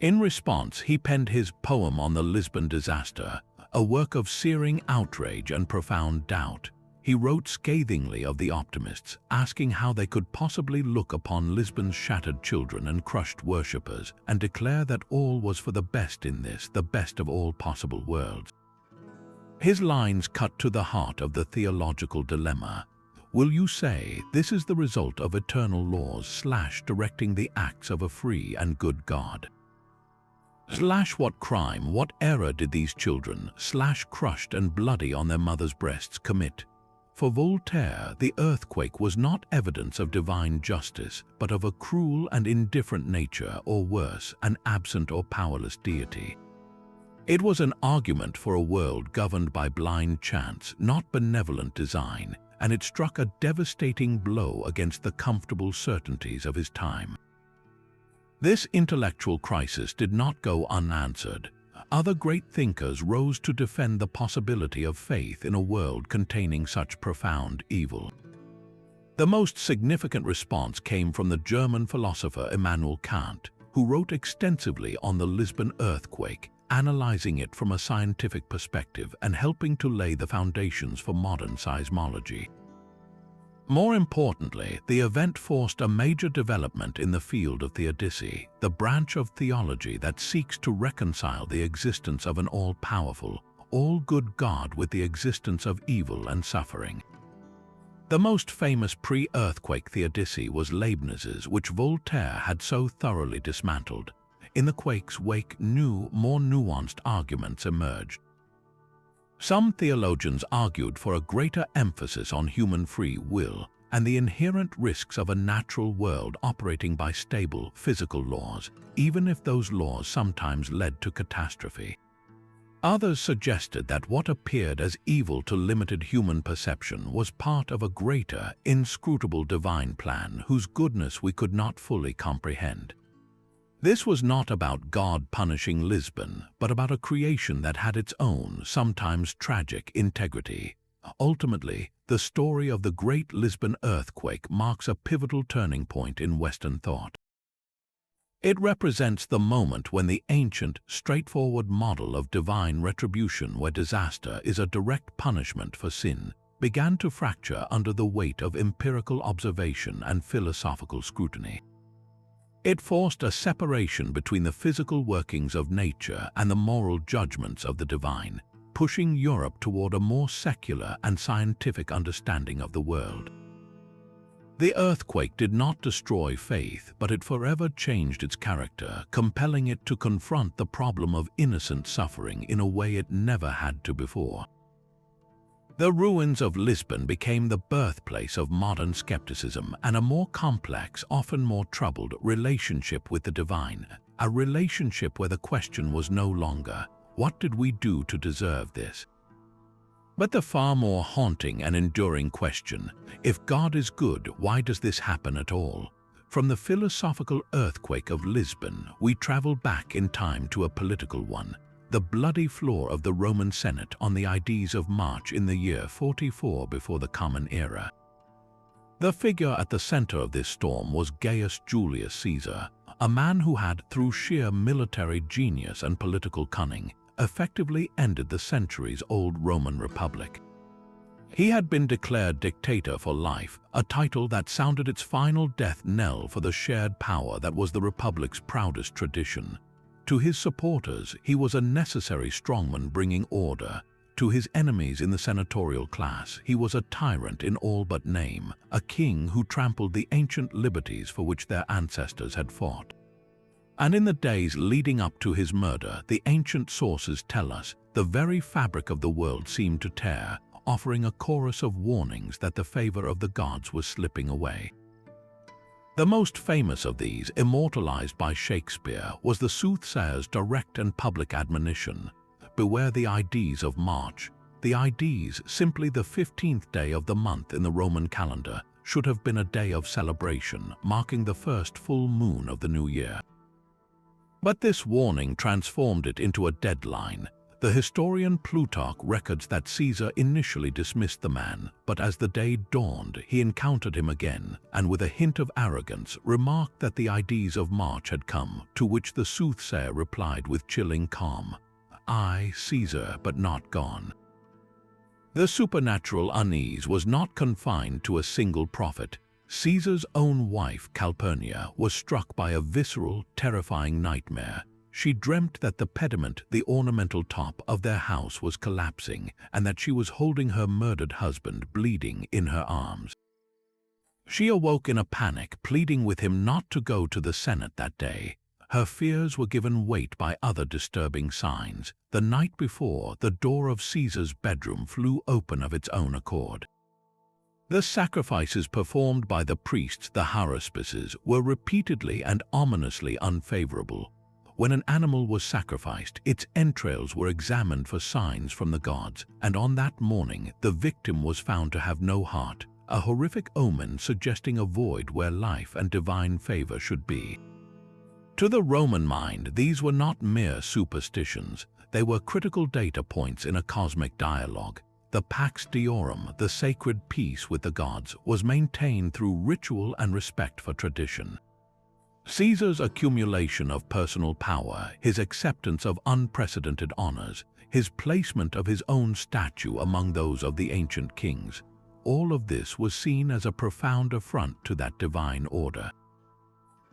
In response, he penned his poem on the Lisbon disaster, a work of searing outrage and profound doubt. He wrote scathingly of the optimists, asking how they could possibly look upon Lisbon's shattered children and crushed worshippers and declare that all was for the best in this, the best of all possible worlds. His lines cut to the heart of the theological dilemma. Will you say this is the result of eternal laws / directing the acts of a free and good God? / what crime, what error did these children / crushed and bloody on their mothers' breasts commit? For Voltaire, the earthquake was not evidence of divine justice, but of a cruel and indifferent nature, or worse, an absent or powerless deity. It was an argument for a world governed by blind chance, not benevolent design, and it struck a devastating blow against the comfortable certainties of his time. This intellectual crisis did not go unanswered. Other great thinkers rose to defend the possibility of faith in a world containing such profound evil. The most significant response came from the German philosopher Immanuel Kant, who wrote extensively on the Lisbon earthquake, analyzing it from a scientific perspective and helping to lay the foundations for modern seismology. More importantly, the event forced a major development in the field of theodicy, the branch of theology that seeks to reconcile the existence of an all-powerful, all-good God with the existence of evil and suffering. The most famous pre-earthquake theodicy was Leibniz's, which Voltaire had so thoroughly dismantled. In the quake's wake, new, more nuanced arguments emerged. Some theologians argued for a greater emphasis on human free will and the inherent risks of a natural world operating by stable, physical laws, even if those laws sometimes led to catastrophe. Others suggested that what appeared as evil to limited human perception was part of a greater, inscrutable divine plan whose goodness we could not fully comprehend. This was not about God punishing Lisbon, but about a creation that had its own, sometimes tragic, integrity. Ultimately, the story of the Great Lisbon Earthquake marks a pivotal turning point in Western thought. It represents the moment when the ancient, straightforward model of divine retribution, where disaster is a direct punishment for sin, began to fracture under the weight of empirical observation and philosophical scrutiny. It forced a separation between the physical workings of nature and the moral judgments of the divine, pushing Europe toward a more secular and scientific understanding of the world. The earthquake did not destroy faith, but it forever changed its character, compelling it to confront the problem of innocent suffering in a way it never had to before. The ruins of Lisbon became the birthplace of modern skepticism and a more complex, often more troubled, relationship with the divine, a relationship where the question was no longer, what did we do to deserve this? But the far more haunting and enduring question, if God is good, why does this happen at all? From the philosophical earthquake of Lisbon, we travel back in time to a political one, the bloody floor of the Roman Senate on the Ides of March in the year 44 before the Common Era. The figure at the center of this storm was Gaius Julius Caesar, a man who had, through sheer military genius and political cunning, effectively ended the centuries-old Roman Republic. He had been declared dictator for life, a title that sounded its final death knell for the shared power that was the Republic's proudest tradition. To his supporters, he was a necessary strongman bringing order. To his enemies in the senatorial class, he was a tyrant in all but name, a king who trampled the ancient liberties for which their ancestors had fought. And in the days leading up to his murder, the ancient sources tell us, the very fabric of the world seemed to tear, offering a chorus of warnings that the favor of the gods was slipping away. The most famous of these, immortalized by Shakespeare, was the soothsayer's direct and public admonition, beware the Ides of March. The Ides, simply the 15th day of the month in the Roman calendar, should have been a day of celebration, marking the first full moon of the new year. But this warning transformed it into a deadline. The historian Plutarch records that Caesar initially dismissed the man, but as the day dawned, he encountered him again, and with a hint of arrogance remarked that the Ides of March had come, to which the soothsayer replied with chilling calm, "I, Caesar, but not gone." The supernatural unease was not confined to a single prophet. Caesar's own wife, Calpurnia, was struck by a visceral, terrifying nightmare. She dreamt that the pediment, the ornamental top of their house, was collapsing, and that she was holding her murdered husband, bleeding, in her arms. She awoke in a panic, pleading with him not to go to the Senate that day. Her fears were given weight by other disturbing signs. The night before, the door of Caesar's bedroom flew open of its own accord. The sacrifices performed by the priests, the haruspices, were repeatedly and ominously unfavorable. When an animal was sacrificed, its entrails were examined for signs from the gods, and on that morning the victim was found to have no heart, a horrific omen suggesting a void where life and divine favor should be. To the Roman mind, these were not mere superstitions. They were critical data points in a cosmic dialogue. The Pax Deorum, the sacred peace with the gods, was maintained through ritual and respect for tradition. Caesar's accumulation of personal power, his acceptance of unprecedented honors, his placement of his own statue among those of the ancient kings, all of this was seen as a profound affront to that divine order.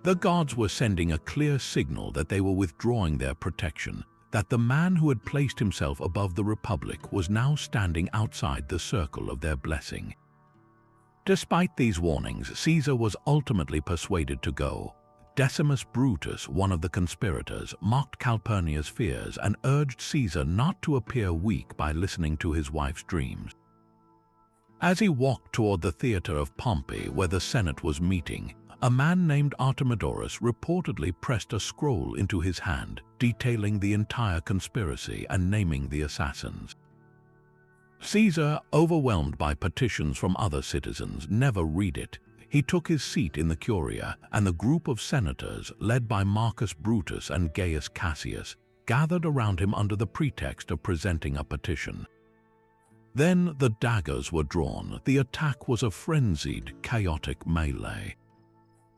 The gods were sending a clear signal that they were withdrawing their protection, that the man who had placed himself above the Republic was now standing outside the circle of their blessing. Despite these warnings, Caesar was ultimately persuaded to go. Decimus Brutus, one of the conspirators, mocked Calpurnia's fears and urged Caesar not to appear weak by listening to his wife's dreams. As he walked toward the theater of Pompeii, where the Senate was meeting, a man named Artemidorus reportedly pressed a scroll into his hand, detailing the entire conspiracy and naming the assassins. Caesar, overwhelmed by petitions from other citizens, never read it. He took his seat in the Curia, and the group of senators, led by Marcus Brutus and Gaius Cassius, gathered around him under the pretext of presenting a petition. Then the daggers were drawn. The attack was a frenzied, chaotic melee.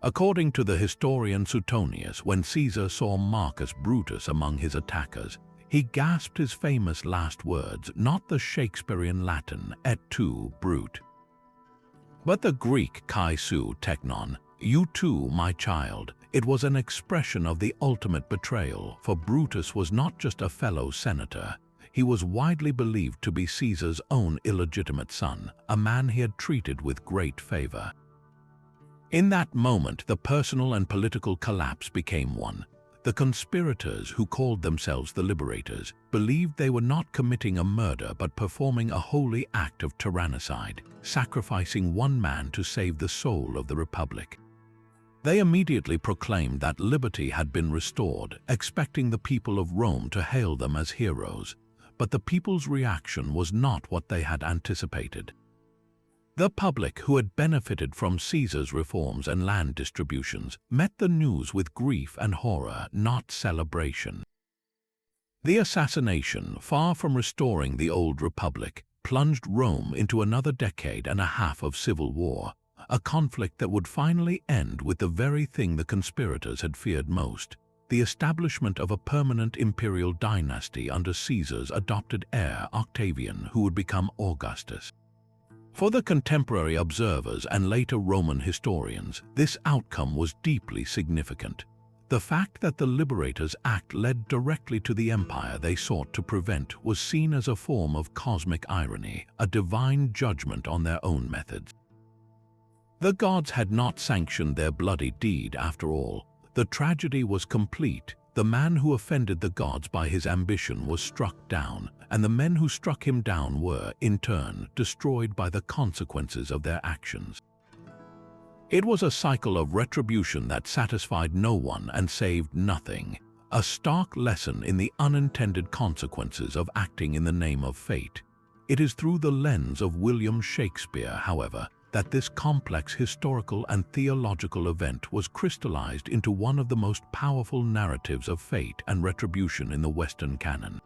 According to the historian Suetonius, when Caesar saw Marcus Brutus among his attackers, he gasped his famous last words, not the Shakespearean Latin, et tu, brute, but the Greek kai su teknon, you too, my child. It was an expression of the ultimate betrayal, for Brutus was not just a fellow senator. He was widely believed to be Caesar's own illegitimate son, a man he had treated with great favor. In that moment, the personal and political collapse became one. The conspirators, who called themselves the liberators, believed they were not committing a murder but performing a holy act of tyrannicide, sacrificing one man to save the soul of the Republic. They immediately proclaimed that liberty had been restored, expecting the people of Rome to hail them as heroes. But the people's reaction was not what they had anticipated. The public, who had benefited from Caesar's reforms and land distributions, met the news with grief and horror, not celebration. The assassination, far from restoring the old Republic, plunged Rome into another decade and a half of civil war, a conflict that would finally end with the very thing the conspirators had feared most: the establishment of a permanent imperial dynasty under Caesar's adopted heir, Octavian, who would become Augustus. For the contemporary observers and later Roman historians, this outcome was deeply significant. The fact that the liberators' act led directly to the empire they sought to prevent was seen as a form of cosmic irony, a divine judgment on their own methods. The gods had not sanctioned their bloody deed after all. The tragedy was complete. The man who offended the gods by his ambition was struck down, and the men who struck him down were, in turn, destroyed by the consequences of their actions. It was a cycle of retribution that satisfied no one and saved nothing, a stark lesson in the unintended consequences of acting in the name of fate. It is through the lens of William Shakespeare, however, that this complex historical and theological event was crystallized into one of the most powerful narratives of fate and retribution in the Western canon.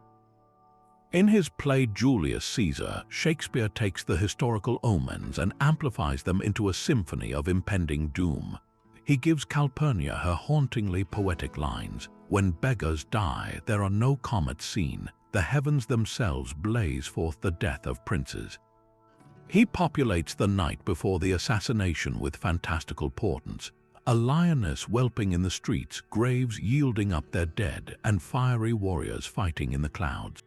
In his play Julius Caesar, Shakespeare takes the historical omens and amplifies them into a symphony of impending doom. He gives Calpurnia her hauntingly poetic lines: "When beggars die, there are no comets seen. the heavens themselves blaze forth the death of princes. He populates the night before the assassination with fantastical portents, a lioness whelping in the streets, graves yielding up their dead, and fiery warriors fighting in the clouds.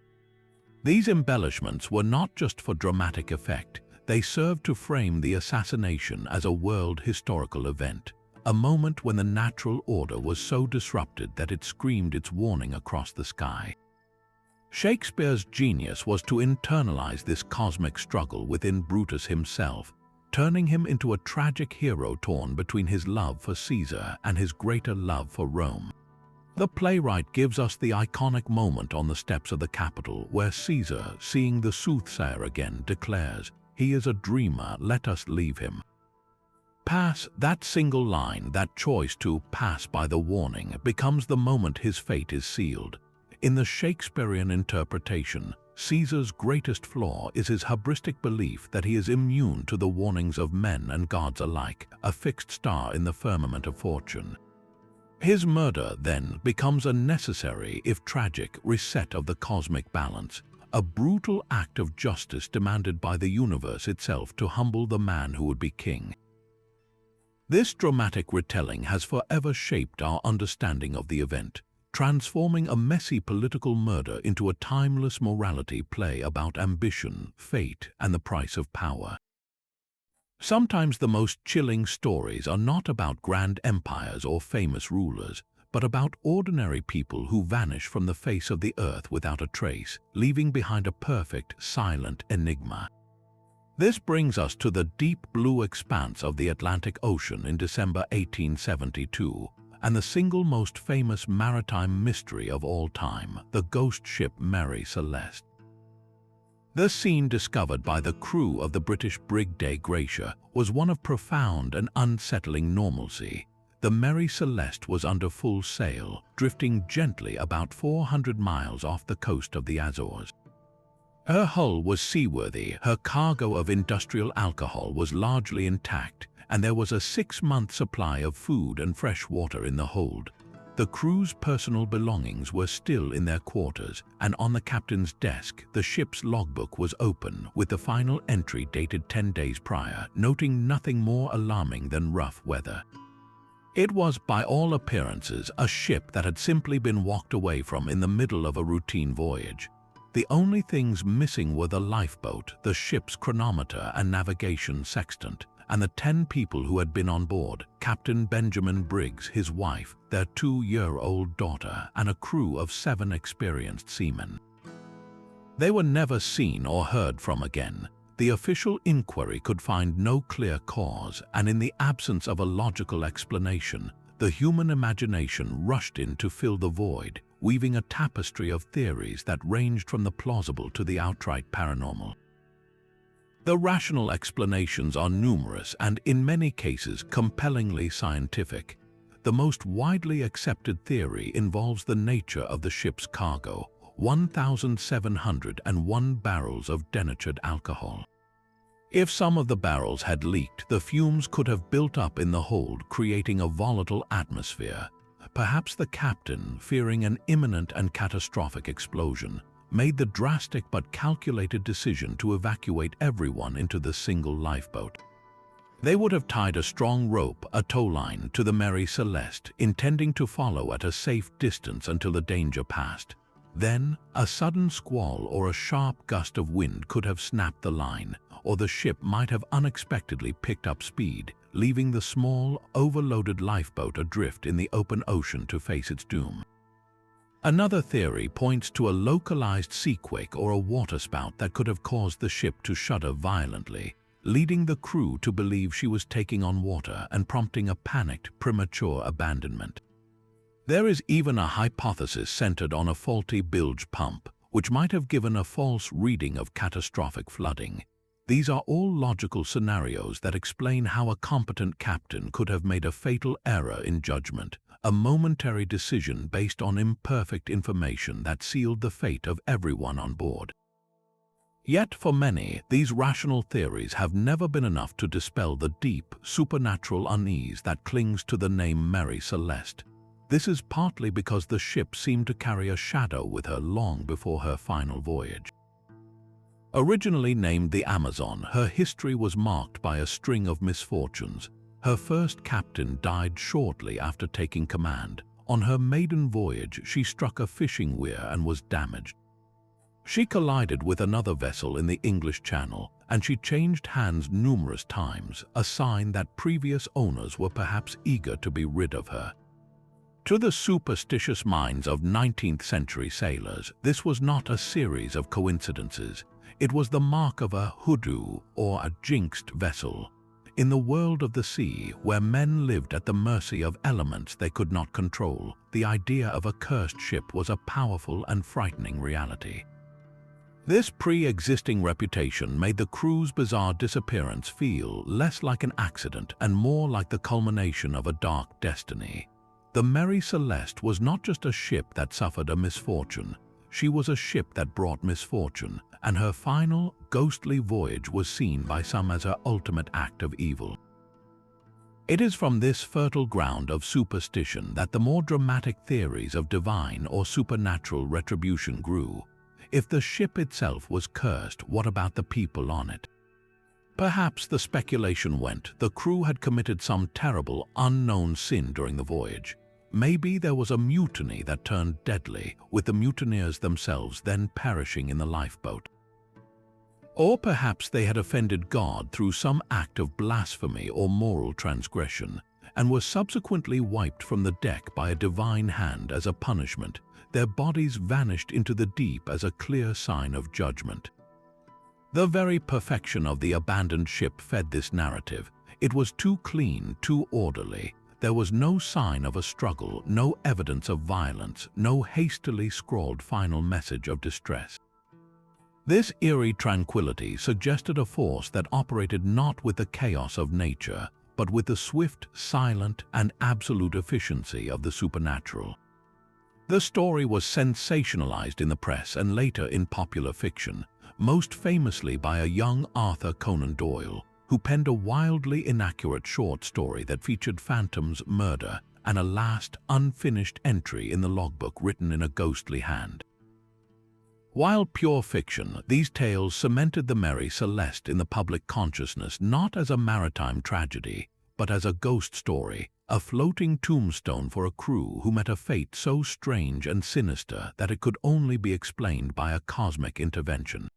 These embellishments were not just for dramatic effect, they served to frame the assassination as a world historical event, a moment when the natural order was so disrupted that it screamed its warning across the sky. Shakespeare's genius was to internalize this cosmic struggle within Brutus himself, turning him into a tragic hero torn between his love for Caesar and his greater love for Rome. The playwright gives us the iconic moment on the steps of the Capitol where Caesar, seeing the soothsayer again, declares, "He is a dreamer, let us leave him." Pass, that single line, that choice to pass by the warning, becomes the moment his fate is sealed. In the Shakespearean interpretation, Caesar's greatest flaw is his hubristic belief that he is immune to the warnings of men and gods alike, a fixed star in the firmament of fortune. His murder, then, becomes a necessary, if tragic, reset of the cosmic balance, a brutal act of justice demanded by the universe itself to humble the man who would be king. This dramatic retelling has forever shaped our understanding of the event, transforming a messy political murder into a timeless morality play about ambition, fate, and the price of power. Sometimes the most chilling stories are not about grand empires or famous rulers, but about ordinary people who vanish from the face of the earth without a trace, leaving behind a perfect, silent enigma. This brings us to the deep blue expanse of the Atlantic Ocean in December 1872, and the single most famous maritime mystery of all time, the ghost ship Mary Celeste. The scene discovered by the crew of the British brig Dei Gratia was one of profound and unsettling normalcy. The Mary Celeste was under full sail, drifting gently about 400 miles off the coast of the Azores. Her hull was seaworthy, her cargo of industrial alcohol was largely intact, and there was a 6-month supply of food and fresh water in the hold. The crew's personal belongings were still in their quarters, and on the captain's desk, the ship's logbook was open, with the final entry dated 10 days prior, noting nothing more alarming than rough weather. It was, by all appearances, a ship that had simply been walked away from in the middle of a routine voyage. The only things missing were the lifeboat, the ship's chronometer and navigation sextant, and the 10 people who had been on board: Captain Benjamin Briggs, his wife, their 2-year-old daughter, and a crew of 7 experienced seamen. They were never seen or heard from again. The official inquiry could find no clear cause, and in the absence of a logical explanation, the human imagination rushed in to fill the void, weaving a tapestry of theories that ranged from the plausible to the outright paranormal. The rational explanations are numerous and, in many cases, compellingly scientific. The most widely accepted theory involves the nature of the ship's cargo: 1,701 barrels of denatured alcohol. If some of the barrels had leaked, the fumes could have built up in the hold, creating a volatile atmosphere. Perhaps the captain, fearing an imminent and catastrophic explosion, made the drastic but calculated decision to evacuate everyone into the single lifeboat. They would have tied a strong rope, a tow line, to the Mary Celeste, intending to follow at a safe distance until the danger passed. Then, a sudden squall or a sharp gust of wind could have snapped the line, or the ship might have unexpectedly picked up speed, leaving the small, overloaded lifeboat adrift in the open ocean to face its doom. Another theory points to a localized seaquake or a waterspout that could have caused the ship to shudder violently, leading the crew to believe she was taking on water and prompting a panicked, premature abandonment. There is even a hypothesis centered on a faulty bilge pump, which might have given a false reading of catastrophic flooding. These are all logical scenarios that explain how a competent captain could have made a fatal error in judgment, a momentary decision based on imperfect information that sealed the fate of everyone on board. Yet for many, these rational theories have never been enough to dispel the deep, supernatural unease that clings to the name Mary Celeste. This is partly because the ship seemed to carry a shadow with her long before her final voyage. Originally named the Amazon, her history was marked by a string of misfortunes. Her first captain died shortly after taking command. On her maiden voyage, she struck a fishing weir and was damaged. She collided with another vessel in the English Channel, and she changed hands numerous times, a sign that previous owners were perhaps eager to be rid of her. To the superstitious minds of 19th-century sailors, this was not a series of coincidences. It was the mark of a hoodoo, or a jinxed vessel. In the world of the sea, where men lived at the mercy of elements they could not control, the idea of a cursed ship was a powerful and frightening reality. This pre-existing reputation made the crew's bizarre disappearance feel less like an accident and more like the culmination of a dark destiny. The Mary Celeste was not just a ship that suffered a misfortune. She was a ship that brought misfortune, and her final, ghostly voyage was seen by some as her ultimate act of evil. It is from this fertile ground of superstition that the more dramatic theories of divine or supernatural retribution grew. If the ship itself was cursed, what about the people on it? Perhaps, the speculation went, the crew had committed some terrible, unknown sin during the voyage. Maybe there was a mutiny that turned deadly, with the mutineers themselves then perishing in the lifeboat. Or perhaps they had offended God through some act of blasphemy or moral transgression, and were subsequently wiped from the deck by a divine hand as a punishment. Their bodies vanished into the deep as a clear sign of judgment. The very perfection of the abandoned ship fed this narrative. It was too clean, too orderly. There was no sign of a struggle, no evidence of violence, no hastily scrawled final message of distress. This eerie tranquility suggested a force that operated not with the chaos of nature, but with the swift, silent, and absolute efficiency of the supernatural. The story was sensationalized in the press and later in popular fiction, most famously by a young Arthur Conan Doyle, who penned a wildly inaccurate short story that featured phantoms, murder, and a last, unfinished entry in the logbook written in a ghostly hand. While pure fiction, these tales cemented the Mary Celeste in the public consciousness not as a maritime tragedy, but as a ghost story, a floating tombstone for a crew who met a fate so strange and sinister that it could only be explained by a cosmic intervention.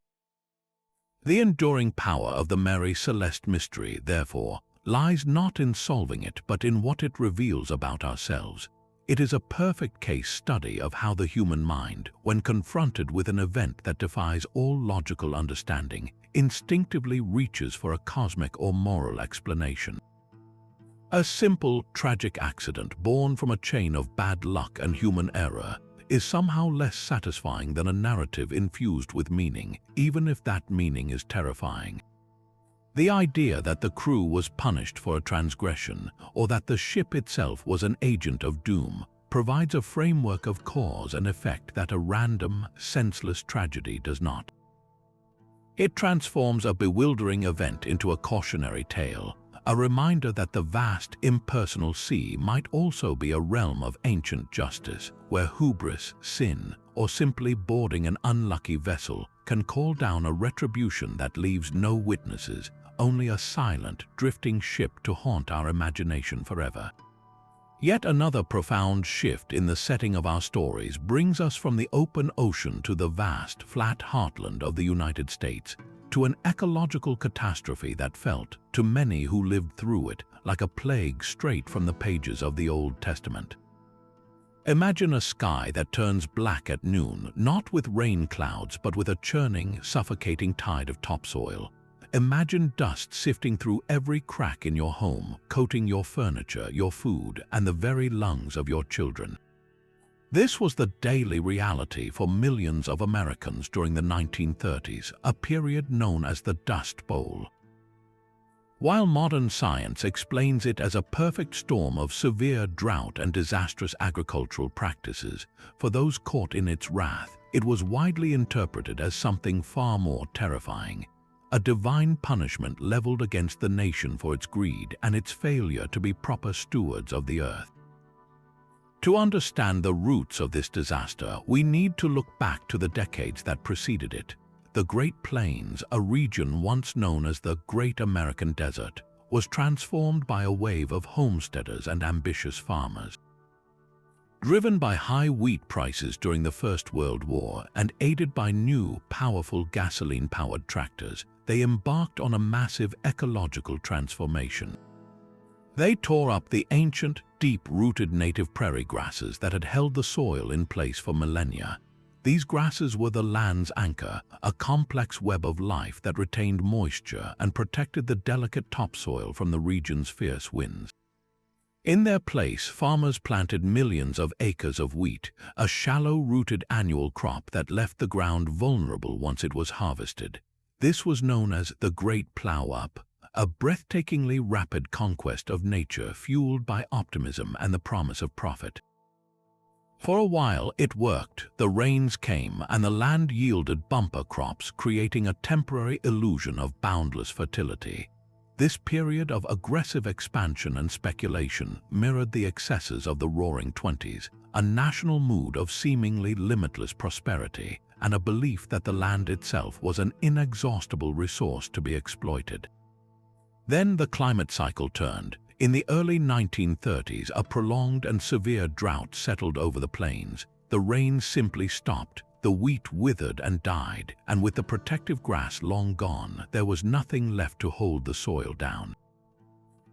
The enduring power of the Mary Celeste mystery, therefore, lies not in solving it, but in what it reveals about ourselves. It is a perfect case study of how the human mind, when confronted with an event that defies all logical understanding, instinctively reaches for a cosmic or moral explanation. A simple, tragic accident born from a chain of bad luck and human error is somehow less satisfying than a narrative infused with meaning, even if that meaning is terrifying. The idea that the crew was punished for a transgression, or that the ship itself was an agent of doom, provides a framework of cause and effect that a random, senseless tragedy does not. It transforms a bewildering event into a cautionary tale, a reminder that the vast, impersonal sea might also be a realm of ancient justice, where hubris, sin, or simply boarding an unlucky vessel can call down a retribution that leaves no witnesses, only a silent, drifting ship to haunt our imagination forever. Yet another profound shift in the setting of our stories brings us from the open ocean to the vast, flat heartland of the United States, to an ecological catastrophe that felt, to many who lived through it, like a plague straight from the pages of the Old Testament. Imagine a sky that turns black at noon, not with rain clouds, but with a churning, suffocating tide of topsoil. Imagine dust sifting through every crack in your home, coating your furniture, your food, and the very lungs of your children. This was the daily reality for millions of Americans during the 1930s, a period known as the Dust Bowl. While modern science explains it as a perfect storm of severe drought and disastrous agricultural practices, for those caught in its wrath, it was widely interpreted as something far more terrifying. A divine punishment leveled against the nation for its greed and its failure to be proper stewards of the earth. To understand the roots of this disaster, we need to look back to the decades that preceded it. The Great Plains, a region once known as the Great American Desert, was transformed by a wave of homesteaders and ambitious farmers. Driven by high wheat prices during the First World War and aided by new, powerful gasoline-powered tractors, they embarked on a massive ecological transformation. They tore up the ancient, deep-rooted native prairie grasses that had held the soil in place for millennia. These grasses were the land's anchor, a complex web of life that retained moisture and protected the delicate topsoil from the region's fierce winds. In their place, farmers planted millions of acres of wheat, a shallow-rooted annual crop that left the ground vulnerable once it was harvested. This was known as the Great Plow-Up, a breathtakingly rapid conquest of nature fueled by optimism and the promise of profit. For a while it worked. The rains came and the land yielded bumper crops, creating a temporary illusion of boundless fertility. This period of aggressive expansion and speculation mirrored the excesses of the Roaring Twenties, a national mood of seemingly limitless prosperity and a belief that the land itself was an inexhaustible resource to be exploited. Then the climate cycle turned. In the early 1930s, a prolonged and severe drought settled over the plains. The rains simply stopped. The wheat withered and died, and with the protective grass long gone, there was nothing left to hold the soil down.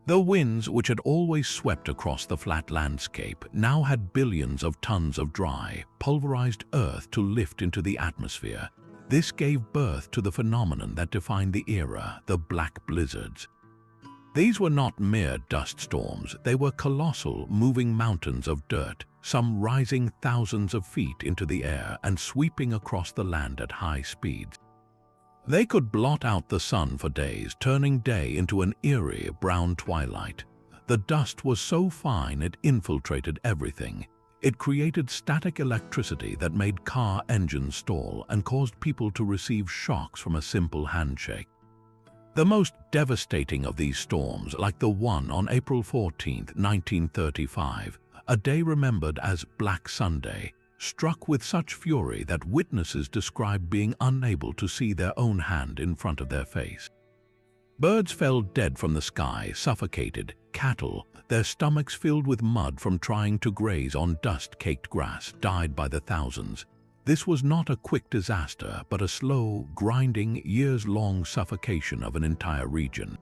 The winds, which had always swept across the flat landscape, now had billions of tons of dry, pulverized earth to lift into the atmosphere. This gave birth to the phenomenon that defined the era, the black blizzards. These were not mere dust storms. They were colossal, moving mountains of dirt, some rising thousands of feet into the air and sweeping across the land at high speeds. They could blot out the sun for days, turning day into an eerie brown twilight. The dust was so fine it infiltrated everything. It created static electricity that made car engines stall and caused people to receive shocks from a simple handshake. The most devastating of these storms, like the one on April 14, 1935, a day remembered as Black Sunday, struck with such fury that witnesses described being unable to see their own hand in front of their face. Birds fell dead from the sky, suffocated. Cattle, their stomachs filled with mud from trying to graze on dust-caked grass, died by the thousands. This was not a quick disaster, but a slow, grinding, years-long suffocation of an entire region.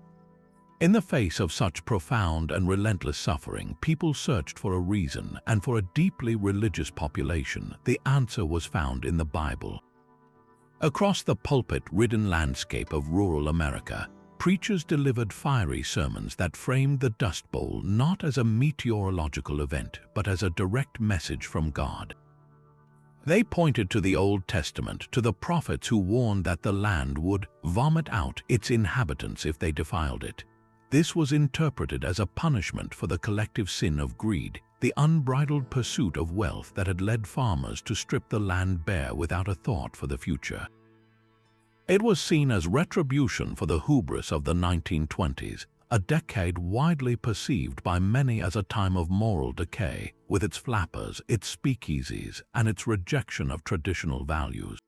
In the face of such profound and relentless suffering, people searched for a reason, and for a deeply religious population, the answer was found in the Bible. Across the pulpit-ridden landscape of rural America, preachers delivered fiery sermons that framed the Dust Bowl not as a meteorological event, but as a direct message from God. They pointed to the Old Testament, to the prophets who warned that the land would vomit out its inhabitants if they defiled it. This was interpreted as a punishment for the collective sin of greed, the unbridled pursuit of wealth that had led farmers to strip the land bare without a thought for the future. It was seen as retribution for the hubris of the 1920s, a decade widely perceived by many as a time of moral decay, with its flappers, its speakeasies, and its rejection of traditional values.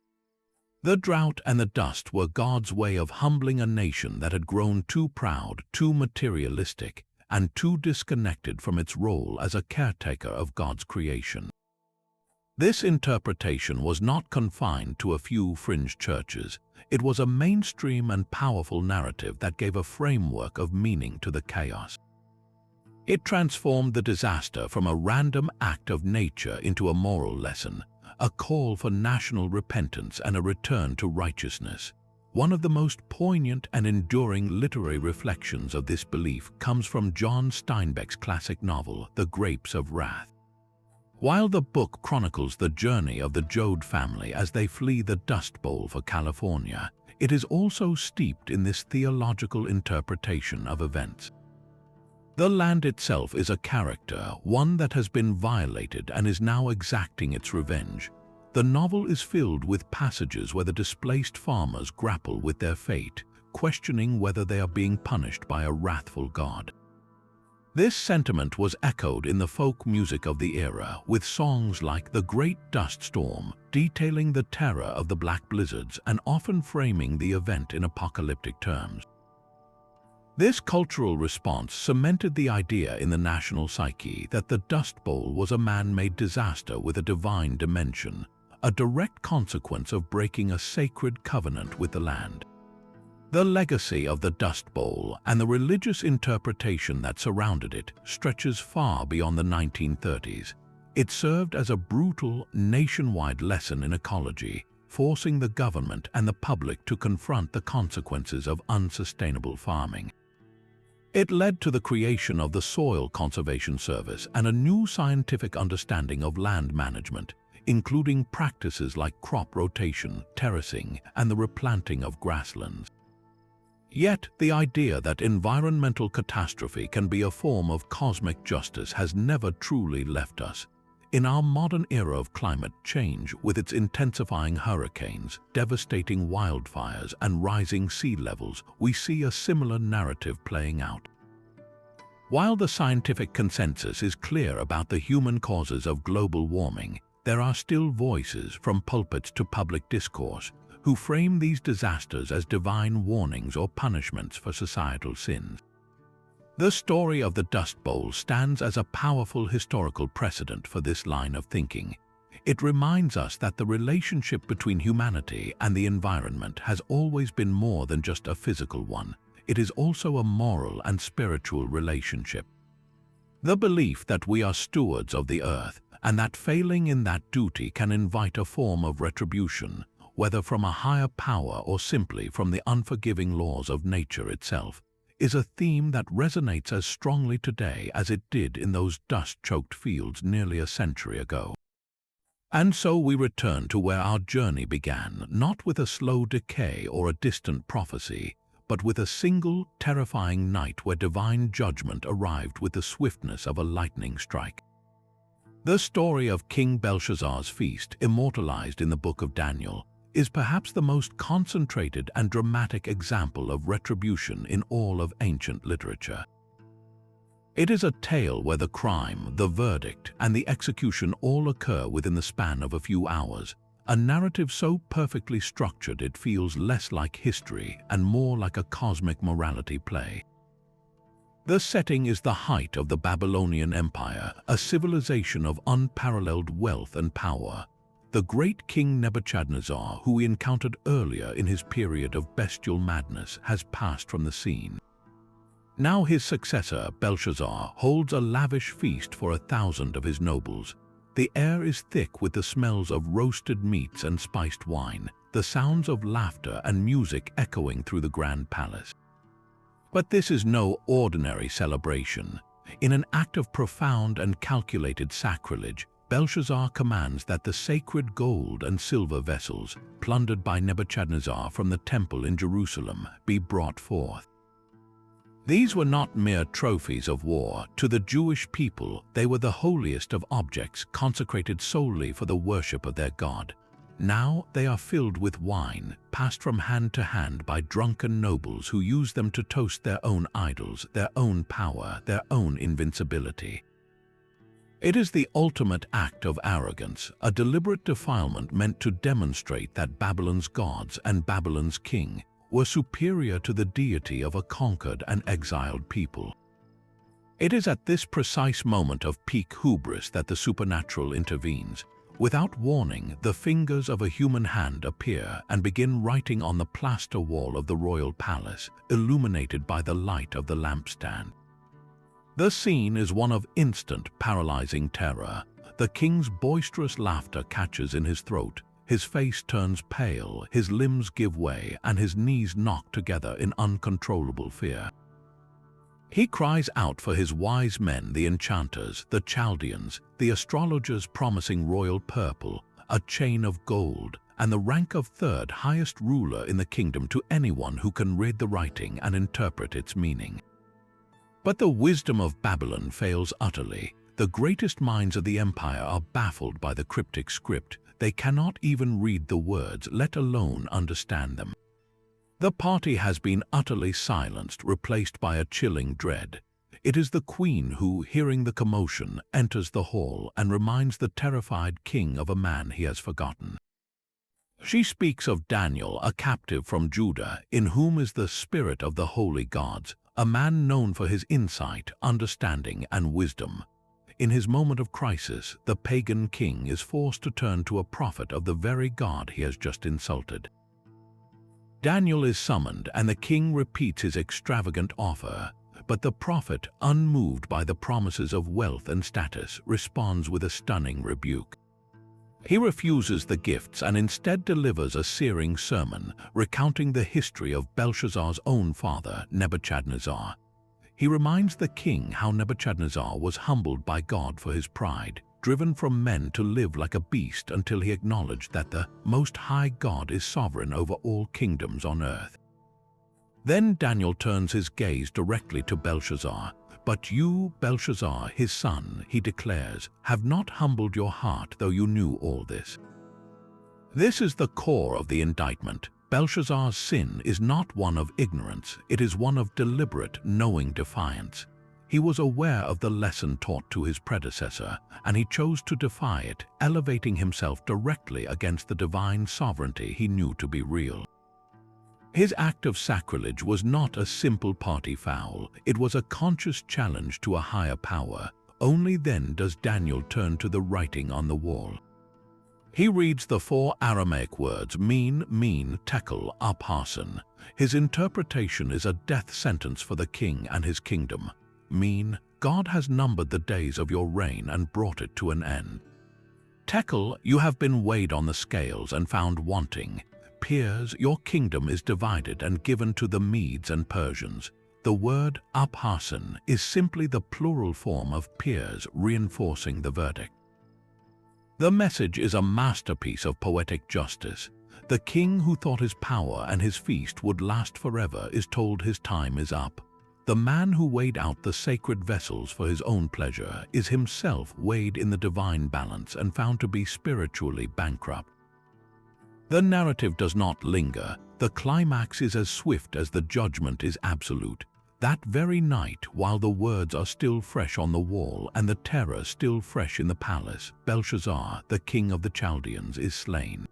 The drought and the dust were God's way of humbling a nation that had grown too proud, too materialistic, and too disconnected from its role as a caretaker of God's creation. This interpretation was not confined to a few fringe churches. It was a mainstream and powerful narrative that gave a framework of meaning to the chaos. It transformed the disaster from a random act of nature into a moral lesson, a call for national repentance and a return to righteousness. One of the most poignant and enduring literary reflections of this belief comes from John Steinbeck's classic novel, The Grapes of Wrath. While the book chronicles the journey of the Joad family as they flee the Dust Bowl for California, it is also steeped in this theological interpretation of events. The land itself is a character, one that has been violated and is now exacting its revenge. The novel is filled with passages where the displaced farmers grapple with their fate, questioning whether they are being punished by a wrathful God. This sentiment was echoed in the folk music of the era, with songs like The Great Dust Storm detailing the terror of the black blizzards and often framing the event in apocalyptic terms. This cultural response cemented the idea in the national psyche that the Dust Bowl was a man-made disaster with a divine dimension, a direct consequence of breaking a sacred covenant with the land. The legacy of the Dust Bowl and the religious interpretation that surrounded it stretches far beyond the 1930s. It served as a brutal, nationwide lesson in ecology, forcing the government and the public to confront the consequences of unsustainable farming. It led to the creation of the Soil Conservation Service and a new scientific understanding of land management, including practices like crop rotation, terracing, and the replanting of grasslands. Yet, the idea that environmental catastrophe can be a form of cosmic justice has never truly left us. In our modern era of climate change, with its intensifying hurricanes, devastating wildfires, and rising sea levels, we see a similar narrative playing out. While the scientific consensus is clear about the human causes of global warming, there are still voices, from pulpits to public discourse, who frame these disasters as divine warnings or punishments for societal sins. The story of the Dust Bowl stands as a powerful historical precedent for this line of thinking. It reminds us that the relationship between humanity and the environment has always been more than just a physical one. It is also a moral and spiritual relationship. The belief that we are stewards of the earth and that failing in that duty can invite a form of retribution, whether from a higher power or simply from the unforgiving laws of nature itself, is a theme that resonates as strongly today as it did in those dust-choked fields nearly a century ago. And so we return to where our journey began, not with a slow decay or a distant prophecy, but with a single, terrifying night where divine judgment arrived with the swiftness of a lightning strike. The story of King Belshazzar's feast, immortalized in the Book of Daniel, is perhaps the most concentrated and dramatic example of retribution in all of ancient literature. It is a tale where the crime, the verdict, and the execution all occur within the span of a few hours, a narrative so perfectly structured it feels less like history and more like a cosmic morality play. The setting is the height of the Babylonian Empire, a civilization of unparalleled wealth and power. The great King Nebuchadnezzar, who we encountered earlier in his period of bestial madness, has passed from the scene. Now his successor, Belshazzar, holds a lavish feast for 1,000 of his nobles. The air is thick with the smells of roasted meats and spiced wine, the sounds of laughter and music echoing through the grand palace. But this is no ordinary celebration. In an act of profound and calculated sacrilege, Belshazzar commands that the sacred gold and silver vessels, plundered by Nebuchadnezzar from the temple in Jerusalem, be brought forth. These were not mere trophies of war. To the Jewish people, they were the holiest of objects consecrated solely for the worship of their God. Now they are filled with wine, passed from hand to hand by drunken nobles who use them to toast their own idols, their own power, their own invincibility. It is the ultimate act of arrogance, a deliberate defilement meant to demonstrate that Babylon's gods and Babylon's king were superior to the deity of a conquered and exiled people. It is at this precise moment of peak hubris that the supernatural intervenes. Without warning, the fingers of a human hand appear and begin writing on the plaster wall of the royal palace, illuminated by the light of the lampstand. The scene is one of instant, paralyzing terror. The king's boisterous laughter catches in his throat, his face turns pale, his limbs give way, and his knees knock together in uncontrollable fear. He cries out for his wise men, the enchanters, the Chaldeans, the astrologers promising royal purple, a chain of gold, and the rank of third highest ruler in the kingdom to anyone who can read the writing and interpret its meaning. But the wisdom of Babylon fails utterly. The greatest minds of the empire are baffled by the cryptic script. They cannot even read the words, let alone understand them. The party has been utterly silenced, replaced by a chilling dread. It is the queen who, hearing the commotion, enters the hall and reminds the terrified king of a man he has forgotten. She speaks of Daniel, a captive from Judah, in whom is the spirit of the holy gods, a man known for his insight, understanding, and wisdom. In his moment of crisis, the pagan king is forced to turn to a prophet of the very God he has just insulted. Daniel is summoned, and the king repeats his extravagant offer, but the prophet, unmoved by the promises of wealth and status, responds with a stunning rebuke. He refuses the gifts and instead delivers a searing sermon, recounting the history of Belshazzar's own father, Nebuchadnezzar. He reminds the king how Nebuchadnezzar was humbled by God for his pride, driven from men to live like a beast until he acknowledged that the Most High God is sovereign over all kingdoms on earth. Then Daniel turns his gaze directly to Belshazzar. "But you, Belshazzar, his son," he declares, "have not humbled your heart, though you knew all this." This is the core of the indictment. Belshazzar's sin is not one of ignorance, it is one of deliberate, knowing defiance. He was aware of the lesson taught to his predecessor, and he chose to defy it, elevating himself directly against the divine sovereignty he knew to be real. His act of sacrilege was not a simple party foul, it was a conscious challenge to a higher power. Only then does Daniel turn to the writing on the wall. He reads the 4 Aramaic words, mean, tekel, upharsin. His interpretation is a death sentence for the king and his kingdom. Mean, God has numbered the days of your reign and brought it to an end. Tekel, you have been weighed on the scales and found wanting. Peers, your kingdom is divided and given to the Medes and Persians. The word upharsin is simply the plural form of peers, reinforcing the verdict. The message is a masterpiece of poetic justice. The king who thought his power and his feast would last forever is told his time is up. The man who weighed out the sacred vessels for his own pleasure is himself weighed in the divine balance and found to be spiritually bankrupt. The narrative does not linger. The climax is as swift as the judgment is absolute. That very night, while the words are still fresh on the wall and the terror still fresh in the palace, Belshazzar, the king of the Chaldeans, is slain.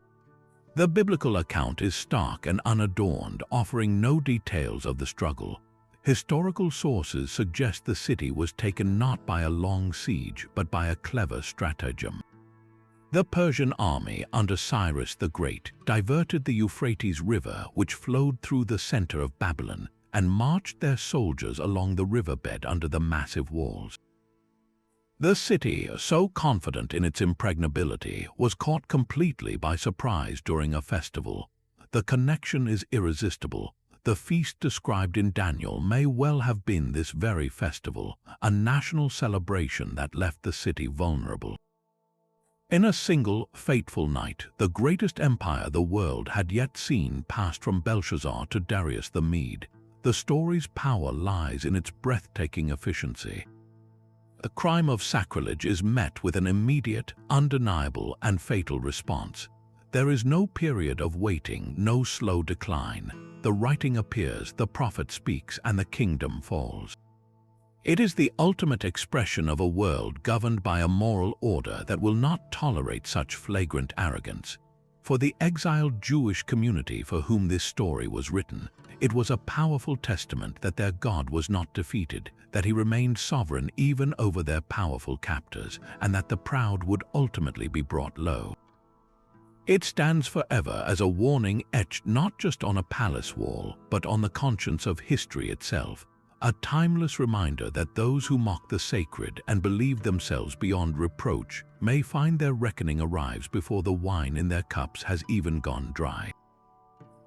The biblical account is stark and unadorned, offering no details of the struggle. Historical sources suggest the city was taken not by a long siege, but by a clever stratagem. The Persian army under Cyrus the Great diverted the Euphrates River, which flowed through the center of Babylon, and marched their soldiers along the riverbed under the massive walls. The city, so confident in its impregnability, was caught completely by surprise during a festival. The connection is irresistible. The feast described in Daniel may well have been this very festival, a national celebration that left the city vulnerable. In a single, fateful night, the greatest empire the world had yet seen passed from Belshazzar to Darius the Mede. The story's power lies in its breathtaking efficiency. The crime of sacrilege is met with an immediate, undeniable, and fatal response. There is no period of waiting, no slow decline. The writing appears, the prophet speaks, and the kingdom falls. It is the ultimate expression of a world governed by a moral order that will not tolerate such flagrant arrogance. For the exiled Jewish community for whom this story was written, it was a powerful testament that their God was not defeated, that he remained sovereign even over their powerful captors, and that the proud would ultimately be brought low. It stands forever as a warning etched not just on a palace wall, but on the conscience of history itself. A timeless reminder that those who mock the sacred and believe themselves beyond reproach may find their reckoning arrives before the wine in their cups has even gone dry.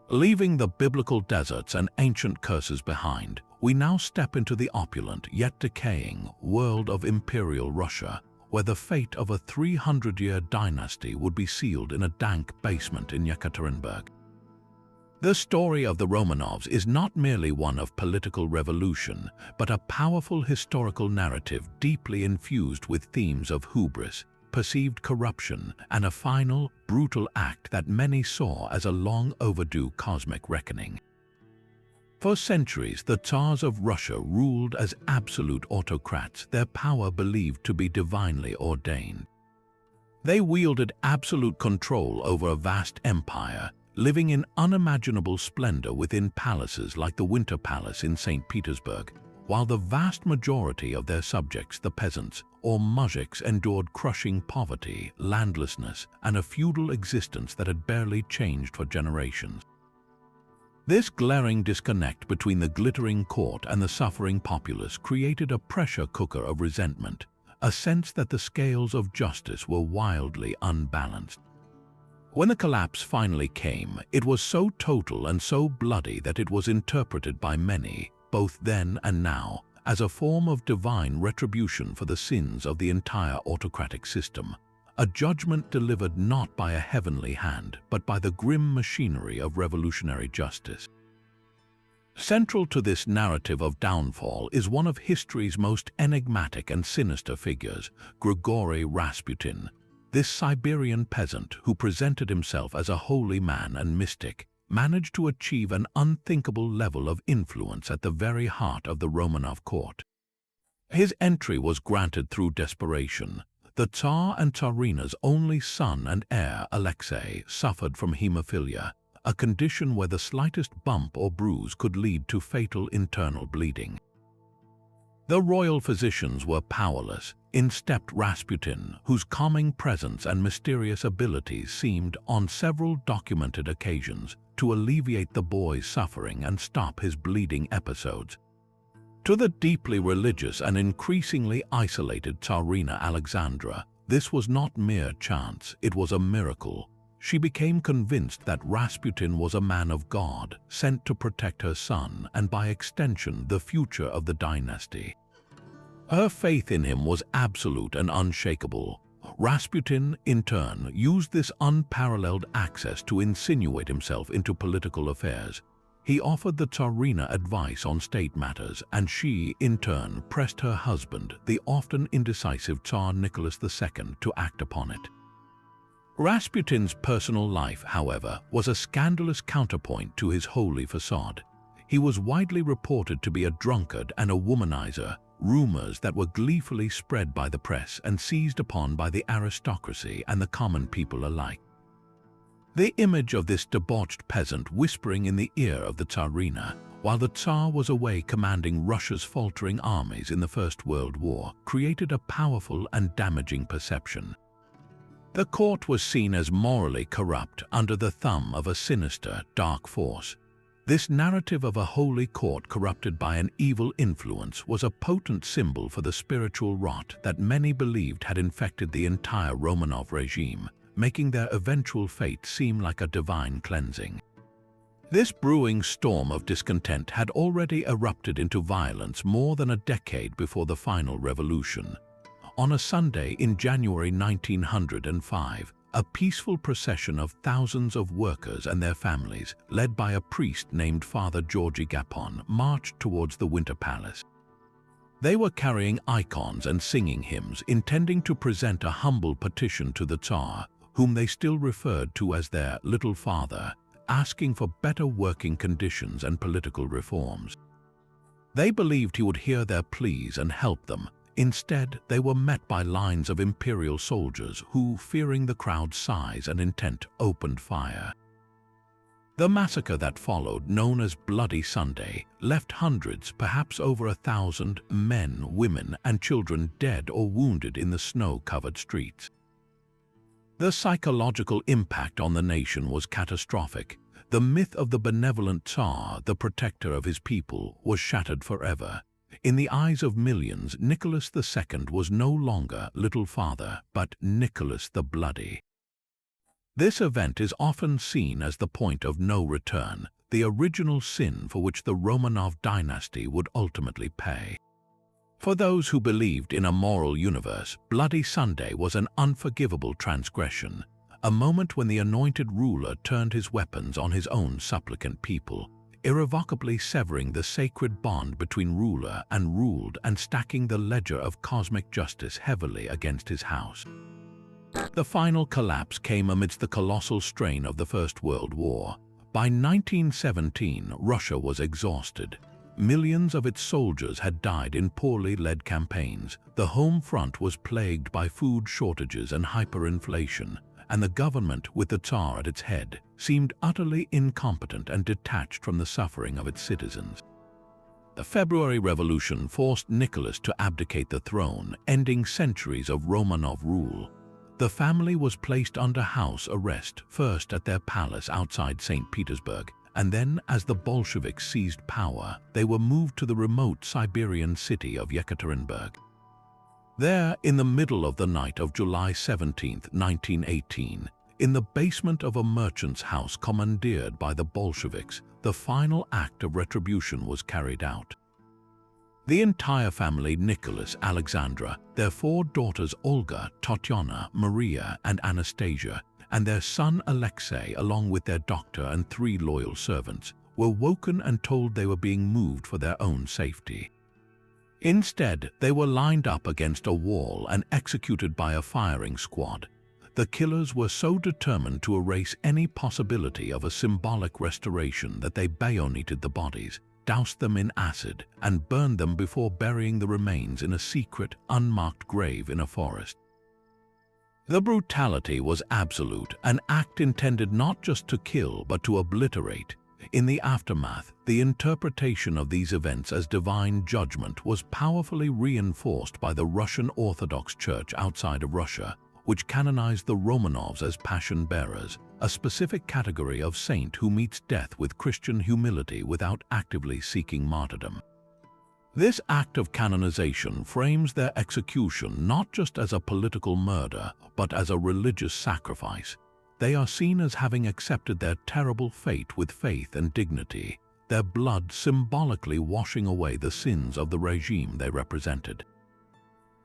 Leaving the biblical deserts and ancient curses behind, we now step into the opulent yet decaying world of Imperial Russia, where the fate of a 300-year dynasty would be sealed in a dank basement in Yekaterinburg. The story of the Romanovs is not merely one of political revolution, but a powerful historical narrative deeply infused with themes of hubris, perceived corruption, and a final, brutal act that many saw as a long overdue cosmic reckoning. For centuries, the Tsars of Russia ruled as absolute autocrats, their power believed to be divinely ordained. They wielded absolute control over a vast empire, living in unimaginable splendor within palaces like the Winter Palace in St. Petersburg, while the vast majority of their subjects, the peasants, or mujiks, endured crushing poverty, landlessness, and a feudal existence that had barely changed for generations. This glaring disconnect between the glittering court and the suffering populace created a pressure cooker of resentment, a sense that the scales of justice were wildly unbalanced. When the collapse finally came, it was so total and so bloody that it was interpreted by many, both then and now, as a form of divine retribution for the sins of the entire autocratic system, a judgment delivered not by a heavenly hand, but by the grim machinery of revolutionary justice. Central to this narrative of downfall is one of history's most enigmatic and sinister figures, Grigory Rasputin. This Siberian peasant, who presented himself as a holy man and mystic, managed to achieve an unthinkable level of influence at the very heart of the Romanov court. His entry was granted through desperation. The Tsar and Tsarina's only son and heir, Alexei, suffered from hemophilia, a condition where the slightest bump or bruise could lead to fatal internal bleeding. The royal physicians were powerless. In stepped Rasputin, whose calming presence and mysterious abilities seemed, on several documented occasions, to alleviate the boy's suffering and stop his bleeding episodes. To the deeply religious and increasingly isolated Tsarina Alexandra, this was not mere chance, it was a miracle. She became convinced that Rasputin was a man of God, sent to protect her son and, by extension, the future of the dynasty. Her faith in him was absolute and unshakable. Rasputin, in turn, used this unparalleled access to insinuate himself into political affairs. He offered the Tsarina advice on state matters, and she, in turn, pressed her husband, the often indecisive Tsar Nicholas II, to act upon it. Rasputin's personal life, however, was a scandalous counterpoint to his holy facade. He was widely reported to be a drunkard and a womanizer, rumors that were gleefully spread by the press and seized upon by the aristocracy and the common people alike. The image of this debauched peasant whispering in the ear of the Tsarina, while the Tsar was away commanding Russia's faltering armies in the First World War, created a powerful and damaging perception. The court was seen as morally corrupt, under the thumb of a sinister, dark force. This narrative of a holy court corrupted by an evil influence was a potent symbol for the spiritual rot that many believed had infected the entire Romanov regime, making their eventual fate seem like a divine cleansing. This brewing storm of discontent had already erupted into violence more than a decade before the final revolution. On a Sunday in January 1905, a peaceful procession of thousands of workers and their families, led by a priest named Father Georgy Gapon, marched towards the Winter Palace. They were carrying icons and singing hymns, intending to present a humble petition to the Tsar, whom they still referred to as their little father, asking for better working conditions and political reforms. They believed he would hear their pleas and help them. Instead, they were met by lines of imperial soldiers who, fearing the crowd's size and intent, opened fire. The massacre that followed, known as Bloody Sunday, left hundreds, perhaps over 1,000, men, women, and children dead or wounded in the snow-covered streets. The psychological impact on the nation was catastrophic. The myth of the benevolent Tsar, the protector of his people, was shattered forever. In the eyes of millions, Nicholas II was no longer little father, but Nicholas the Bloody. This event is often seen as the point of no return, the original sin for which the Romanov dynasty would ultimately pay. For those who believed in a moral universe, Bloody Sunday was an unforgivable transgression, a moment when the anointed ruler turned his weapons on his own supplicant people, irrevocably severing the sacred bond between ruler and ruled and stacking the ledger of cosmic justice heavily against his house. The final collapse came amidst the colossal strain of the First World War. By 1917, Russia was exhausted. Millions of its soldiers had died in poorly led campaigns. The home front was plagued by food shortages and hyperinflation, and the government, with the Tsar at its head, seemed utterly incompetent and detached from the suffering of its citizens. The February Revolution forced Nicholas to abdicate the throne, ending centuries of Romanov rule. The family was placed under house arrest, first at their palace outside St. Petersburg, and then, as the Bolsheviks seized power, they were moved to the remote Siberian city of Yekaterinburg. There, in the middle of the night of July 17, 1918, in the basement of a merchant's house commandeered by the Bolsheviks, the final act of retribution was carried out. The entire family, Nicholas, Alexandra, their 4 daughters Olga, Tatyana, Maria, and Anastasia, and their son Alexei, along with their doctor and 3 loyal servants, were woken and told they were being moved for their own safety. Instead, they were lined up against a wall and executed by a firing squad. The killers were so determined to erase any possibility of a symbolic restoration that they bayoneted the bodies, doused them in acid, and burned them before burying the remains in a secret, unmarked grave in a forest. The brutality was absolute, an act intended not just to kill but to obliterate. In the aftermath, the interpretation of these events as divine judgment was powerfully reinforced by the Russian Orthodox Church outside of Russia, which canonized the Romanovs as passion bearers, a specific category of saint who meets death with Christian humility without actively seeking martyrdom. This act of canonization frames their execution not just as a political murder, but as a religious sacrifice. They are seen as having accepted their terrible fate with faith and dignity, their blood symbolically washing away the sins of the regime they represented.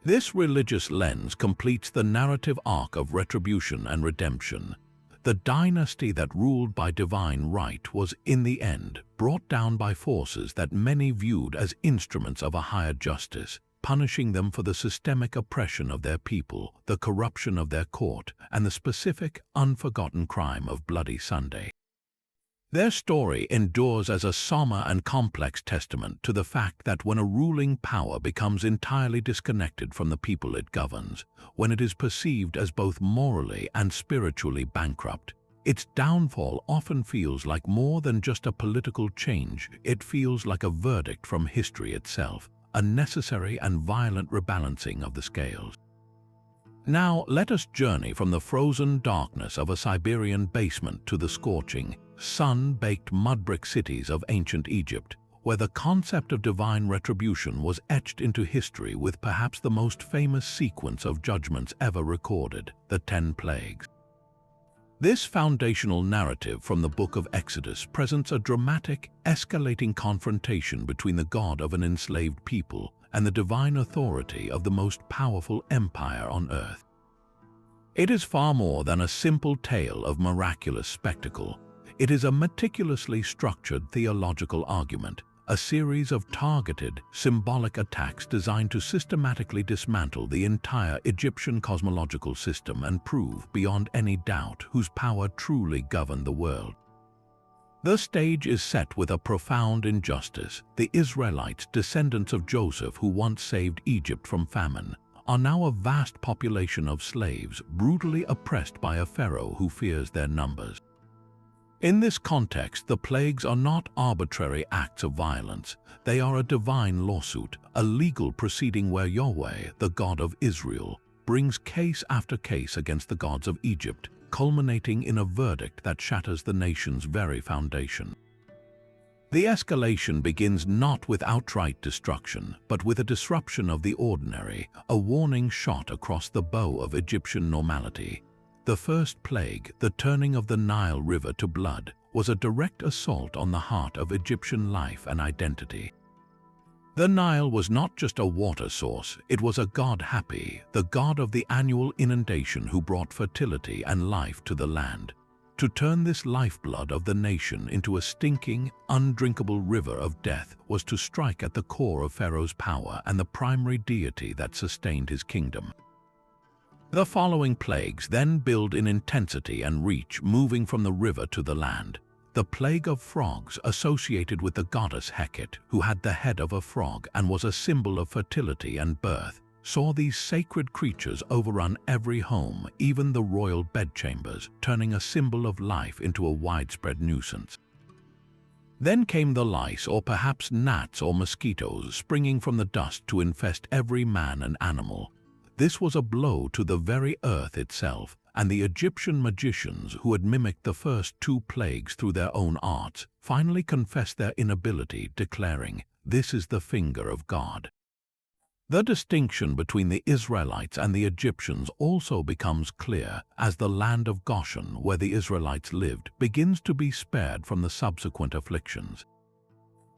This religious lens completes the narrative arc of retribution and redemption. The dynasty that ruled by divine right was, in the end, brought down by forces that many viewed as instruments of a higher justice, punishing them for the systemic oppression of their people, the corruption of their court, and the specific, unforgotten crime of Bloody Sunday. Their story endures as a somber and complex testament to the fact that when a ruling power becomes entirely disconnected from the people it governs, when it is perceived as both morally and spiritually bankrupt, its downfall often feels like more than just a political change. It feels like a verdict from history itself, a necessary and violent rebalancing of the scales. Now let us journey from the frozen darkness of a Siberian basement to the scorching, sun-baked mud-brick cities of ancient Egypt, where the concept of divine retribution was etched into history with perhaps the most famous sequence of judgments ever recorded, the 10 Plagues. This foundational narrative from the Book of Exodus presents a dramatic, escalating confrontation between the God of an enslaved people and the divine authority of the most powerful empire on earth. It is far more than a simple tale of miraculous spectacle. It is a meticulously structured theological argument, a series of targeted, symbolic attacks designed to systematically dismantle the entire Egyptian cosmological system and prove beyond any doubt whose power truly governed the world. The stage is set with a profound injustice. The Israelites, descendants of Joseph who once saved Egypt from famine, are now a vast population of slaves brutally oppressed by a pharaoh who fears their numbers. In this context, the plagues are not arbitrary acts of violence. They are a divine lawsuit, a legal proceeding where Yahweh, the God of Israel, brings case after case against the gods of Egypt, culminating in a verdict that shatters the nation's very foundation. The escalation begins not with outright destruction, but with a disruption of the ordinary, a warning shot across the bow of Egyptian normality. The first plague, the turning of the Nile River to blood, was a direct assault on the heart of Egyptian life and identity. The Nile was not just a water source, it was a god Hapi, the god of the annual inundation who brought fertility and life to the land. To turn this lifeblood of the nation into a stinking, undrinkable river of death was to strike at the core of Pharaoh's power and the primary deity that sustained his kingdom. The following plagues then build in intensity and reach, moving from the river to the land. the plague of frogs associated with the goddess Hecate, who had the head of a frog and was a symbol of fertility and birth, saw these sacred creatures overrun every home, even the royal bedchambers, turning a symbol of life into a widespread nuisance. Then came the lice, or perhaps gnats or mosquitoes, springing from the dust to infest every man and animal. This was a blow to the very earth itself, and the Egyptian magicians, who had mimicked the first two plagues through their own arts, finally confessed their inability, declaring, "This is the finger of God." The distinction between the Israelites and the Egyptians also becomes clear as the land of Goshen, where the Israelites lived, begins to be spared from the subsequent afflictions.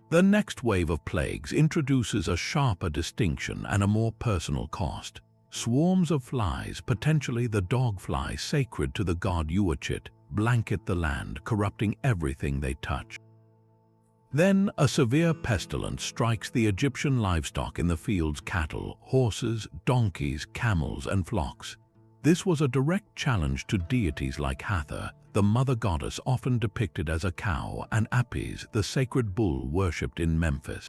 The next wave of plagues introduces a sharper distinction and a more personal cost. Swarms of flies, potentially the dog fly sacred to the god Uachit, blanket the land, corrupting everything they touch. Then a severe pestilence strikes the Egyptian livestock in the fields: cattle, horses, donkeys, camels, and flocks. This was a direct challenge to deities like Hathor, the mother goddess often depicted as a cow, and Apis, the sacred bull worshipped in Memphis.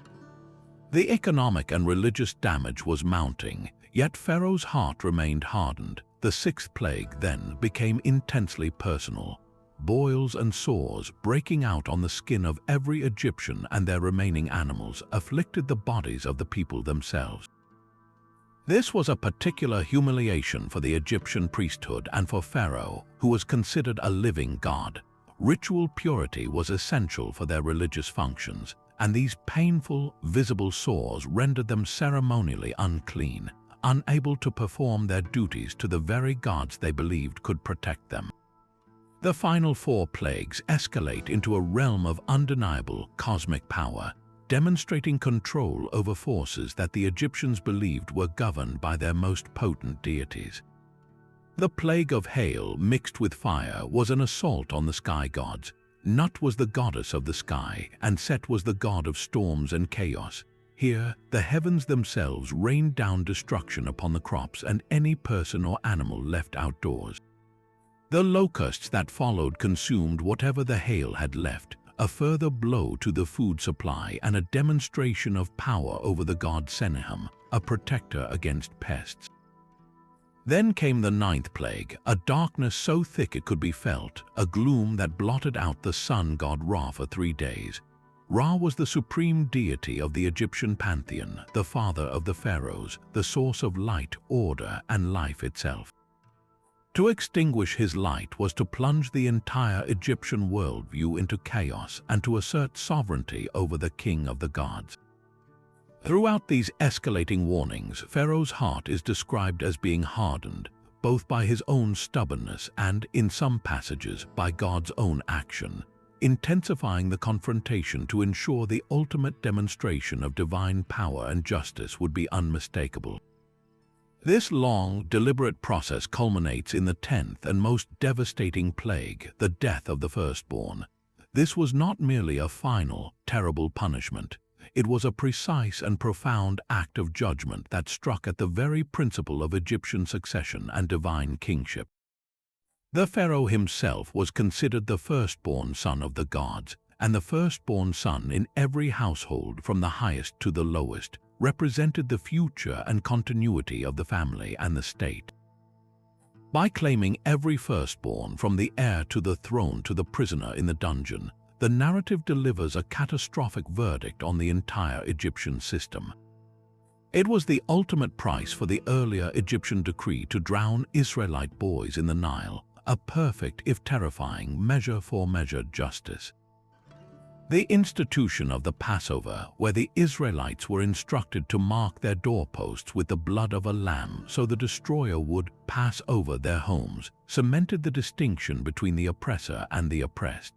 The economic and religious damage was mounting, yet Pharaoh's heart remained hardened. The sixth plague then became intensely personal. Boils and sores breaking out on the skin of every Egyptian and their remaining animals afflicted the bodies of the people themselves. This was a particular humiliation for the Egyptian priesthood and for Pharaoh, who was considered a living god. Ritual purity was essential for their religious functions, and these painful, visible sores rendered them ceremonially unclean, unable to perform their duties to the very gods they believed could protect them. The final four plagues escalate into a realm of undeniable cosmic power, demonstrating control over forces that the Egyptians believed were governed by their most potent deities. The plague of hail mixed with fire was an assault on the sky gods. Nut was the goddess of the sky, and Set was the god of storms and chaos. Here, the heavens themselves rained down destruction upon the crops and any person or animal left outdoors. The locusts that followed consumed whatever the hail had left, a further blow to the food supply and a demonstration of power over the god Sennacherib, a protector against pests. Then came the ninth plague, a darkness so thick it could be felt, a gloom that blotted out the sun god Ra for 3 days. Ra was the supreme deity of the Egyptian pantheon, the father of the pharaohs, the source of light, order, and life itself. To extinguish his light was to plunge the entire Egyptian worldview into chaos and to assert sovereignty over the king of the gods. Throughout these escalating warnings, Pharaoh's heart is described as being hardened, both by his own stubbornness and, in some passages, by God's own action, intensifying the confrontation to ensure the ultimate demonstration of divine power and justice would be unmistakable. This long, deliberate process culminates in the 10th and most devastating plague, the death of the firstborn. This was not merely a final, terrible punishment. It was a precise and profound act of judgment that struck at the very principle of Egyptian succession and divine kingship. The pharaoh himself was considered the firstborn son of the gods, and the firstborn son in every household, from the highest to the lowest, represented the future and continuity of the family and the state. By claiming every firstborn, from the heir to the throne to the prisoner in the dungeon, the narrative delivers a catastrophic verdict on the entire Egyptian system. It was the ultimate price for the earlier Egyptian decree to drown Israelite boys in the Nile, a perfect, if terrifying, measure-for-measure justice. The institution of the Passover, where the Israelites were instructed to mark their doorposts with the blood of a lamb so the destroyer would pass over their homes, cemented the distinction between the oppressor and the oppressed.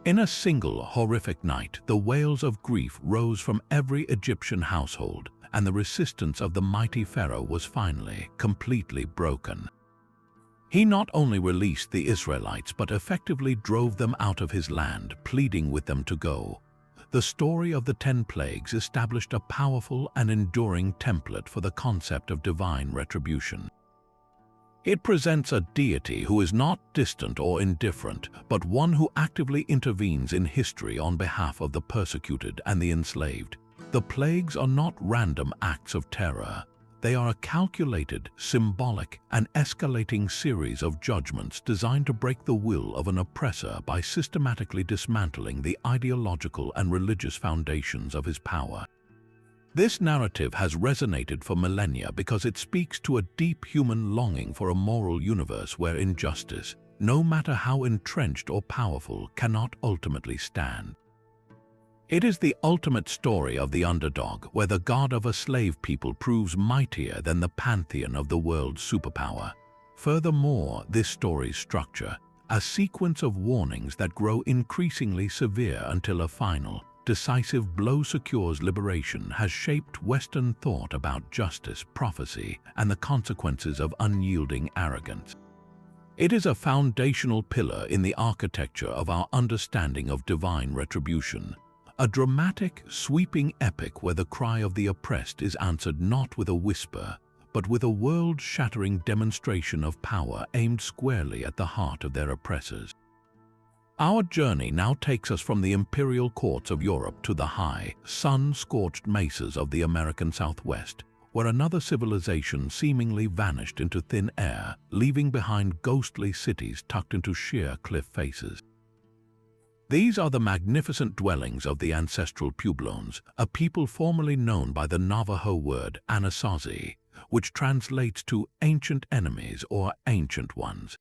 In a single horrific night, the wails of grief rose from every Egyptian household, and the resistance of the mighty pharaoh was finally, completely broken. He not only released the Israelites but effectively drove them out of his land, pleading with them to go. The story of the 10 plagues established a powerful and enduring template for the concept of divine retribution. It presents a deity who is not distant or indifferent, but one who actively intervenes in history on behalf of the persecuted and the enslaved. The plagues are not random acts of terror. They are a calculated, symbolic, and escalating series of judgments designed to break the will of an oppressor by systematically dismantling the ideological and religious foundations of his power. This narrative has resonated for millennia because it speaks to a deep human longing for a moral universe where injustice, no matter how entrenched or powerful, cannot ultimately stand. It is the ultimate story of the underdog, where the god of a slave people proves mightier than the pantheon of the world's superpower. Furthermore, this story's structure, a sequence of warnings that grow increasingly severe until a final, decisive blow secures liberation, has shaped Western thought about justice, prophecy, and the consequences of unyielding arrogance. It is a foundational pillar in the architecture of our understanding of divine retribution, a dramatic, sweeping epic where the cry of the oppressed is answered not with a whisper, but with a world-shattering demonstration of power aimed squarely at the heart of their oppressors. Our journey now takes us from the imperial courts of Europe to the high, sun-scorched mesas of the American Southwest, where another civilization seemingly vanished into thin air, leaving behind ghostly cities tucked into sheer cliff faces. These are the magnificent dwellings of the ancestral Pueblones, a people formerly known by the Navajo word Anasazi, which translates to ancient enemies or ancient ones.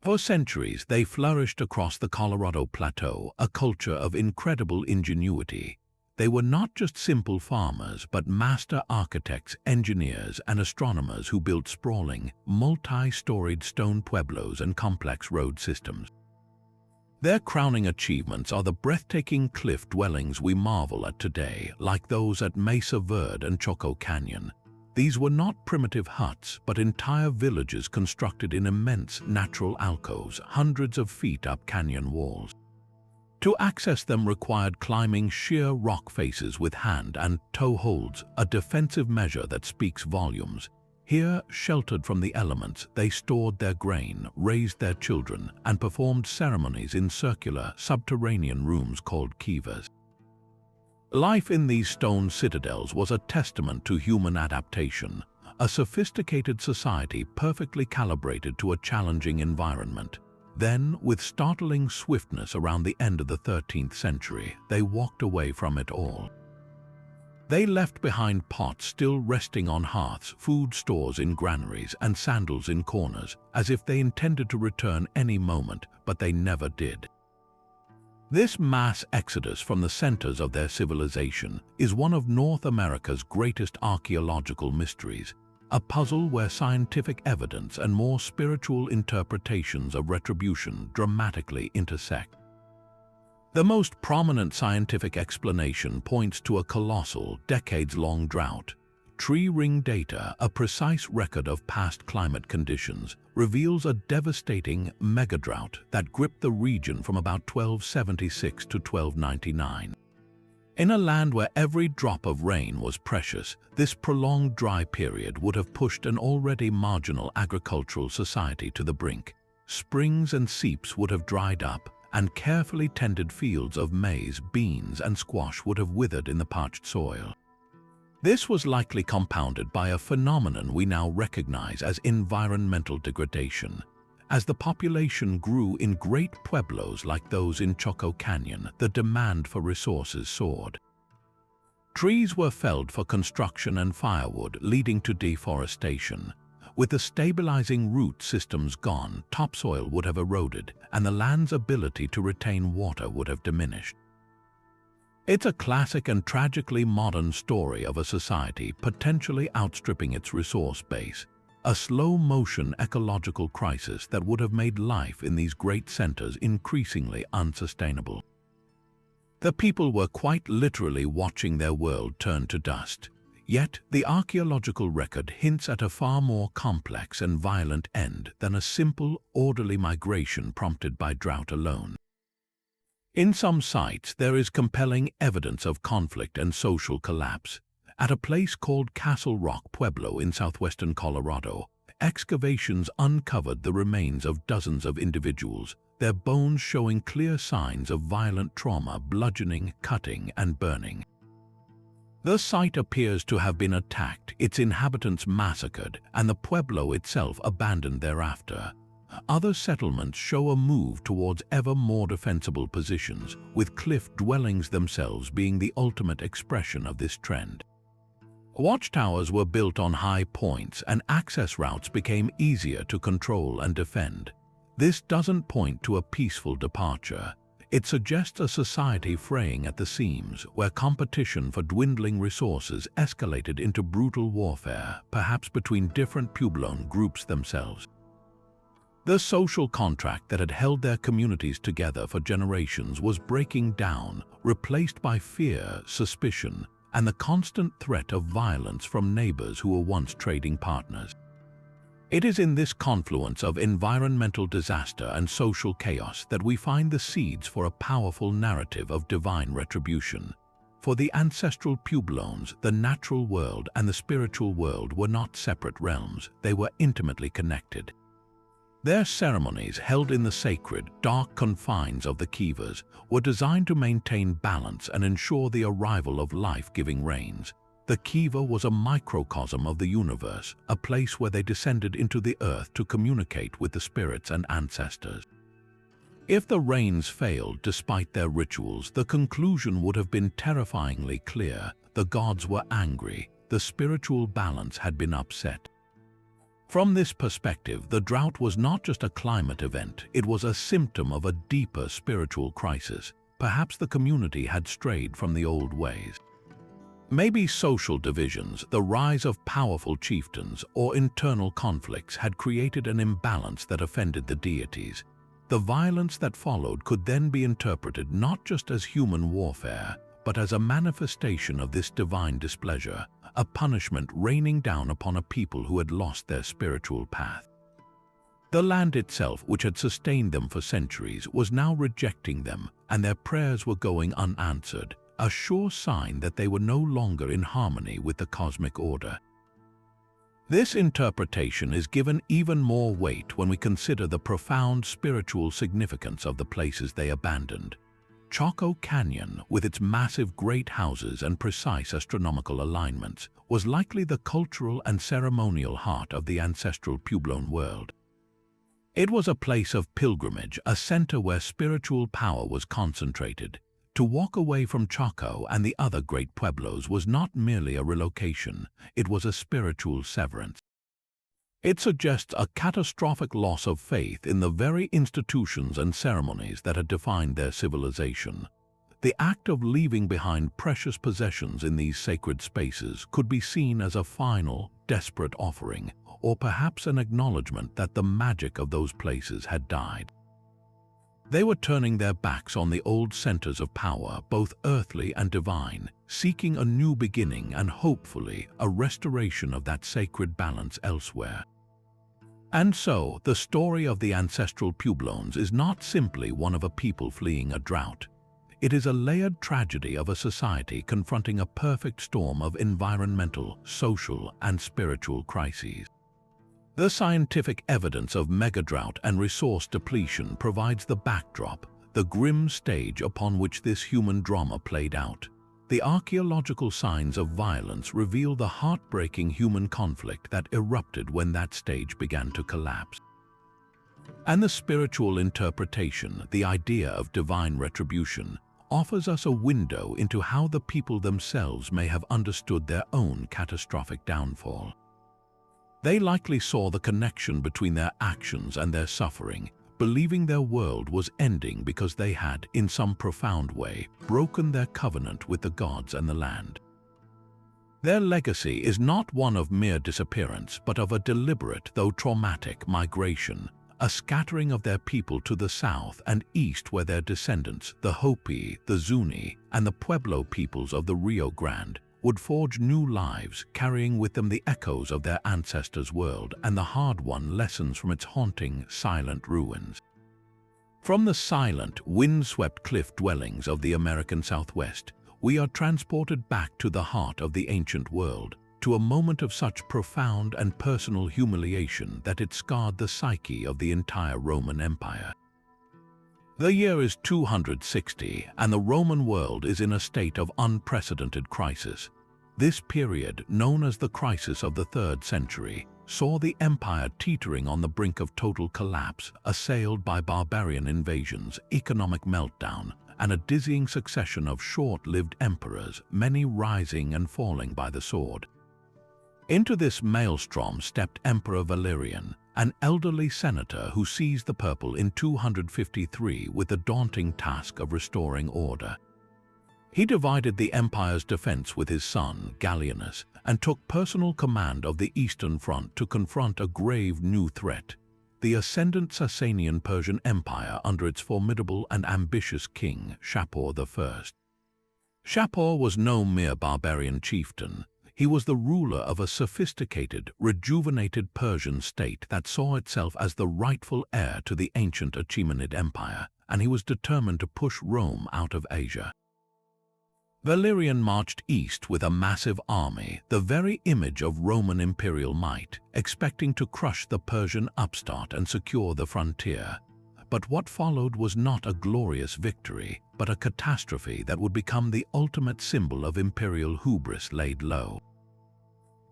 For centuries, they flourished across the Colorado Plateau, a culture of incredible ingenuity. They were not just simple farmers, but master architects, engineers, and astronomers who built sprawling, multi-storied stone pueblos and complex road systems. Their crowning achievements are the breathtaking cliff dwellings we marvel at today, like those at Mesa Verde and Choco Canyon. These were not primitive huts, but entire villages constructed in immense natural alcoves, hundreds of feet up canyon walls. To access them required climbing sheer rock faces with hand and toe holds, a defensive measure that speaks volumes. Here, sheltered from the elements, they stored their grain, raised their children, and performed ceremonies in circular, subterranean rooms called kivas. Life in these stone citadels was a testament to human adaptation, a sophisticated society perfectly calibrated to a challenging environment. Then, with startling swiftness around the end of the 13th century, they walked away from it all. They left behind pots still resting on hearths, food stores in granaries, and sandals in corners, as if they intended to return any moment, but they never did. This mass exodus from the centers of their civilization is one of North America's greatest archaeological mysteries, a puzzle where scientific evidence and more spiritual interpretations of retribution dramatically intersect. The most prominent scientific explanation points to a colossal, decades-long drought. Tree ring data, a precise record of past climate conditions, reveals a devastating megadrought that gripped the region from about 1276 to 1299. In a land where every drop of rain was precious, this prolonged dry period would have pushed an already marginal agricultural society to the brink. Springs and seeps would have dried up, and carefully tended fields of maize, beans, and squash would have withered in the parched soil. This was likely compounded by a phenomenon we now recognize as environmental degradation. As the population grew in great pueblos like those in Choco Canyon, the demand for resources soared. Trees were felled for construction and firewood, leading to deforestation. With the stabilizing root systems gone, topsoil would have eroded, and the land's ability to retain water would have diminished. It's a classic and tragically modern story of a society potentially outstripping its resource base, a slow-motion ecological crisis that would have made life in these great centers increasingly unsustainable. The people were quite literally watching their world turn to dust. Yet, the archaeological record hints at a far more complex and violent end than a simple, orderly migration prompted by drought alone. In some sites, there is compelling evidence of conflict and social collapse. At a place called Castle Rock Pueblo in southwestern Colorado, excavations uncovered the remains of dozens of individuals, their bones showing clear signs of violent trauma, bludgeoning, cutting, and burning. The site appears to have been attacked, its inhabitants massacred, and the pueblo itself abandoned thereafter. Other settlements show a move towards ever more defensible positions, with cliff dwellings themselves being the ultimate expression of this trend. Watchtowers were built on high points, and access routes became easier to control and defend. This doesn't point to a peaceful departure. It suggests a society fraying at the seams, where competition for dwindling resources escalated into brutal warfare, perhaps between different puebloan groups themselves. The social contract that had held their communities together for generations was breaking down, replaced by fear, suspicion, and the constant threat of violence from neighbors who were once trading partners. It is in this confluence of environmental disaster and social chaos that we find the seeds for a powerful narrative of divine retribution. For the ancestral puebloans, the natural world and the spiritual world were not separate realms, they were intimately connected. Their ceremonies, held in the sacred, dark confines of the kivas, were designed to maintain balance and ensure the arrival of life-giving rains. The kiva was a microcosm of the universe, a place where they descended into the earth to communicate with the spirits and ancestors. If the rains failed despite their rituals, the conclusion would have been terrifyingly clear. The gods were angry, the spiritual balance had been upset. From this perspective, the drought was not just a climate event, it was a symptom of a deeper spiritual crisis. Perhaps the community had strayed from the old ways. Maybe social divisions, the rise of powerful chieftains, or internal conflicts had created an imbalance that offended the deities. The violence that followed could then be interpreted not just as human warfare, but as a manifestation of this divine displeasure, a punishment raining down upon a people who had lost their spiritual path. The land itself, which had sustained them for centuries, was now rejecting them, and their prayers were going unanswered, a sure sign that they were no longer in harmony with the cosmic order. This interpretation is given even more weight when we consider the profound spiritual significance of the places they abandoned. Chaco Canyon, with its massive great houses and precise astronomical alignments, was likely the cultural and ceremonial heart of the ancestral puebloan world. It was a place of pilgrimage, a center where spiritual power was concentrated. To walk away from Chaco and the other great pueblos was not merely a relocation, it was a spiritual severance. It suggests a catastrophic loss of faith in the very institutions and ceremonies that had defined their civilization. The act of leaving behind precious possessions in these sacred spaces could be seen as a final, desperate offering, or perhaps an acknowledgement that the magic of those places had died. They were turning their backs on the old centers of power, both earthly and divine, seeking a new beginning and hopefully a restoration of that sacred balance elsewhere. And so, the story of the ancestral puebloans is not simply one of a people fleeing a drought. It is a layered tragedy of a society confronting a perfect storm of environmental, social, and spiritual crises. The scientific evidence of megadrought and resource depletion provides the backdrop, the grim stage upon which this human drama played out. The archaeological signs of violence reveal the heartbreaking human conflict that erupted when that stage began to collapse. And the spiritual interpretation, the idea of divine retribution, offers us a window into how the people themselves may have understood their own catastrophic downfall. They likely saw the connection between their actions and their suffering, believing their world was ending because they had, in some profound way, broken their covenant with the gods and the land. Their legacy is not one of mere disappearance, but of a deliberate, though traumatic, migration, a scattering of their people to the south and east where their descendants, the Hopi, the Zuni, and the Pueblo peoples of the Rio Grande, would forge new lives, carrying with them the echoes of their ancestors' world and the hard-won lessons from its haunting, silent ruins. From the silent, wind-swept cliff dwellings of the American Southwest, we are transported back to the heart of the ancient world, to a moment of such profound and personal humiliation that it scarred the psyche of the entire Roman Empire. The year is 260, and the Roman world is in a state of unprecedented crisis. This period, known as the crisis of the 3rd century, saw the empire teetering on the brink of total collapse, assailed by barbarian invasions, economic meltdown, and a dizzying succession of short-lived emperors, many rising and falling by the sword. Into this maelstrom stepped Emperor Valerian, an elderly senator who seized the purple in 253 with the daunting task of restoring order. He divided the empire's defense with his son, Gallienus, and took personal command of the Eastern Front to confront a grave new threat, the ascendant Sasanian Persian Empire under its formidable and ambitious king, Shapur I. Shapur was no mere barbarian chieftain. He was the ruler of a sophisticated, rejuvenated Persian state that saw itself as the rightful heir to the ancient Achaemenid Empire, and he was determined to push Rome out of Asia. Valerian marched east with a massive army, the very image of Roman imperial might, expecting to crush the Persian upstart and secure the frontier. But what followed was not a glorious victory, but a catastrophe that would become the ultimate symbol of imperial hubris laid low.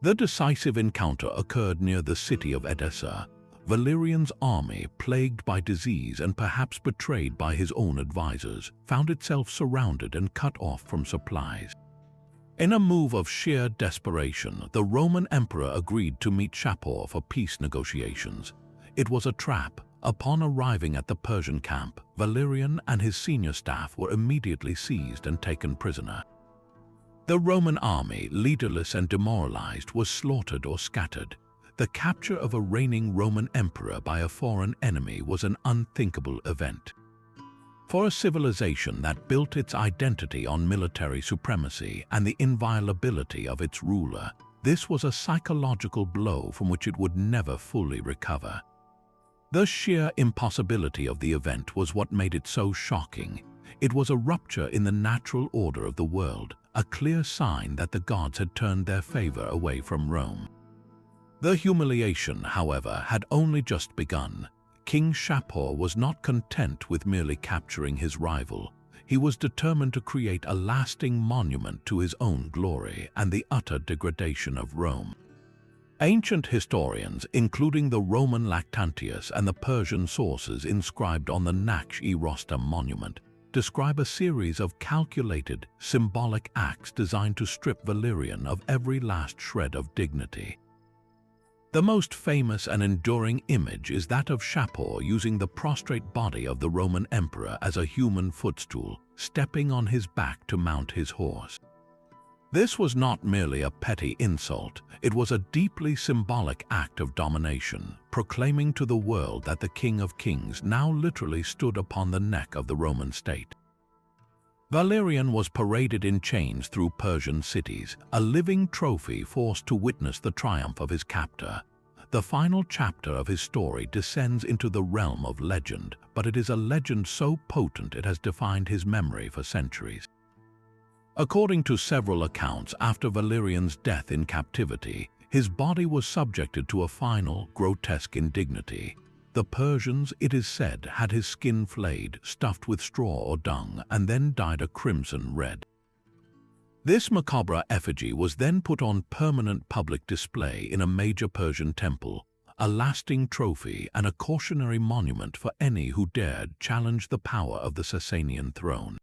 The decisive encounter occurred near the city of Edessa. Valerian's army, plagued by disease and perhaps betrayed by his own advisors, found itself surrounded and cut off from supplies. In a move of sheer desperation, the Roman emperor agreed to meet Shapur for peace negotiations. It was a trap. Upon arriving at the Persian camp, Valerian and his senior staff were immediately seized and taken prisoner. The Roman army, leaderless and demoralized, was slaughtered or scattered. The capture of a reigning Roman emperor by a foreign enemy was an unthinkable event. For a civilization that built its identity on military supremacy and the inviolability of its ruler, this was a psychological blow from which it would never fully recover. The sheer impossibility of the event was what made it so shocking. It was a rupture in the natural order of the world, a clear sign that the gods had turned their favor away from Rome. The humiliation, however, had only just begun. King Shapur was not content with merely capturing his rival. He was determined to create a lasting monument to his own glory and the utter degradation of Rome. Ancient historians, including the Roman Lactantius and the Persian sources inscribed on the Naksh-e-Rostam monument, describe a series of calculated, symbolic acts designed to strip Valerian of every last shred of dignity. The most famous and enduring image is that of Shapur using the prostrate body of the Roman emperor as a human footstool, stepping on his back to mount his horse. This was not merely a petty insult, it was a deeply symbolic act of domination, proclaiming to the world that the King of Kings now literally stood upon the neck of the Roman state. Valerian was paraded in chains through Persian cities, a living trophy forced to witness the triumph of his captor. The final chapter of his story descends into the realm of legend, but it is a legend so potent it has defined his memory for centuries. According to several accounts, after Valerian's death in captivity, his body was subjected to a final, grotesque indignity. The Persians, it is said, had his skin flayed, stuffed with straw or dung, and then dyed a crimson red. This macabre effigy was then put on permanent public display in a major Persian temple, a lasting trophy and a cautionary monument for any who dared challenge the power of the Sasanian throne.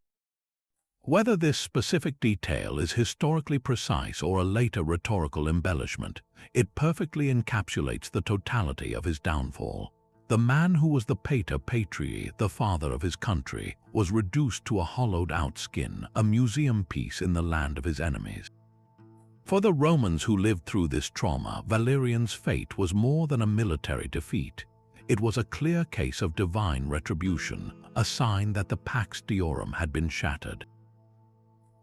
Whether this specific detail is historically precise or a later rhetorical embellishment, it perfectly encapsulates the totality of his downfall. The man who was the pater patriae, the father of his country, was reduced to a hollowed-out skin, a museum piece in the land of his enemies. For the Romans who lived through this trauma, Valerian's fate was more than a military defeat. It was a clear case of divine retribution, a sign that the Pax Deorum had been shattered.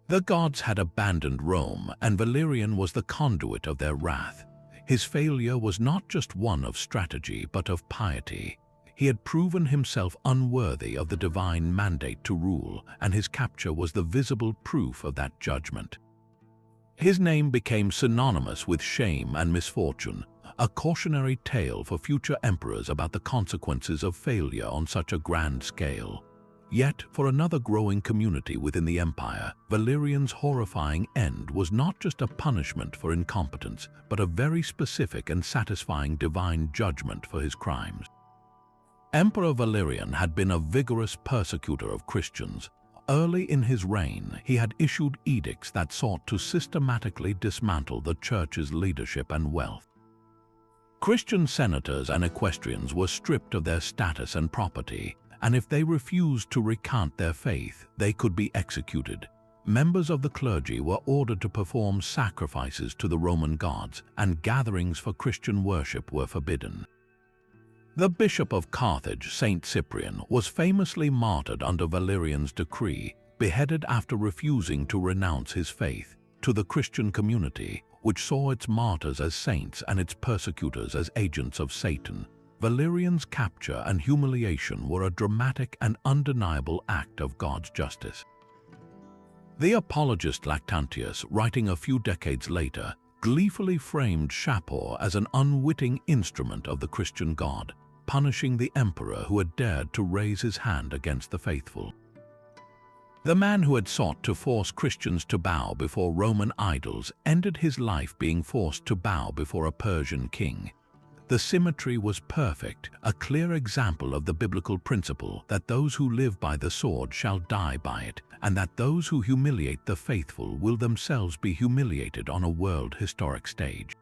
The gods had abandoned Rome, and Valerian was the conduit of their wrath. His failure was not just one of strategy, but of piety. He had proven himself unworthy of the divine mandate to rule, and his capture was the visible proof of that judgment. His name became synonymous with shame and misfortune, a cautionary tale for future emperors about the consequences of failure on such a grand scale. Yet, for another growing community within the empire, Valerian's horrifying end was not just a punishment for incompetence, but a very specific and satisfying divine judgment for his crimes. Emperor Valerian had been a vigorous persecutor of Christians. Early in his reign, he had issued edicts that sought to systematically dismantle the church's leadership and wealth. Christian senators and equestrians were stripped of their status and property, and if they refused to recant their faith, they could be executed. Members of the clergy were ordered to perform sacrifices to the Roman gods, and gatherings for Christian worship were forbidden. The Bishop of Carthage, Saint Cyprian, was famously martyred under Valerian's decree, beheaded after refusing to renounce his faith. To the Christian community, which saw its martyrs as saints and its persecutors as agents of Satan, Valerian's capture and humiliation were a dramatic and undeniable act of God's justice. The apologist Lactantius, writing a few decades later, gleefully framed Shapur as an unwitting instrument of the Christian God, punishing the emperor who had dared to raise his hand against the faithful. The man who had sought to force Christians to bow before Roman idols ended his life being forced to bow before a Persian king. The symmetry was perfect, a clear example of the biblical principle that those who live by the sword shall die by it, and that those who humiliate the faithful will themselves be humiliated on a world historic stage.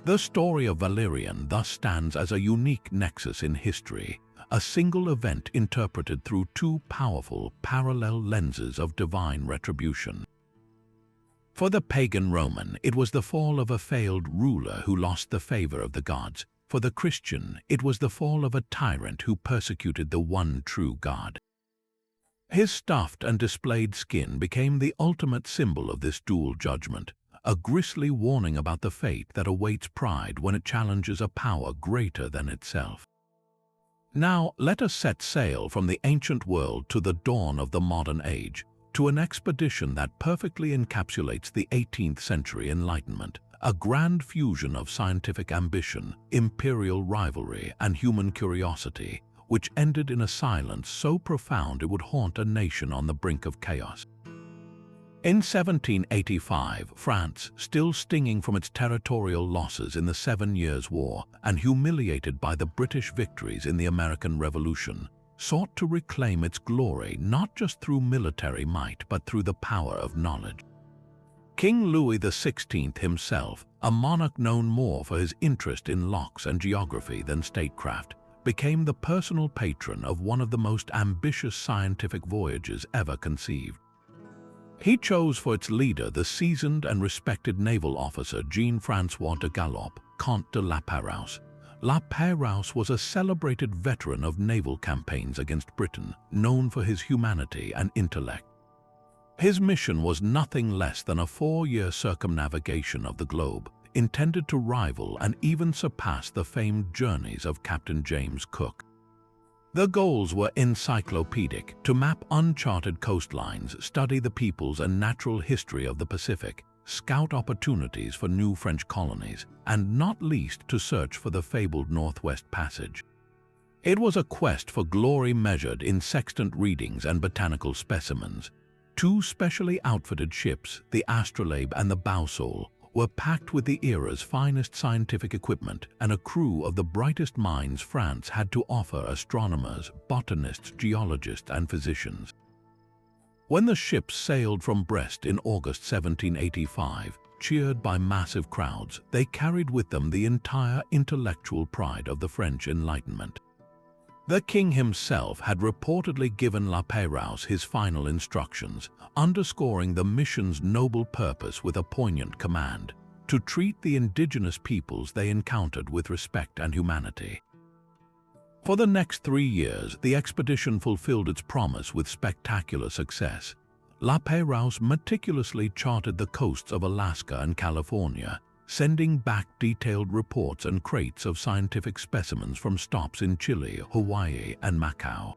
The story of Valerian thus stands as a unique nexus in history, a single event interpreted through two powerful, parallel lenses of divine retribution. For the pagan Roman, it was the fall of a failed ruler who lost the favor of the gods. For the Christian, it was the fall of a tyrant who persecuted the one true God. His stuffed and displayed skin became the ultimate symbol of this dual judgment, a grisly warning about the fate that awaits pride when it challenges a power greater than itself. Now, let us set sail from the ancient world to the dawn of the modern age, to an expedition that perfectly encapsulates the 18th century Enlightenment, a grand fusion of scientific ambition, imperial rivalry, and human curiosity, which ended in a silence so profound it would haunt a nation on the brink of chaos. In 1785, France, still stinging from its territorial losses in the 7 Years' War and humiliated by the British victories in the American Revolution, sought to reclaim its glory not just through military might but through the power of knowledge. King Louis XVI himself, a monarch known more for his interest in locks and geography than statecraft, became the personal patron of one of the most ambitious scientific voyages ever conceived. He chose for its leader the seasoned and respected naval officer Jean-François de Galaup, Comte de La Pérouse. La Pérouse was a celebrated veteran of naval campaigns against Britain, known for his humanity and intellect. His mission was nothing less than a 4-year circumnavigation of the globe, intended to rival and even surpass the famed journeys of Captain James Cook. The goals were encyclopedic: to map uncharted coastlines, study the peoples and natural history of the Pacific, scout opportunities for new French colonies, and not least to search for the fabled Northwest Passage. It was a quest for glory measured in sextant readings and botanical specimens. 2 specially outfitted ships, the Astrolabe and the Boussole, were packed with the era's finest scientific equipment and a crew of the brightest minds France had to offer: astronomers, botanists, geologists, and physicians. When the ships sailed from Brest in August 1785, cheered by massive crowds, they carried with them the entire intellectual pride of the French Enlightenment. The king himself had reportedly given La Pérouse his final instructions, underscoring the mission's noble purpose with a poignant command: to treat the indigenous peoples they encountered with respect and humanity. For the next 3 years, the expedition fulfilled its promise with spectacular success. La Pérouse meticulously charted the coasts of Alaska and California, sending back detailed reports and crates of scientific specimens from stops in Chile, Hawaii, and Macau.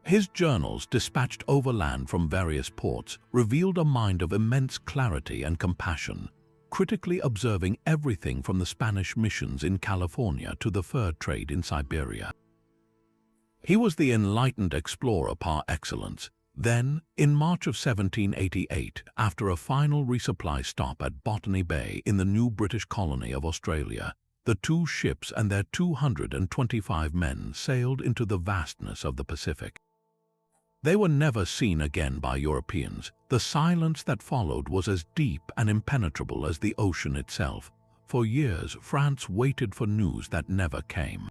His journals, dispatched overland from various ports, revealed a mind of immense clarity and compassion, critically observing everything from the Spanish missions in California to the fur trade in Siberia. He was the enlightened explorer par excellence. Then, in March of 1788, after a final resupply stop at Botany Bay in the new British colony of Australia, the two ships and their 225 men sailed into the vastness of the Pacific. They were never seen again by Europeans. The silence that followed was as deep and impenetrable as the ocean itself. For years, France waited for news that never came.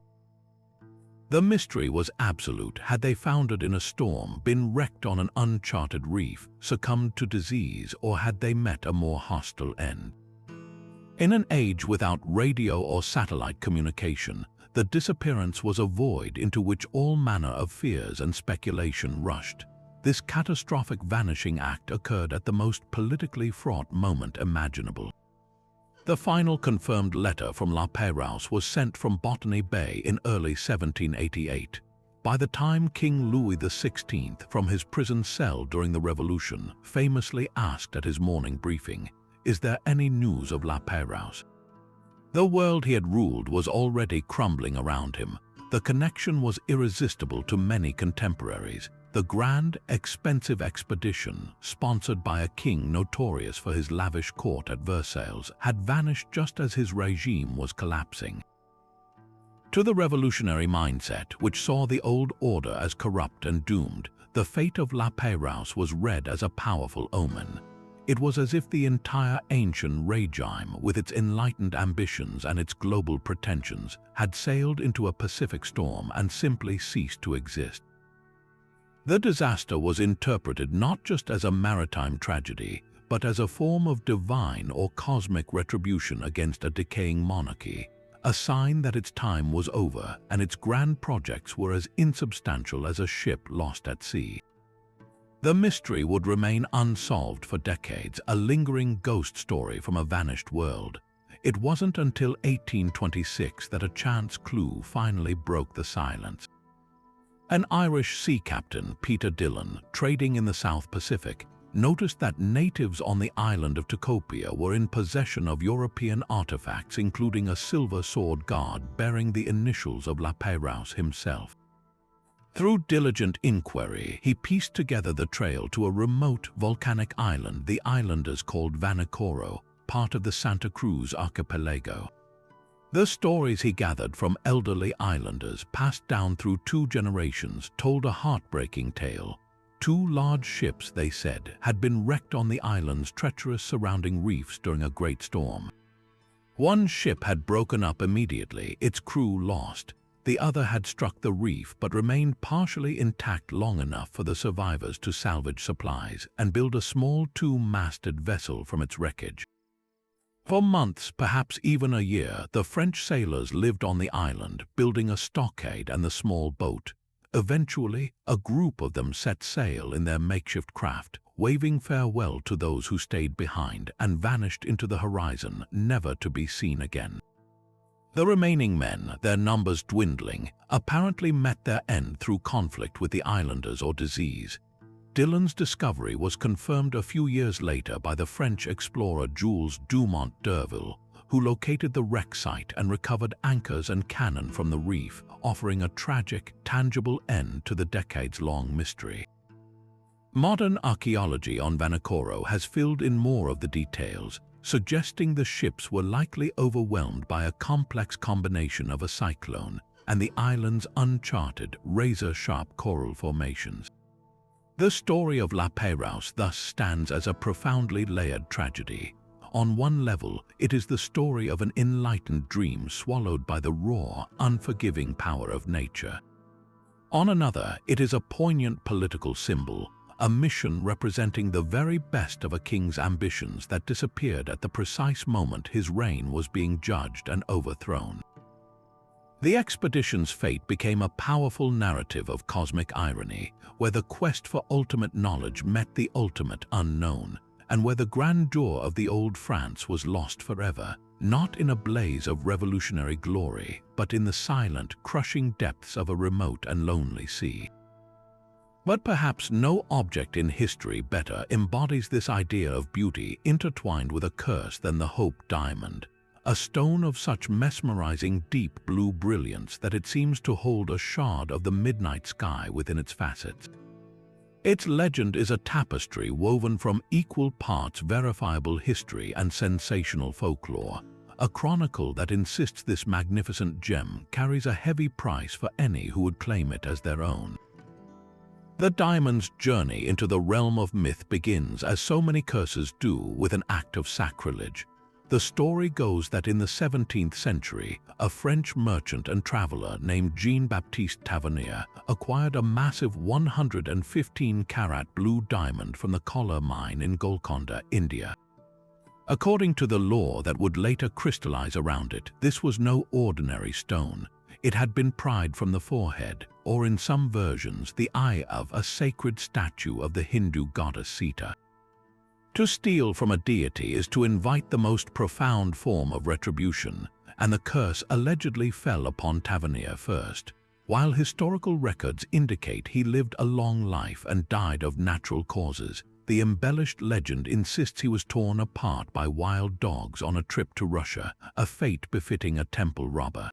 The mystery was absolute. Had they foundered in a storm, been wrecked on an uncharted reef, succumbed to disease, or had they met a more hostile end? In an age without radio or satellite communication, the disappearance was a void into which all manner of fears and speculation rushed. This catastrophic vanishing act occurred at the most politically fraught moment imaginable. The final confirmed letter from La Pérouse was sent from Botany Bay in early 1788. By the time King Louis XVI, from his prison cell during the Revolution, famously asked at his morning briefing, "Is there any news of La Pérouse?" The world he had ruled was already crumbling around him. The connection was irresistible to many contemporaries. The grand, expensive expedition, sponsored by a king notorious for his lavish court at Versailles, had vanished just as his regime was collapsing. To the revolutionary mindset, which saw the old order as corrupt and doomed, the fate of La Pérouse was read as a powerful omen. It was as if the entire ancient regime, with its enlightened ambitions and its global pretensions, had sailed into a Pacific storm and simply ceased to exist. The disaster was interpreted not just as a maritime tragedy, but as a form of divine or cosmic retribution against a decaying monarchy, a sign that its time was over and its grand projects were as insubstantial as a ship lost at sea. The mystery would remain unsolved for decades, a lingering ghost story from a vanished world. It wasn't until 1826 that a chance clue finally broke the silence. An Irish sea captain, Peter Dillon, trading in the South Pacific, noticed that natives on the island of Tutankhamun were in possession of European artifacts, including a silver sword guard bearing the initials of La Pérouse himself. Through diligent inquiry, he pieced together the trail to a remote volcanic island the islanders called Vanikoro, part of the Santa Cruz archipelago. The stories he gathered from elderly islanders, passed down through 2 generations, told a heartbreaking tale. 2 large ships, they said, had been wrecked on the island's treacherous surrounding reefs during a great storm. One ship had broken up immediately, its crew lost. The other had struck the reef but remained partially intact long enough for the survivors to salvage supplies and build a small 2-masted vessel from its wreckage. For months, perhaps even a year, the French sailors lived on the island, building a stockade and the small boat. Eventually, a group of them set sail in their makeshift craft, waving farewell to those who stayed behind, and vanished into the horizon, never to be seen again. The remaining men, their numbers dwindling, apparently met their end through conflict with the islanders or disease. Dillon's discovery was confirmed a few years later by the French explorer Jules Dumont d'Urville, who located the wreck site and recovered anchors and cannon from the reef, offering a tragic, tangible end to the decades-long mystery. Modern archaeology on Vanikoro has filled in more of the details, suggesting the ships were likely overwhelmed by a complex combination of a cyclone and the island's uncharted, razor-sharp coral formations. The story of La Pérouse thus stands as a profoundly layered tragedy. On one level, it is the story of an enlightened dream swallowed by the raw, unforgiving power of nature. On another, it is a poignant political symbol, a mission representing the very best of a king's ambitions that disappeared at the precise moment his reign was being judged and overthrown. The expedition's fate became a powerful narrative of cosmic irony, where the quest for ultimate knowledge met the ultimate unknown, and where the grandeur of the old France was lost forever, not in a blaze of revolutionary glory, but in the silent, crushing depths of a remote and lonely sea. But perhaps no object in history better embodies this idea of beauty intertwined with a curse than the Hope Diamond, a stone of such mesmerizing deep blue brilliance that it seems to hold a shard of the midnight sky within its facets. Its legend is a tapestry woven from equal parts verifiable history and sensational folklore, a chronicle that insists this magnificent gem carries a heavy price for any who would claim it as their own. The diamond's journey into the realm of myth begins, as so many curses do, with an act of sacrilege. The story goes that in the 17th century, a French merchant and traveler named Jean-Baptiste Tavernier acquired a massive 115-carat blue diamond from the Kolar mine in Golconda, India. According to the lore that would later crystallize around it, this was no ordinary stone. It had been pried from the forehead, or in some versions, the eye of a sacred statue of the Hindu goddess Sita. To steal from a deity is to invite the most profound form of retribution, and the curse allegedly fell upon Tavernier first. While historical records indicate he lived a long life and died of natural causes, the embellished legend insists he was torn apart by wild dogs on a trip to Russia, a fate befitting a temple robber.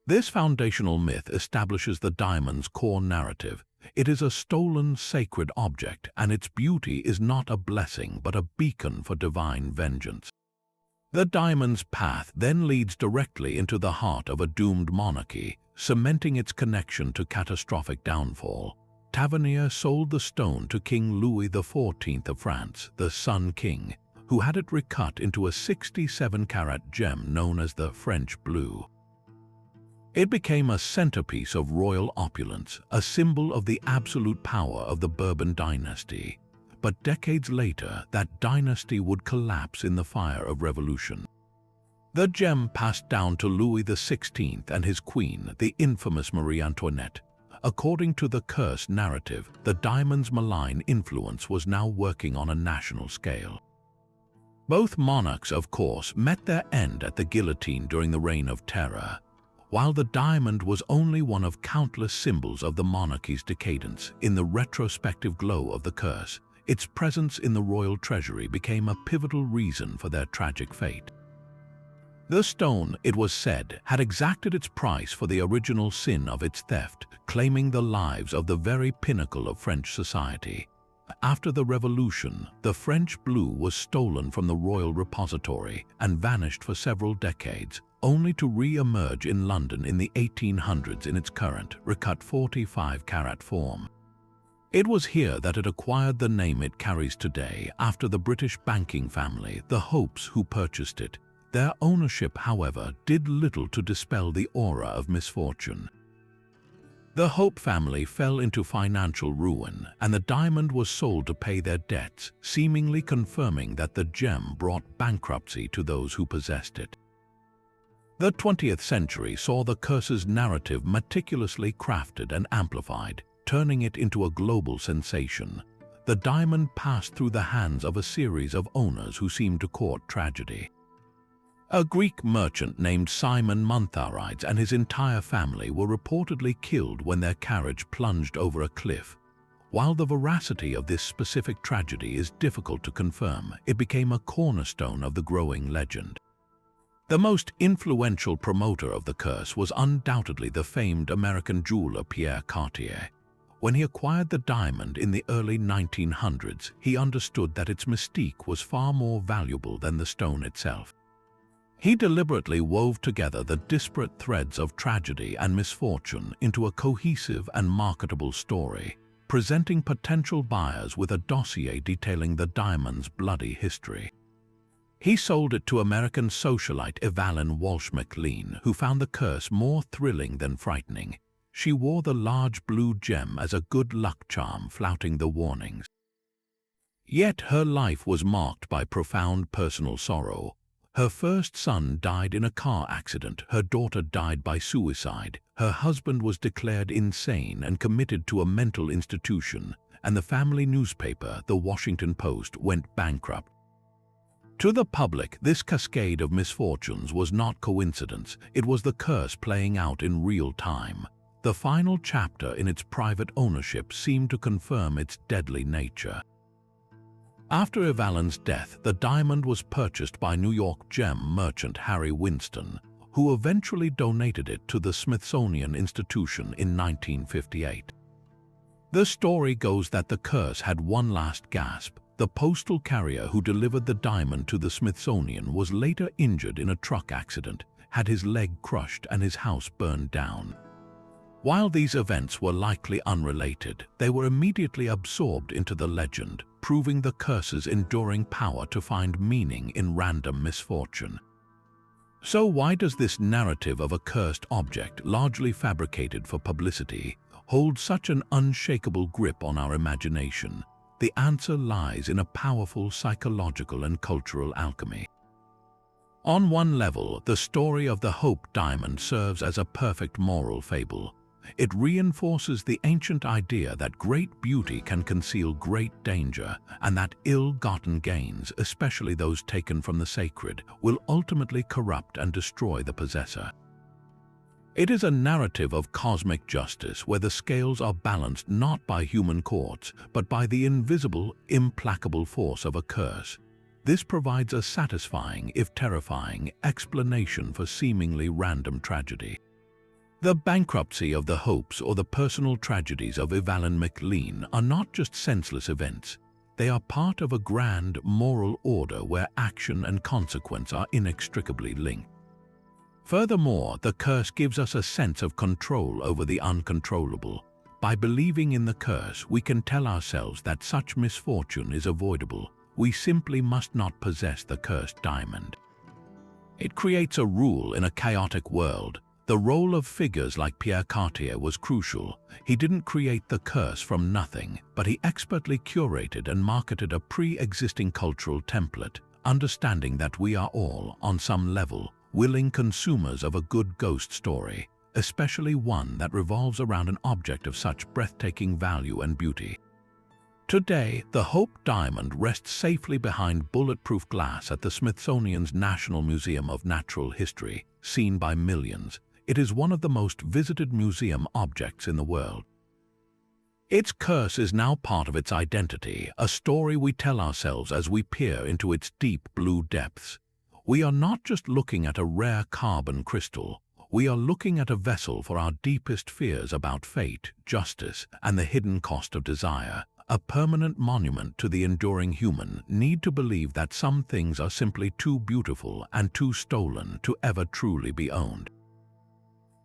This foundational myth establishes the diamond's core narrative. It is a stolen sacred object, and its beauty is not a blessing but a beacon for divine vengeance. The diamond's path then leads directly into the heart of a doomed monarchy, cementing its connection to catastrophic downfall. Tavernier sold the stone to King Louis XIV of France, the Sun King, who had it recut into a 67-carat gem known as the French Blue. It became a centerpiece of royal opulence, a symbol of the absolute power of the Bourbon dynasty. But decades later, that dynasty would collapse in the fire of revolution. The gem passed down to Louis XVI and his queen, the infamous Marie Antoinette. According to the curse narrative, the diamond's malign influence was now working on a national scale. Both monarchs, of course, met their end at the guillotine during the Reign of Terror. While the diamond was only one of countless symbols of the monarchy's decadence, in the retrospective glow of the curse, its presence in the royal treasury became a pivotal reason for their tragic fate. The stone, it was said, had exacted its price for the original sin of its theft, claiming the lives of the very pinnacle of French society. After the Revolution, the French blue was stolen from the royal repository and vanished for several decades, only to re-emerge in London in the 1800s in its current, recut 45-carat form. It was here that it acquired the name it carries today, after the British banking family, the Hopes, who purchased it. Their ownership, however, did little to dispel the aura of misfortune. The Hope family fell into financial ruin, and the diamond was sold to pay their debts, seemingly confirming that the gem brought bankruptcy to those who possessed it. The 20th century saw the curse's narrative meticulously crafted and amplified, turning it into a global sensation. The diamond passed through the hands of a series of owners who seemed to court tragedy. A Greek merchant named Simon Montharides and his entire family were reportedly killed when their carriage plunged over a cliff. While the veracity of this specific tragedy is difficult to confirm, it became a cornerstone of the growing legend. The most influential promoter of the curse was undoubtedly the famed American jeweler Pierre Cartier. When he acquired the diamond in the early 1900s, he understood that its mystique was far more valuable than the stone itself. He deliberately wove together the disparate threads of tragedy and misfortune into a cohesive and marketable story, presenting potential buyers with a dossier detailing the diamond's bloody history. He sold it to American socialite Evelyn Walsh McLean, who found the curse more thrilling than frightening. She wore the large blue gem as a good luck charm, flouting the warnings. Yet her life was marked by profound personal sorrow. Her first son died in a car accident, her daughter died by suicide, her husband was declared insane and committed to a mental institution, and the family newspaper, the Washington Post, went bankrupt. To the public, this cascade of misfortunes was not coincidence, it was the curse playing out in real time. The final chapter in its private ownership seemed to confirm its deadly nature. After Evalin's death, the diamond was purchased by New York gem merchant Harry Winston, who eventually donated it to the Smithsonian Institution in 1958. The story goes that the curse had one last gasp. The postal carrier who delivered the diamond to the Smithsonian was later injured in a truck accident, had his leg crushed and his house burned down. While these events were likely unrelated, they were immediately absorbed into the legend, proving the curse's enduring power to find meaning in random misfortune. So why does this narrative of a cursed object, largely fabricated for publicity, hold such an unshakable grip on our imagination? The answer lies in a powerful psychological and cultural alchemy. On one level, the story of the Hope Diamond serves as a perfect moral fable. It reinforces the ancient idea that great beauty can conceal great danger, and that ill-gotten gains, especially those taken from the sacred, will ultimately corrupt and destroy the possessor. It is a narrative of cosmic justice where the scales are balanced not by human courts, but by the invisible, implacable force of a curse. This provides a satisfying, if terrifying, explanation for seemingly random tragedy. The bankruptcy of the Hopes or the personal tragedies of Evelyn McLean are not just senseless events. They are part of a grand moral order where action and consequence are inextricably linked. Furthermore, the curse gives us a sense of control over the uncontrollable. By believing in the curse, we can tell ourselves that such misfortune is avoidable. We simply must not possess the cursed diamond. It creates a rule in a chaotic world. The role of figures like Pierre Cartier was crucial. He didn't create the curse from nothing, but he expertly curated and marketed a pre-existing cultural template, understanding that we are all, on some level, willing consumers of a good ghost story, especially one that revolves around an object of such breathtaking value and beauty. Today, the Hope Diamond rests safely behind bulletproof glass at the Smithsonian's National Museum of Natural History, seen by millions. It is one of the most visited museum objects in the world. Its curse is now part of its identity, a story we tell ourselves as we peer into its deep blue depths. We are not just looking at a rare carbon crystal. We are looking at a vessel for our deepest fears about fate, justice, and the hidden cost of desire. A permanent monument to the enduring human need to believe that some things are simply too beautiful and too stolen to ever truly be owned.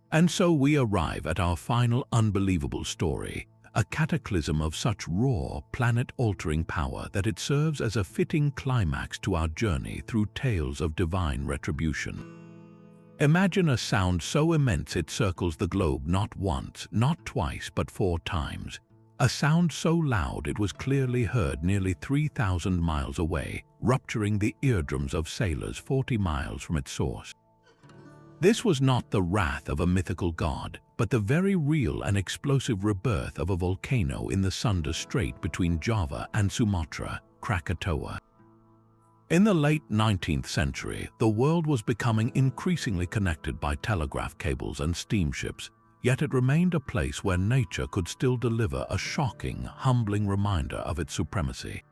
And so we arrive at our final unbelievable story, a cataclysm of such raw, planet-altering power that it serves as a fitting climax to our journey through tales of divine retribution. Imagine a sound so immense it circles the globe not once, not twice, but 4 times. A sound so loud it was clearly heard nearly 3,000 miles away, rupturing the eardrums of sailors 40 miles from its source. This was not the wrath of a mythical god, but the very real and explosive rebirth of a volcano in the Sunda Strait between Java and Sumatra, Krakatoa. In the late 19th century, the world was becoming increasingly connected by telegraph cables and steamships, yet it remained a place where nature could still deliver a shocking, humbling reminder of its supremacy.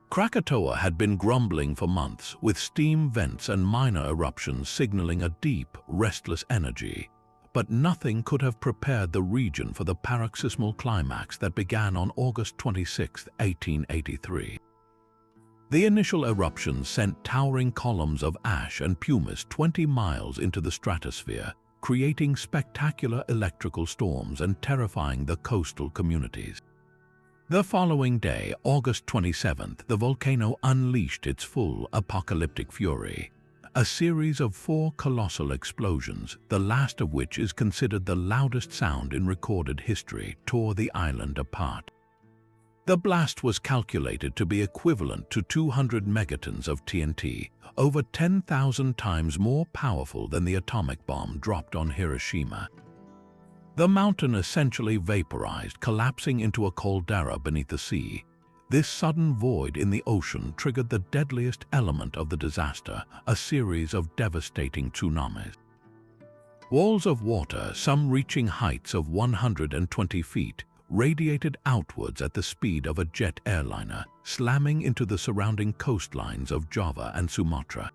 Krakatoa had been grumbling for months, with steam vents and minor eruptions signaling a deep, restless energy. But nothing could have prepared the region for the paroxysmal climax that began on August 26, 1883. The initial eruptions sent towering columns of ash and pumice 20 miles into the stratosphere, creating spectacular electrical storms and terrifying the coastal communities. The following day, August 27th, the volcano unleashed its full apocalyptic fury. A series of 4 colossal explosions, the last of which is considered the loudest sound in recorded history, tore the island apart. The blast was calculated to be equivalent to 200 megatons of TNT, over 10,000 times more powerful than the atomic bomb dropped on Hiroshima. The mountain essentially vaporized, collapsing into a caldera beneath the sea. This sudden void in the ocean triggered the deadliest element of the disaster, a series of devastating tsunamis. Walls of water, some reaching heights of 120 feet, radiated outwards at the speed of a jet airliner, slamming into the surrounding coastlines of Java and Sumatra.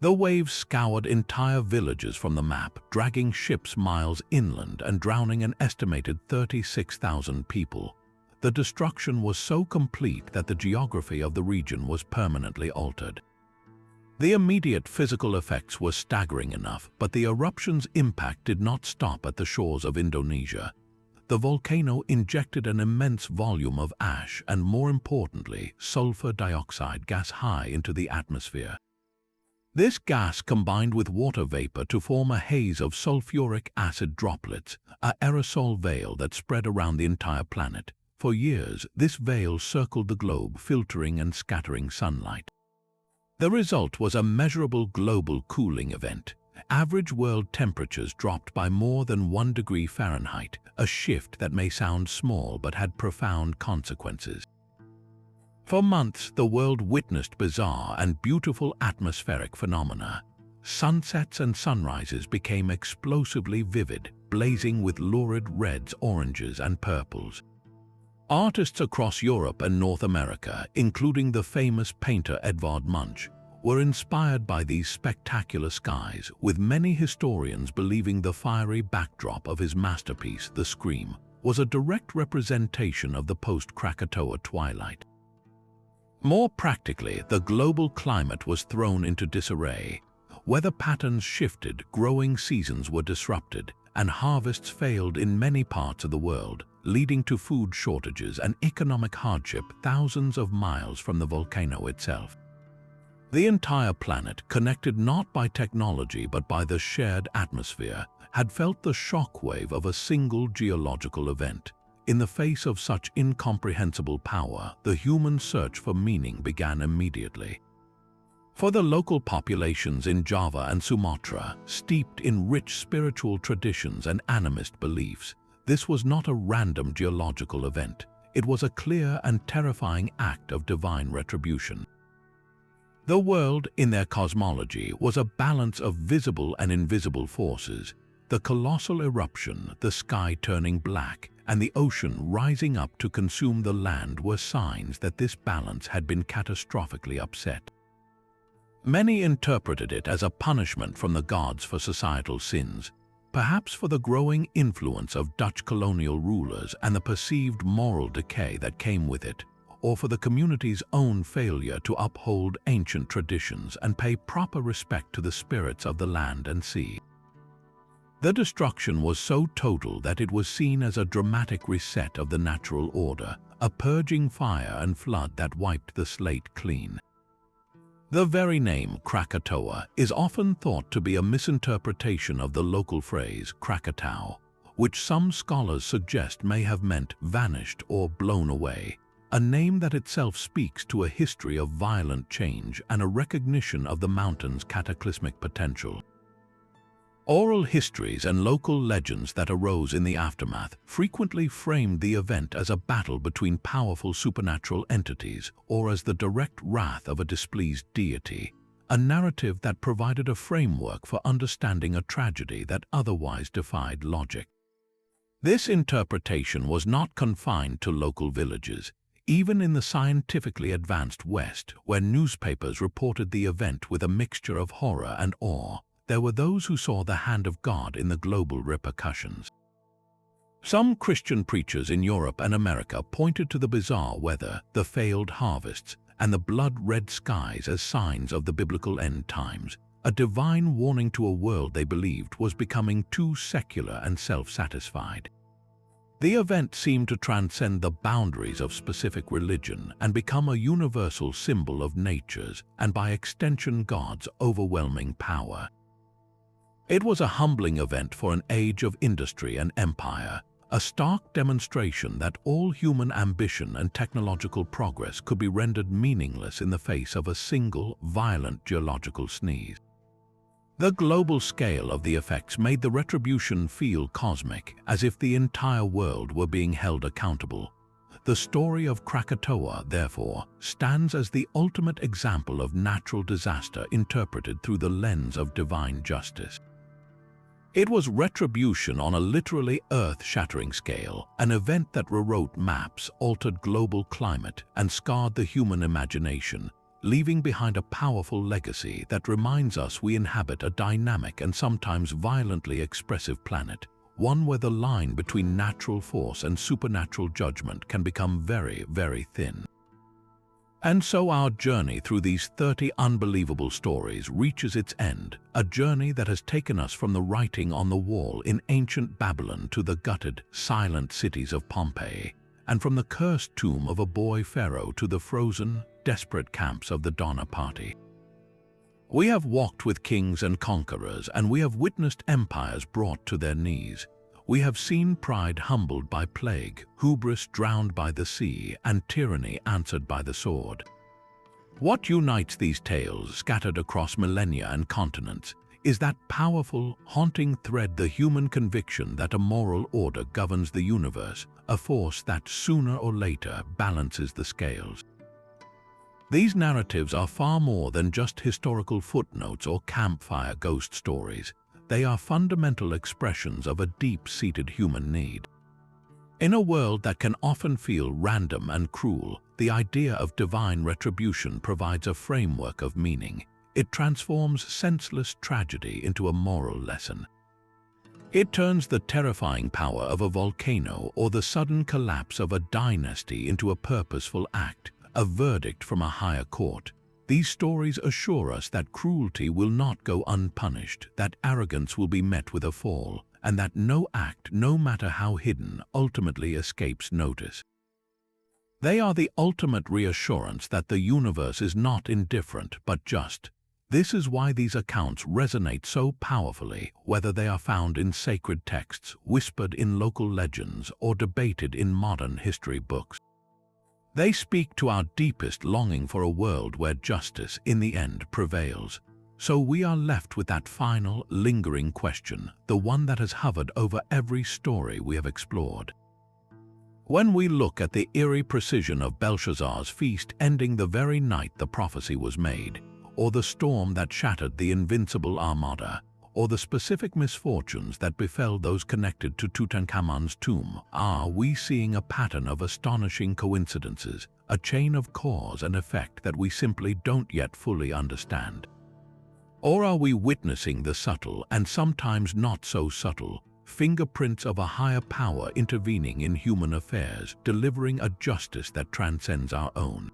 The waves scoured entire villages from the map, dragging ships miles inland and drowning an estimated 36,000 people. The destruction was so complete that the geography of the region was permanently altered. The immediate physical effects were staggering enough, but the eruption's impact did not stop at the shores of Indonesia. The volcano injected an immense volume of ash and, more importantly, sulfur dioxide gas high into the atmosphere. This gas combined with water vapor to form a haze of sulfuric acid droplets, an aerosol veil that spread around the entire planet. For years, this veil circled the globe, filtering and scattering sunlight. The result was a measurable global cooling event. Average world temperatures dropped by more than 1 degree Fahrenheit, a shift that may sound small but had profound consequences. For months, the world witnessed bizarre and beautiful atmospheric phenomena. Sunsets and sunrises became explosively vivid, blazing with lurid reds, oranges, and purples. Artists across Europe and North America, including the famous painter Edvard Munch, were inspired by these spectacular skies, with many historians believing the fiery backdrop of his masterpiece, The Scream, was a direct representation of the post-Krakatoa twilight. More practically, the global climate was thrown into disarray. Weather patterns shifted, growing seasons were disrupted, and harvests failed in many parts of the world, leading to food shortages and economic hardship thousands of miles from the volcano itself. The entire planet, connected not by technology but by the shared atmosphere, had felt the shockwave of a single geological event. In the face of such incomprehensible power, the human search for meaning began immediately. For the local populations in Java and Sumatra, steeped in rich spiritual traditions and animist beliefs, this was not a random geological event. It was a clear and terrifying act of divine retribution. The world, in their cosmology, was a balance of visible and invisible forces. The colossal eruption, the sky turning black, and the ocean rising up to consume the land were signs that this balance had been catastrophically upset. Many interpreted it as a punishment from the gods for societal sins, perhaps for the growing influence of Dutch colonial rulers and the perceived moral decay that came with it, or for the community's own failure to uphold ancient traditions and pay proper respect to the spirits of the land and sea. The destruction was so total that it was seen as a dramatic reset of the natural order, a purging fire and flood that wiped the slate clean. The very name Krakatoa is often thought to be a misinterpretation of the local phrase Krakatau, which some scholars suggest may have meant vanished or blown away, a name that itself speaks to a history of violent change and a recognition of the mountain's cataclysmic potential. Oral histories and local legends that arose in the aftermath frequently framed the event as a battle between powerful supernatural entities or as the direct wrath of a displeased deity, a narrative that provided a framework for understanding a tragedy that otherwise defied logic. This interpretation was not confined to local villages. Even in the scientifically advanced West, where newspapers reported the event with a mixture of horror and awe, there were those who saw the hand of God in the global repercussions. Some Christian preachers in Europe and America pointed to the bizarre weather, the failed harvests, and the blood-red skies as signs of the biblical end times, a divine warning to a world they believed was becoming too secular and self-satisfied. The event seemed to transcend the boundaries of specific religion and become a universal symbol of nature's, and by extension God's, overwhelming power. It was a humbling event for an age of industry and empire, a stark demonstration that all human ambition and technological progress could be rendered meaningless in the face of a single, violent geological sneeze. The global scale of the effects made the retribution feel cosmic, as if the entire world were being held accountable. The story of Krakatoa, therefore, stands as the ultimate example of natural disaster interpreted through the lens of divine justice. It was retribution on a literally earth-shattering scale, an event that rewrote maps, altered global climate, and scarred the human imagination, leaving behind a powerful legacy that reminds us we inhabit a dynamic and sometimes violently expressive planet, one where the line between natural force and supernatural judgment can become very, very thin. And so our journey through these 30 unbelievable stories reaches its end, a journey that has taken us from the writing on the wall in ancient Babylon to the gutted, silent cities of Pompeii, and from the cursed tomb of a boy pharaoh to the frozen, desperate camps of the Donner Party. We have walked with kings and conquerors, and we have witnessed empires brought to their knees. We have seen pride humbled by plague, hubris drowned by the sea, and tyranny answered by the sword. What unites these tales, scattered across millennia and continents, is that powerful, haunting thread: the human conviction that a moral order governs the universe, a force that sooner or later balances the scales. These narratives are far more than just historical footnotes or campfire ghost stories. They are fundamental expressions of a deep-seated human need. In a world that can often feel random and cruel, the idea of divine retribution provides a framework of meaning. It transforms senseless tragedy into a moral lesson. It turns the terrifying power of a volcano or the sudden collapse of a dynasty into a purposeful act, a verdict from a higher court. These stories assure us that cruelty will not go unpunished, that arrogance will be met with a fall, and that no act, no matter how hidden, ultimately escapes notice. They are the ultimate reassurance that the universe is not indifferent but just. This is why these accounts resonate so powerfully, whether they are found in sacred texts, whispered in local legends, or debated in modern history books. They speak to our deepest longing for a world where justice, in the end, prevails. So we are left with that final, lingering question, the one that has hovered over every story we have explored. When we look at the eerie precision of Belshazzar's feast ending the very night the prophecy was made, or the storm that shattered the invincible armada, or the specific misfortunes that befell those connected to Tutankhamun's tomb, are we seeing a pattern of astonishing coincidences, a chain of cause and effect that we simply don't yet fully understand? Or are we witnessing the subtle, and sometimes not so subtle, fingerprints of a higher power intervening in human affairs, delivering a justice that transcends our own?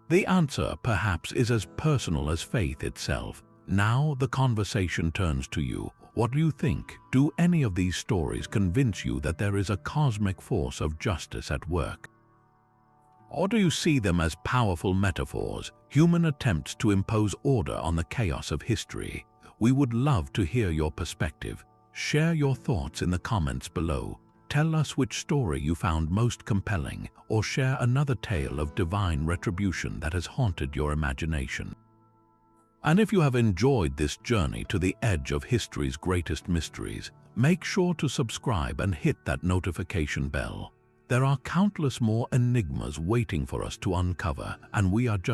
The answer, perhaps, is as personal as faith itself. Now the conversation turns to you. What do you think? Do any of these stories convince you that there is a cosmic force of justice at work? Or do you see them as powerful metaphors, human attempts to impose order on the chaos of history? We would love to hear your perspective. Share your thoughts in the comments below. Tell us which story you found most compelling, or share another tale of divine retribution that has haunted your imagination. And if you have enjoyed this journey to the edge of history's greatest mysteries, make sure to subscribe and hit that notification bell. There are countless more enigmas waiting for us to uncover, and we are just